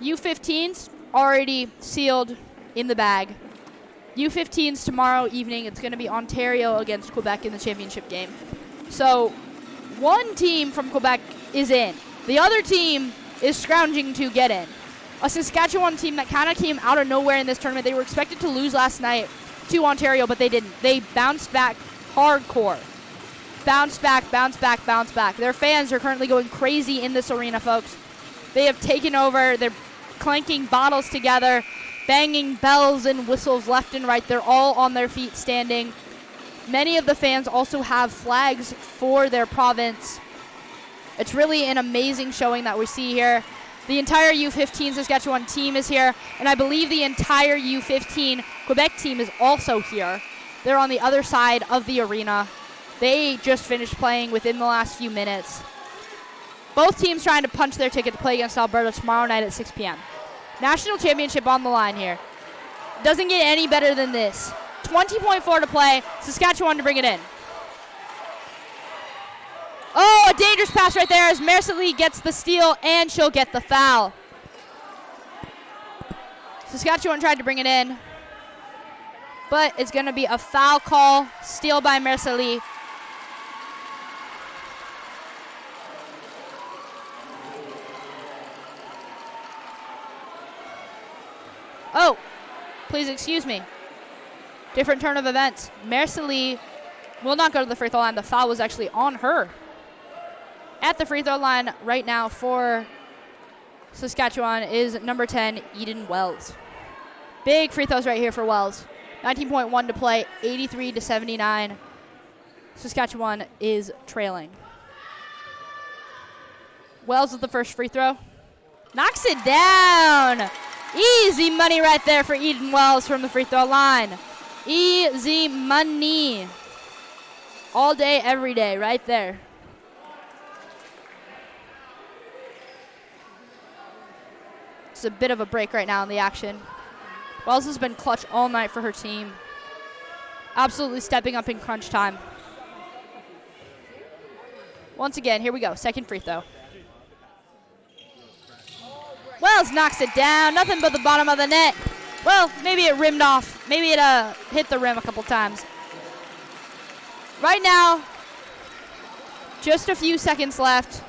U15's already sealed in the bag. U15's tomorrow evening. It's going to be Ontario against Quebec in the championship game. So one team from Quebec is in. The other team is scrounging to get in. A Saskatchewan team that kind of came out of nowhere in this tournament. They were expected to lose last night to Ontario, but they didn't. They bounced back hardcore. Bounce back, bounce back, bounce back. Their fans are currently going crazy in this arena, folks. They have taken over. They're clanking bottles together, banging bells and whistles left and right. They're all on their feet standing. Many of the fans also have flags for their province. It's really an amazing showing that we see here. The entire U15 Saskatchewan team is here, and I believe the entire U15 Quebec team is also here. They're on the other side of the arena. They just finished playing within the last few minutes. Both teams trying to punch their ticket to play against Alberta tomorrow night at 6 p.m. National championship on the line here. Doesn't get any better than this. 20.4 to play. Saskatchewan to bring it in. Oh, a dangerous pass right there as Mercilly gets the steal, and she'll get the foul. Saskatchewan tried to bring it in, but it's going to be a foul call. Steal by Mercilly. Oh, please excuse me. Different turn of events. Mercilly will not go to the free throw line. The foul was actually on her. At the free throw line right now for Saskatchewan is number 10, Eden Wells. Big free throws right here for Wells. 19.1 to play, 83-79. Saskatchewan is trailing. Wells with the first free throw. Knocks it down. Easy money right there for Eden Wells from the free throw line. Easy money. All day, every day, right there. It's a bit of a break right now in the action. Wells has been clutch all night for her team. Absolutely stepping up in crunch time. Once again, here we go. Second free throw. Wells knocks it down. Nothing but the bottom of the net. Well, maybe it rimmed off. Maybe it hit the rim a couple times. Right now, just a few seconds left.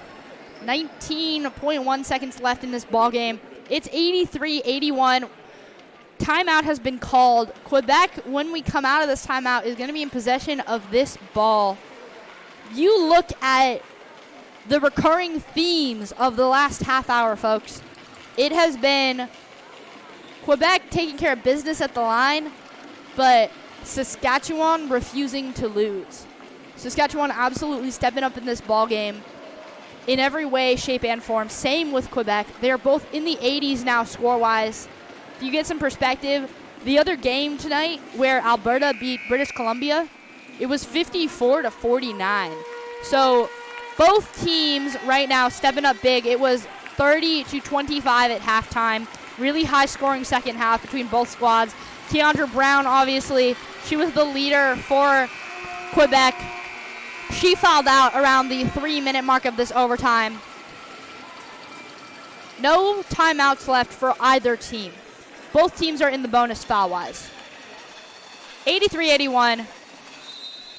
19.1 seconds left in this ball game. It's 83-81. Timeout has been called. Quebec, when we come out of this timeout, is going to be in possession of this ball. You look at the recurring themes of the last half hour, folks. It has been Quebec taking care of business at the line, but Saskatchewan refusing to lose. Saskatchewan absolutely stepping up in this ball game in every way, shape, and form. Same with Quebec. They're both in the 80s now score-wise. If you get some perspective, the other game tonight where Alberta beat British Columbia, it was 54-49. So both teams right now stepping up big. It was 30-25 at halftime. Really high-scoring second half between both squads. Keandra Brown, obviously, she was the leader for Quebec. She fouled out around the 3-minute mark of this overtime. No timeouts left for either team. Both teams are in the bonus foul-wise. 83-81,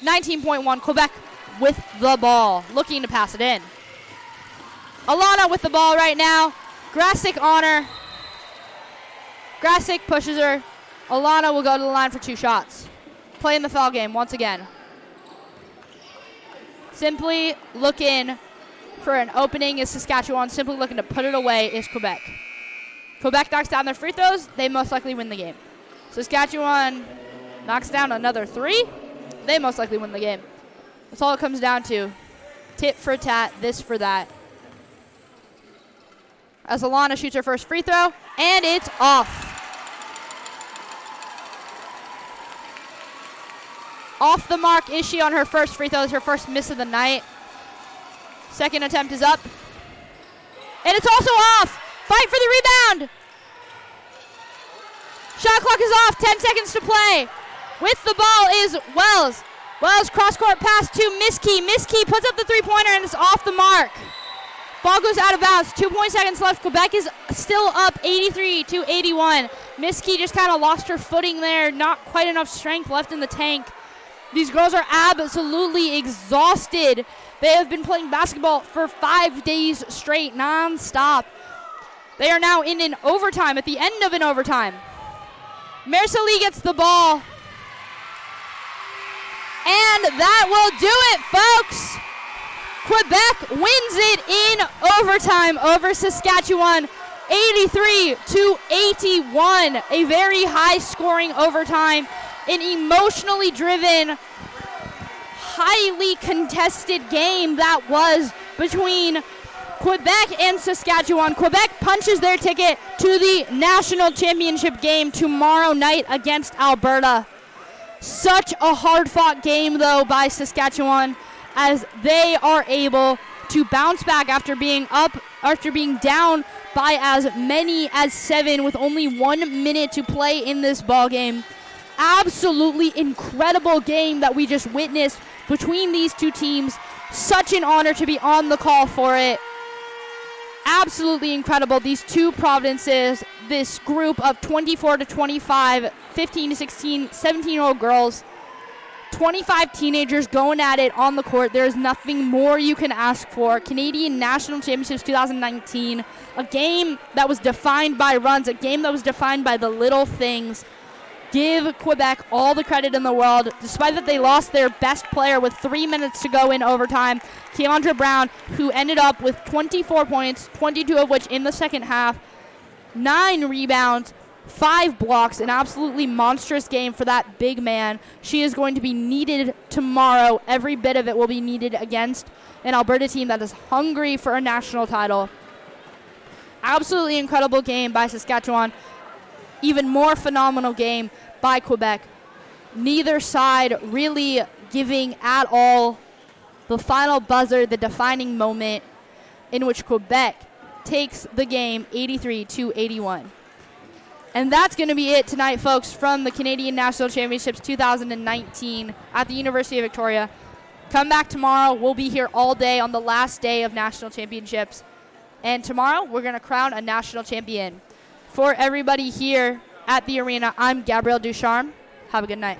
19.1, Quebec with the ball, looking to pass it in. Alana with the ball right now. Grasick on her. Grasick pushes her. Alana will go to the line for 2 shots. Playing the foul game once again. Simply looking for an opening is Saskatchewan. Simply looking to put it away is Quebec. Quebec knocks down their free throws. They most likely win the game. Saskatchewan knocks down another 3. They most likely win the game. That's all it comes down to. Tit for tat, this for that. As Alana shoots her first free throw, and it's off. Off the mark is she on her first free throw. It's her first miss of the night. Second attempt is up. And it's also off. Fight for the rebound. Shot clock is off. 10 seconds to play. With the ball is Wells. Wells cross-court pass to Miskey. Miskey puts up the three-pointer, and it's off the mark. Ball goes out of bounds. 2 seconds left. Quebec is still up 83-81. Miskey just kind of lost her footing there. Not quite enough strength left in the tank. These girls are absolutely exhausted. They have been playing basketball for 5 days straight, non-stop. They are now in an overtime, at the end of an overtime. Mercely gets the ball. And that will do it, folks. Quebec wins it in overtime over Saskatchewan, 83-81. A very high-scoring overtime. An emotionally driven, highly contested game that was between Quebec and Saskatchewan. Quebec punches their ticket to the national championship game tomorrow night against Alberta. Such a hard-fought game, though, by Saskatchewan, as they are able to bounce back after being down by as many as 7 with only 1 minute to play in this ball game. Absolutely incredible game that we just witnessed between these two teams. Such an honor to be on the call for it. Absolutely incredible. These two provinces, this group of 24-25, 15-16, 17-year-old girls, 25 teenagers going at it on the court. There's nothing more you can ask for. Canadian National Championships 2019, a game that was defined by runs, a game that was defined by the little things. Give Quebec all the credit in the world. Despite that they lost their best player with 3 minutes to go in overtime, Keandra Brown, who ended up with 24 points, 22 of which in the second half, 9 rebounds, 5 blocks, an absolutely monstrous game for that big man. She is going to be needed tomorrow. Every bit of it will be needed against an Alberta team that is hungry for a national title. Absolutely incredible game by Saskatchewan. Even more phenomenal game by Quebec. Neither side really giving at all. The final buzzer, the defining moment in which Quebec takes the game 83-81. And that's going to be it tonight, folks, from the Canadian National Championships 2019 at the University of Victoria. Come back tomorrow. We'll be here all day on the last day of National Championships. And tomorrow, we're going to crown a national champion. For everybody here at the arena, I'm Gabrielle Ducharme. Have a good night.